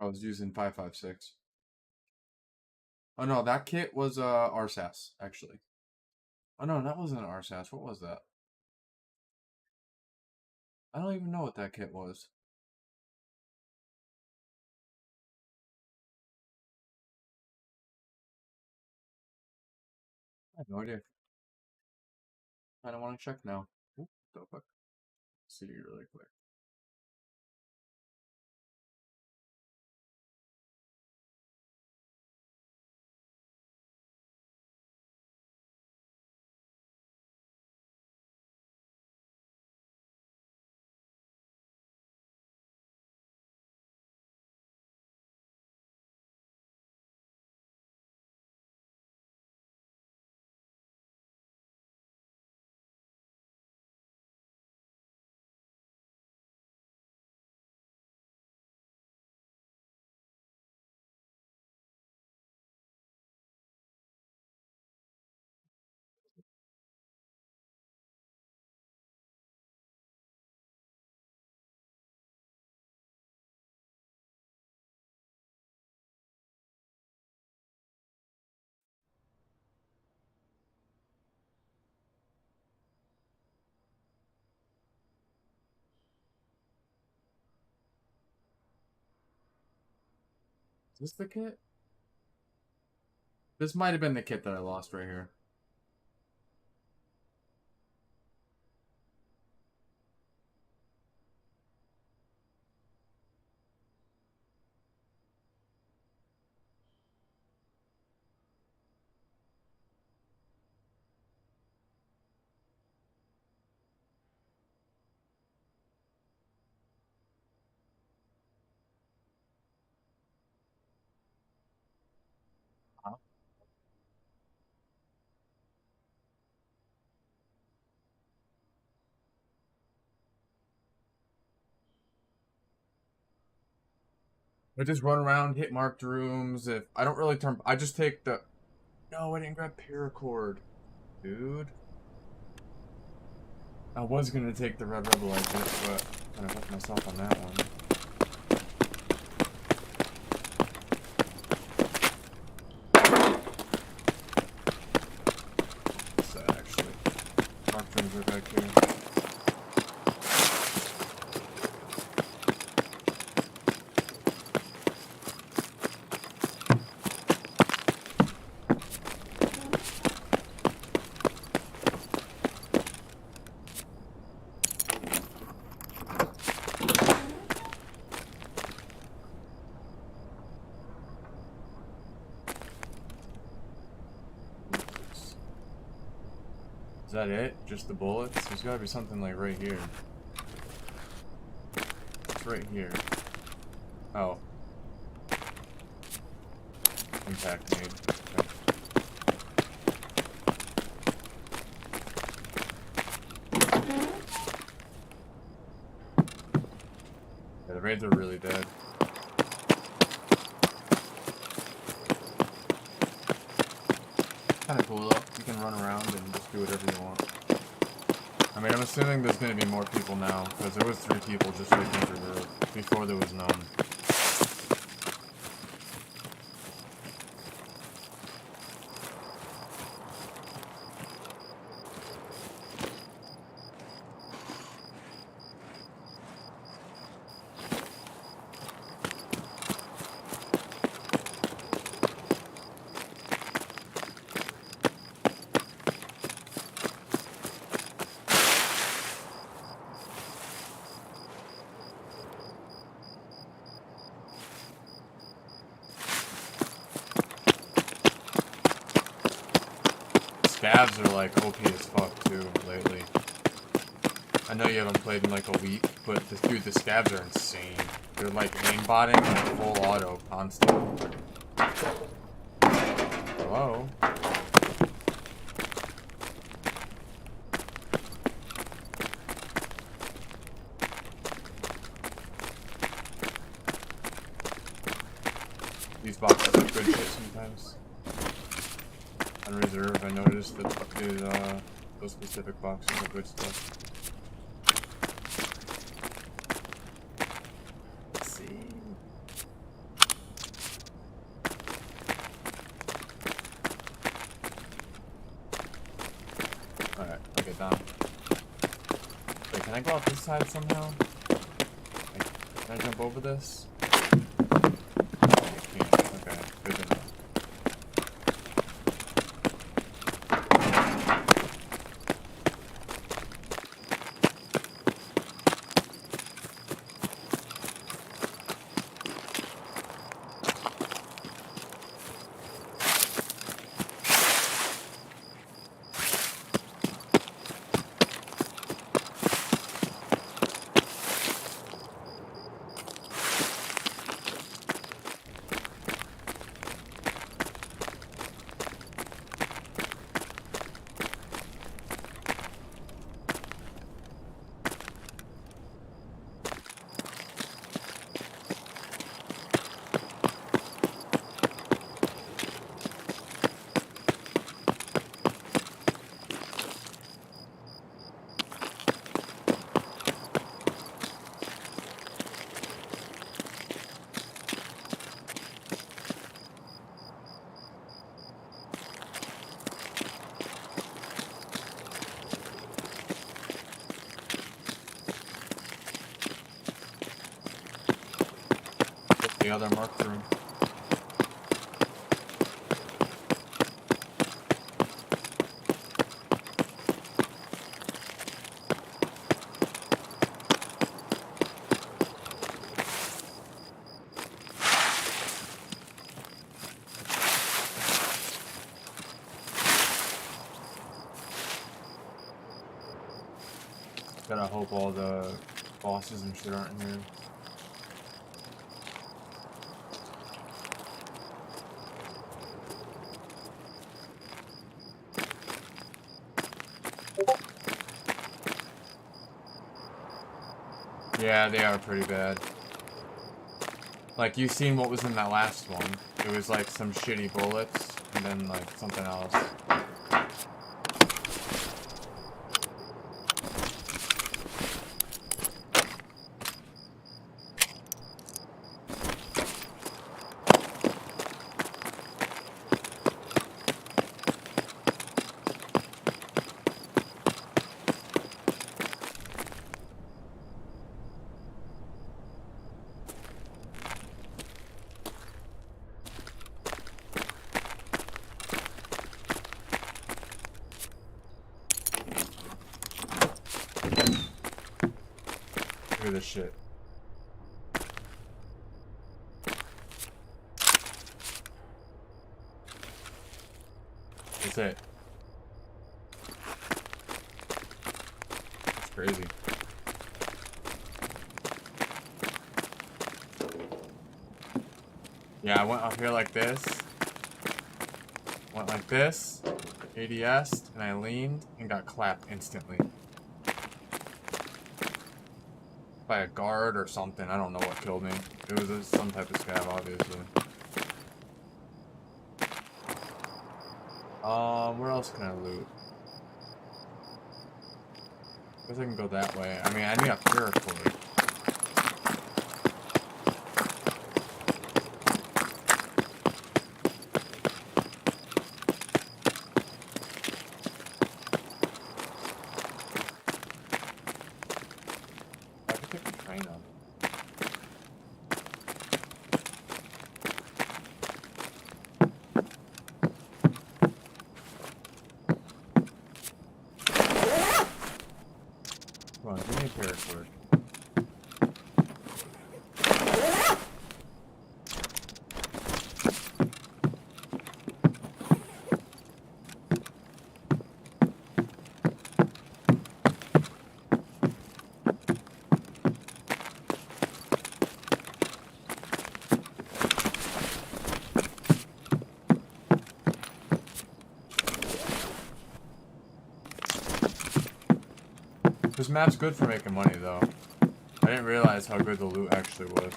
I was using 5.56. Oh no, that kit was RSAS, actually. Oh no, that wasn't an RSAS. What was that? I don't even know what that kit was. I have no idea. I don't want to check now. Oop, the fuck. See really quick. Is this the kit? This might have been the kit that I lost right here. Huh? I just run around, hit marked rooms. If I don't really turn, I just take the. No, I didn't grab paracord, dude. I was gonna take the red rebel exit, but I kind of hooked myself on that one. What's that actually? Marked rooms are back here. Is that it? Just the bullets? There's gotta be something like right here. It's right here. Oh. Impact made. Okay. Yeah, the raids are really dead. Kinda cool though. You can run around and just do whatever you want. I mean, I'm assuming there's gonna be more people now, because there was 3 people just right there before there was none. Scavs are like OP as fuck too lately. I know you haven't played in like a week, but dude, the scavs are insane. They're like aimbotting like full auto constant. Hello? These boxes are good shit sometimes. On reserve, I noticed that those specific boxes are good stuff. Let's see. Alright, I'll get down. Wait, can I go out this side somehow? Like, can I jump over this? I can't. Okay, good enough. The other marked room. Gotta hope all the bosses and shit aren't in here. Yeah, they are pretty bad. Like, you seen what was in that last one. It was like some shitty bullets, and then like something else. Look at this shit. That's it. That's crazy. Yeah, I went up here like this. Went like this. ADS'd, and I leaned and got clapped instantly. By a guard or something. I don't know what killed me. It was some type of scav, obviously. Where else can I loot? I guess I can go that way. I mean, I need a paracord. I could take the train up. Come on, give me a paracord. This map's good for making money, though. I didn't realize how good the loot actually was.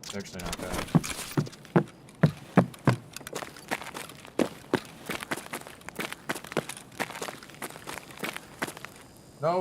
It's actually not bad. No!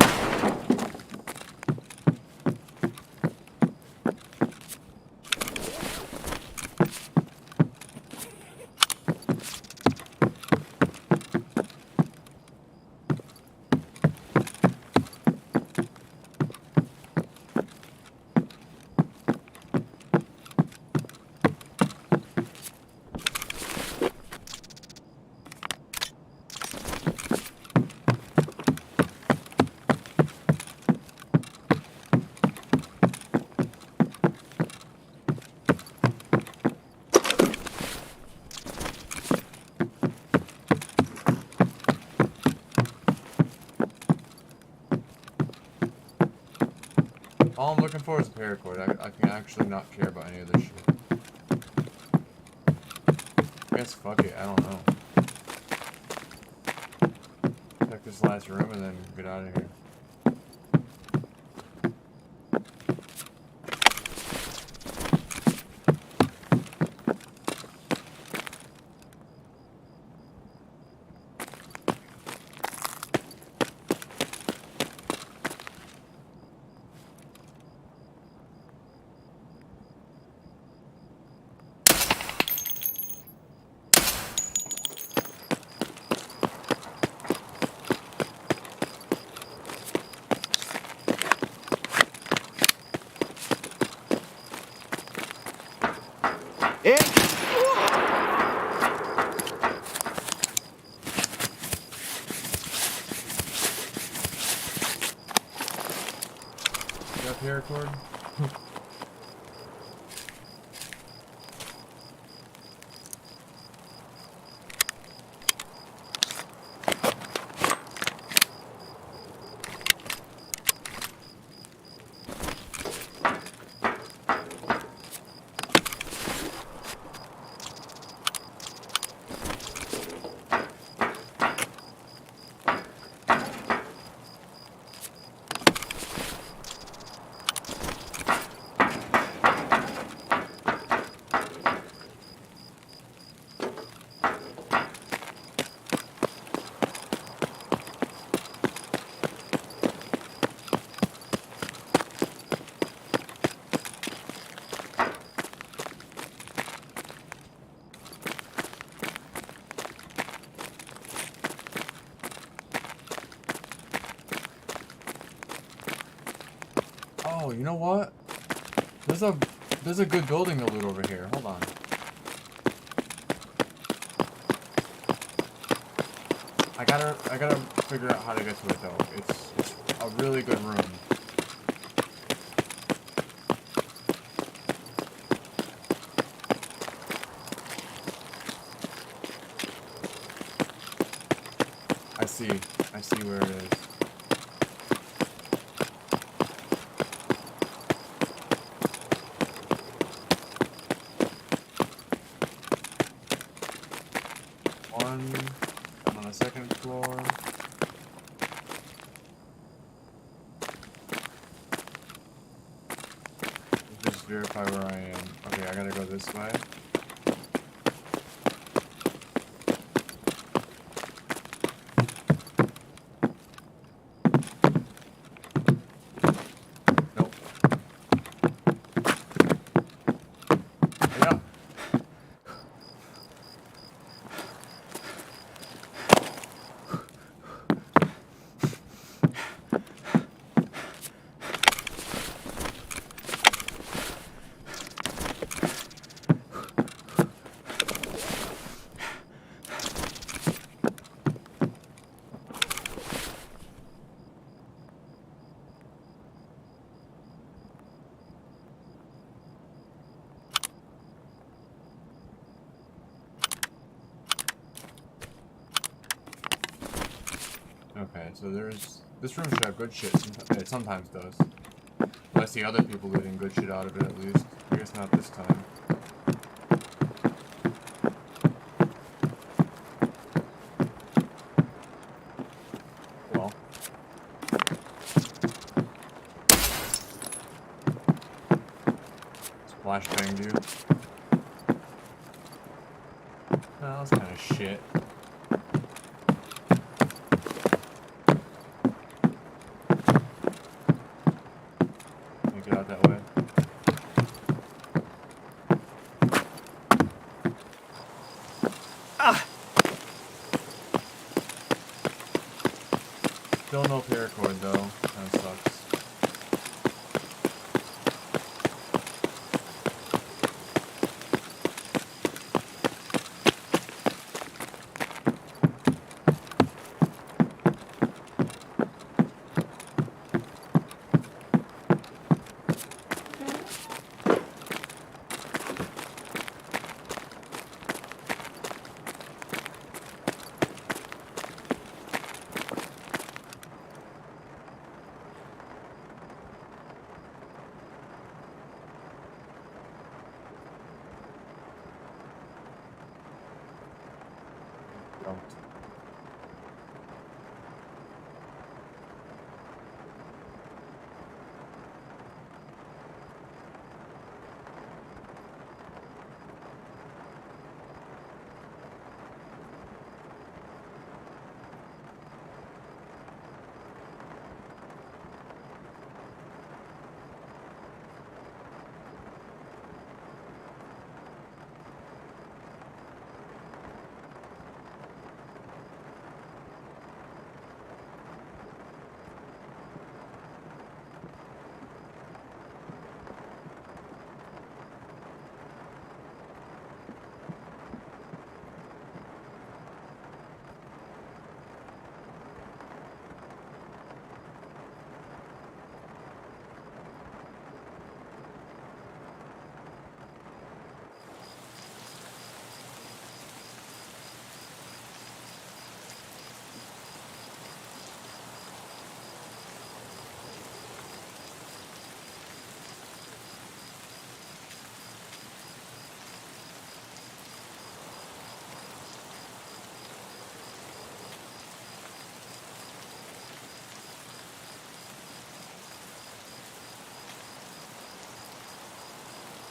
All I'm looking for is a paracord. I can actually not care about any of this shit. I guess fuck it, I don't know. Check this last room and then get out of here. Paracord? you know what? There's a good building to loot over here. Hold on. I gotta figure out how to get to it though. It's a really good room. I see where it is. I'm on the second floor. Just verify where I am. Okay, I gotta go this way. Okay, so this room should have good shit. It sometimes does. I see other people getting good shit out of it at least. I guess not this time. Well. Splash banged you. Oh, that's kind of shit. Get out that way. Ah! Still no paracord though. That sucks. Don't.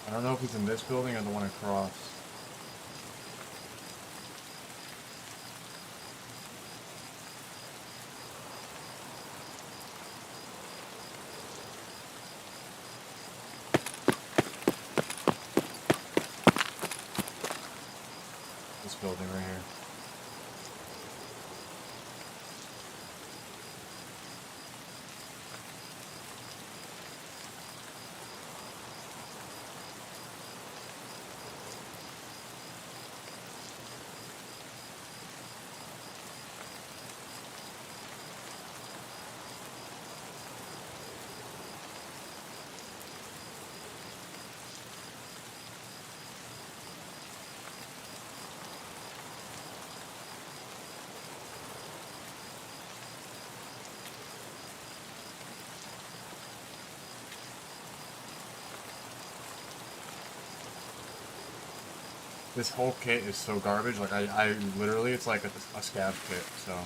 I don't know if he's in this building or the one across. This building right here. This whole kit is so garbage. Like I literally, it's like a scav kit. So.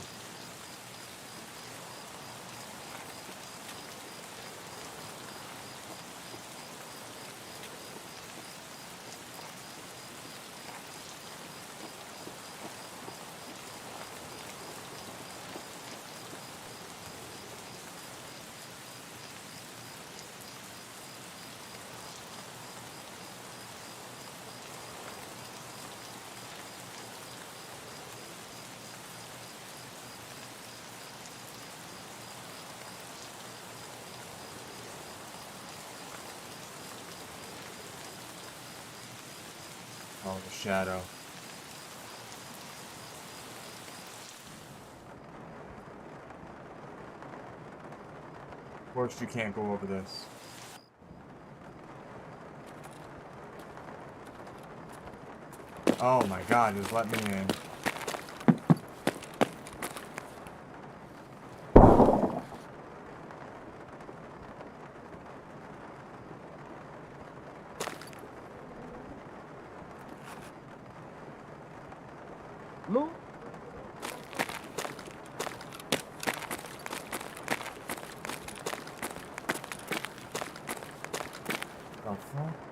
Oh, the shadow. Of course you can't go over this. Oh my god, just let me in. Ну, The fuck?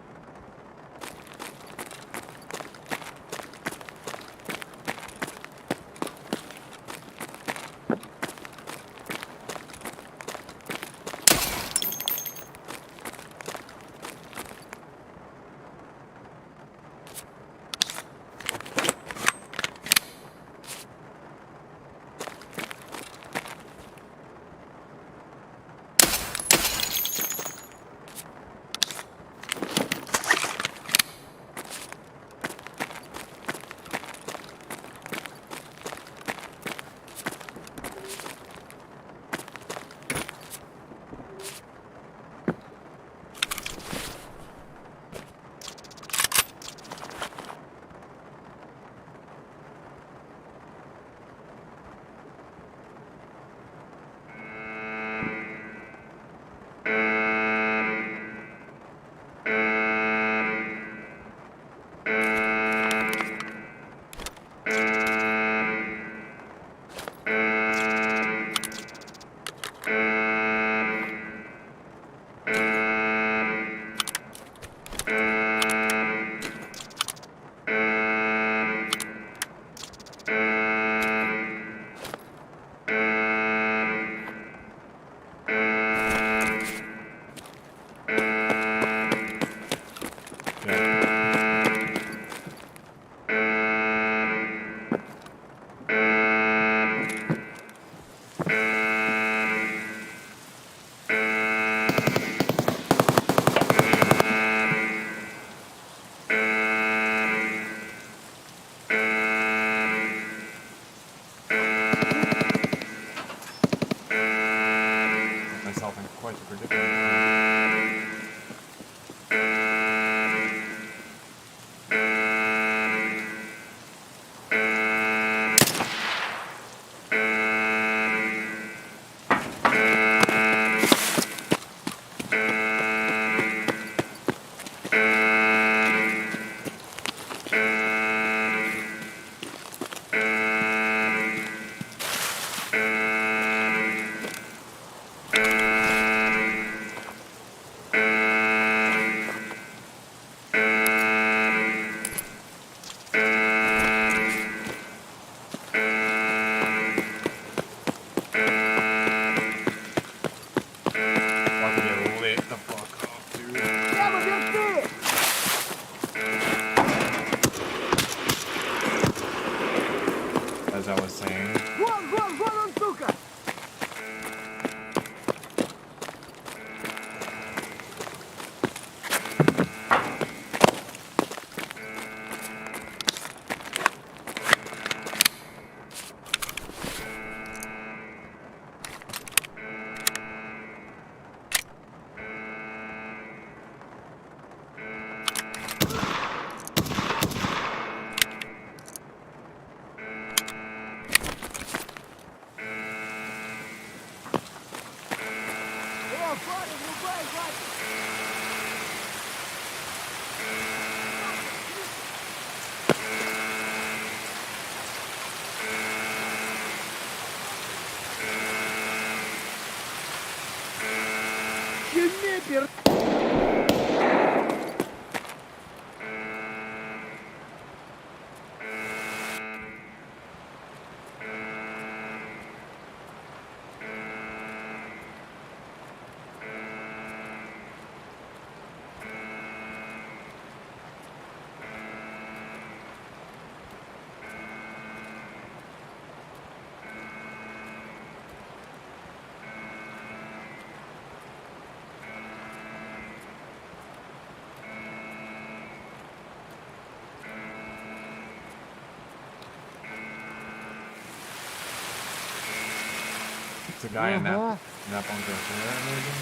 It's a guy in that bunker there, maybe?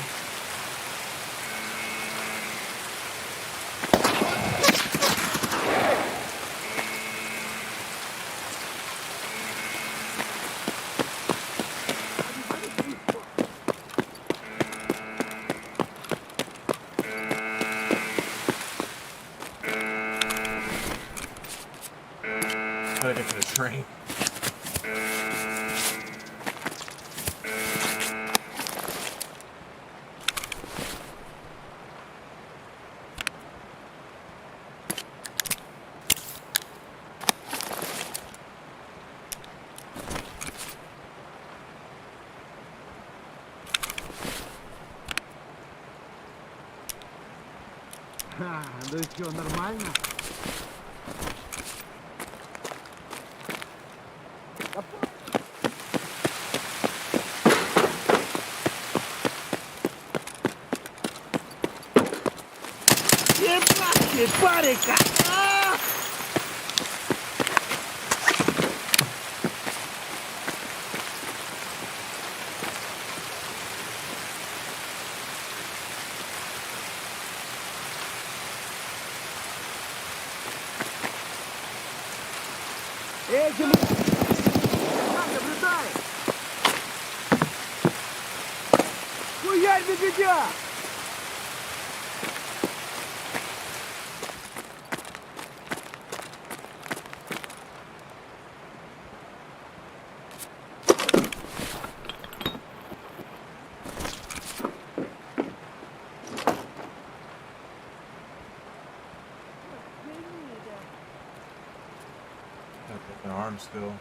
Gotta get to the train. Ну что, нормально? Ебать, парика! Этим... Наблюдай! Хуярь медведя! An arm still.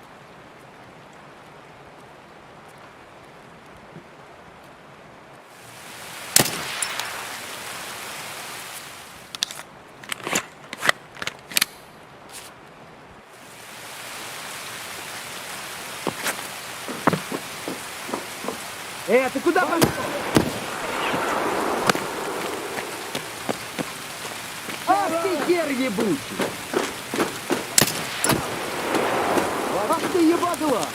Ты куда пошел? Ах ты хер ебучий! Ах ты ебанула!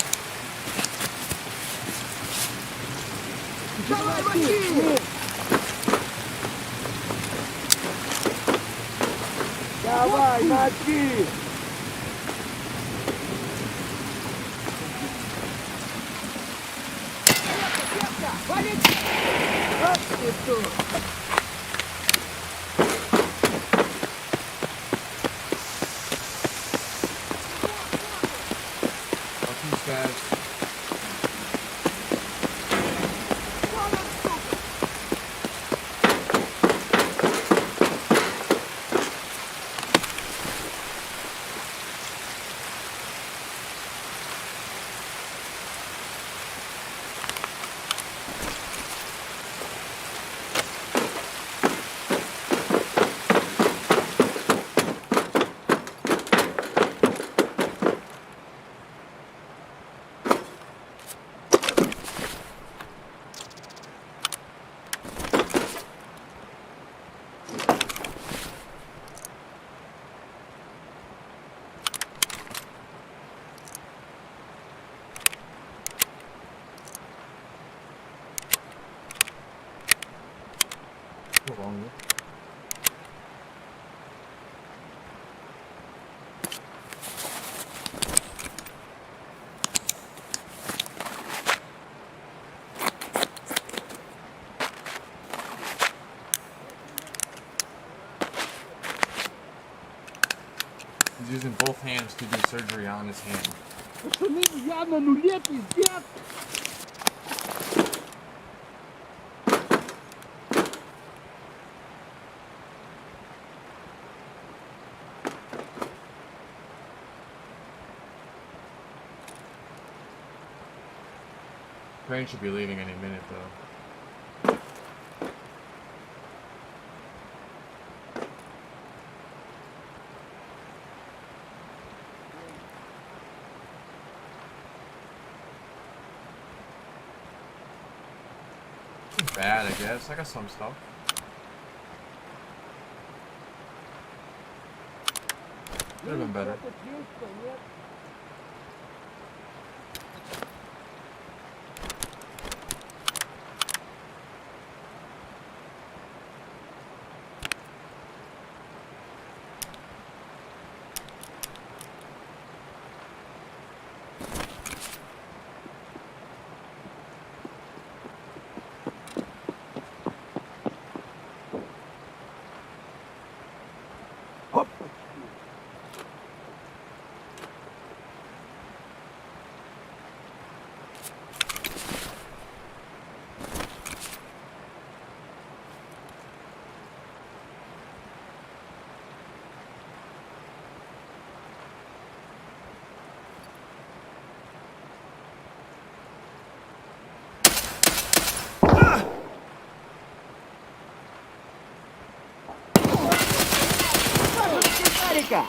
Давай, мочи! Давай, мочи! Валить! Ах ты что! Guys. Longer. He's using both hands to do surgery on his hand. Пацаны, я на нуле, пиздец! Train should be leaving any minute though. Bad, I guess. I got some stuff. Could have been better. Сука!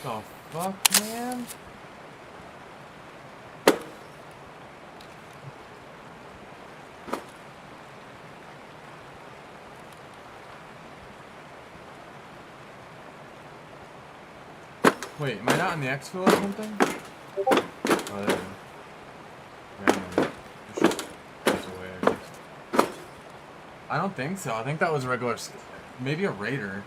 The fuck, man? Wait, am I not in the exfil or something? Oh, there we go. Yeah, it's just goes away, I guess. I don't think so. I think that was a regular, maybe a raider.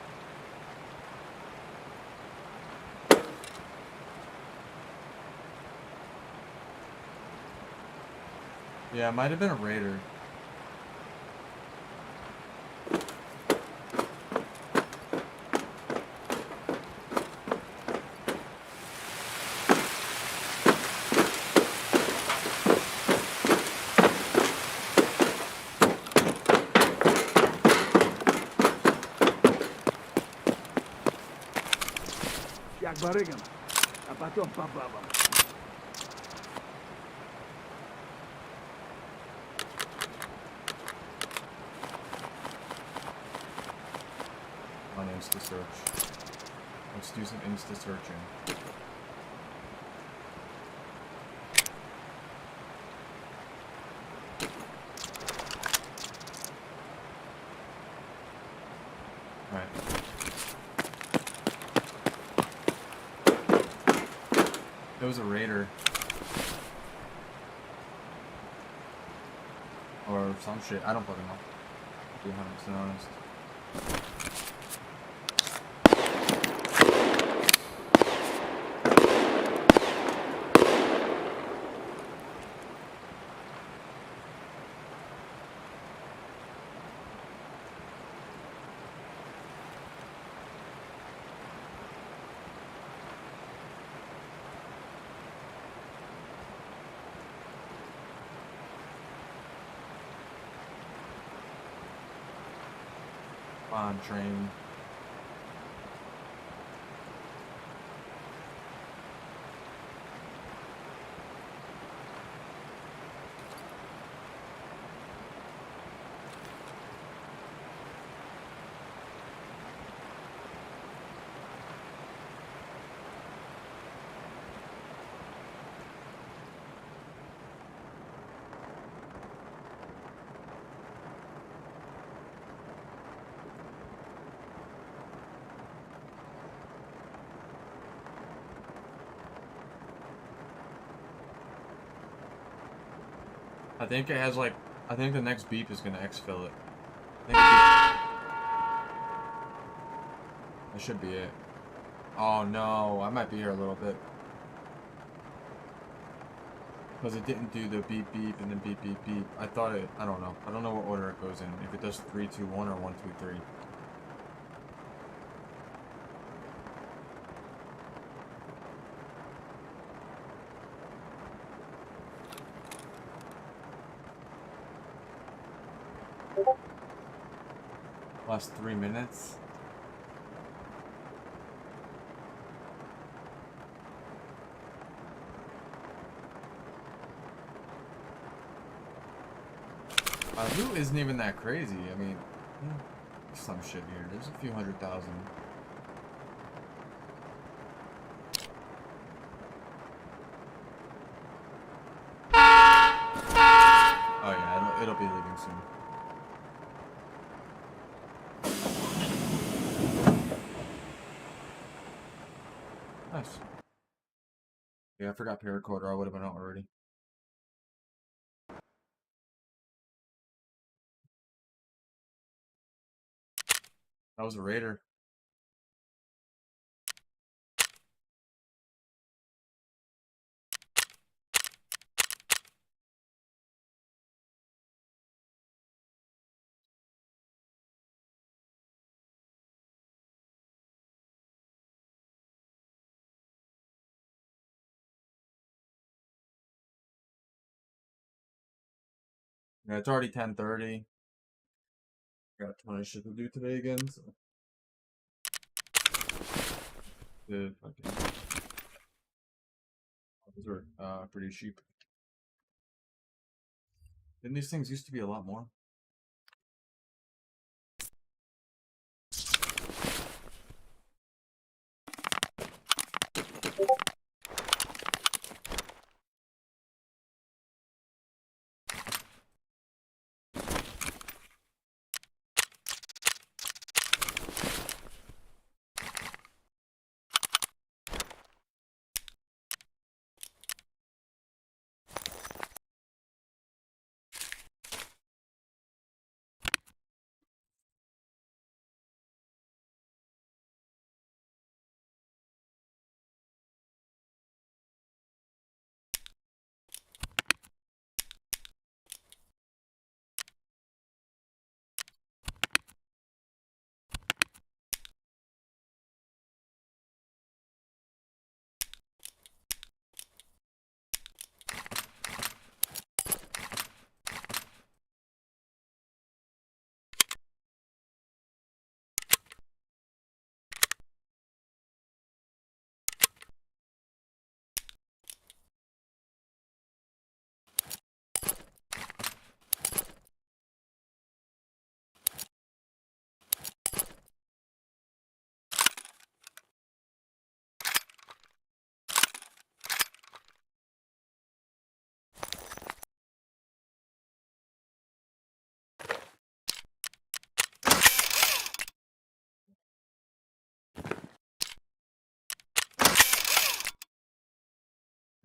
Yeah, it might have been a raider. Як барыгам, а потом по бабам. On Insta search. Let's do some Insta searching. Right. It was a raider. Or some shit. I don't fucking know. To be 100% honest. On train. I think it has like, I think the next beep is gonna exfil it. That should be it. Oh no, I might be here a little bit. Because it didn't do the beep beep and then beep beep beep. I thought it, I don't know. I don't know what order it goes in. If it does 3, 2, 1 or 1, 2, 3. Last 3 minutes. Who isn't even that crazy? I mean, some shit here. There's a few 100,000. Oh yeah, it'll be leaving soon. Nice. Yeah, I forgot pay recorder. I would have been out already. That was a raider. Yeah, it's already 10:30. Got a ton of shit to do today again, so. Good fucking. Those were pretty cheap. Didn't these things used to be a lot more?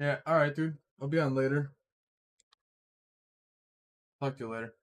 Yeah, alright, dude. I'll be on later. Talk to you later.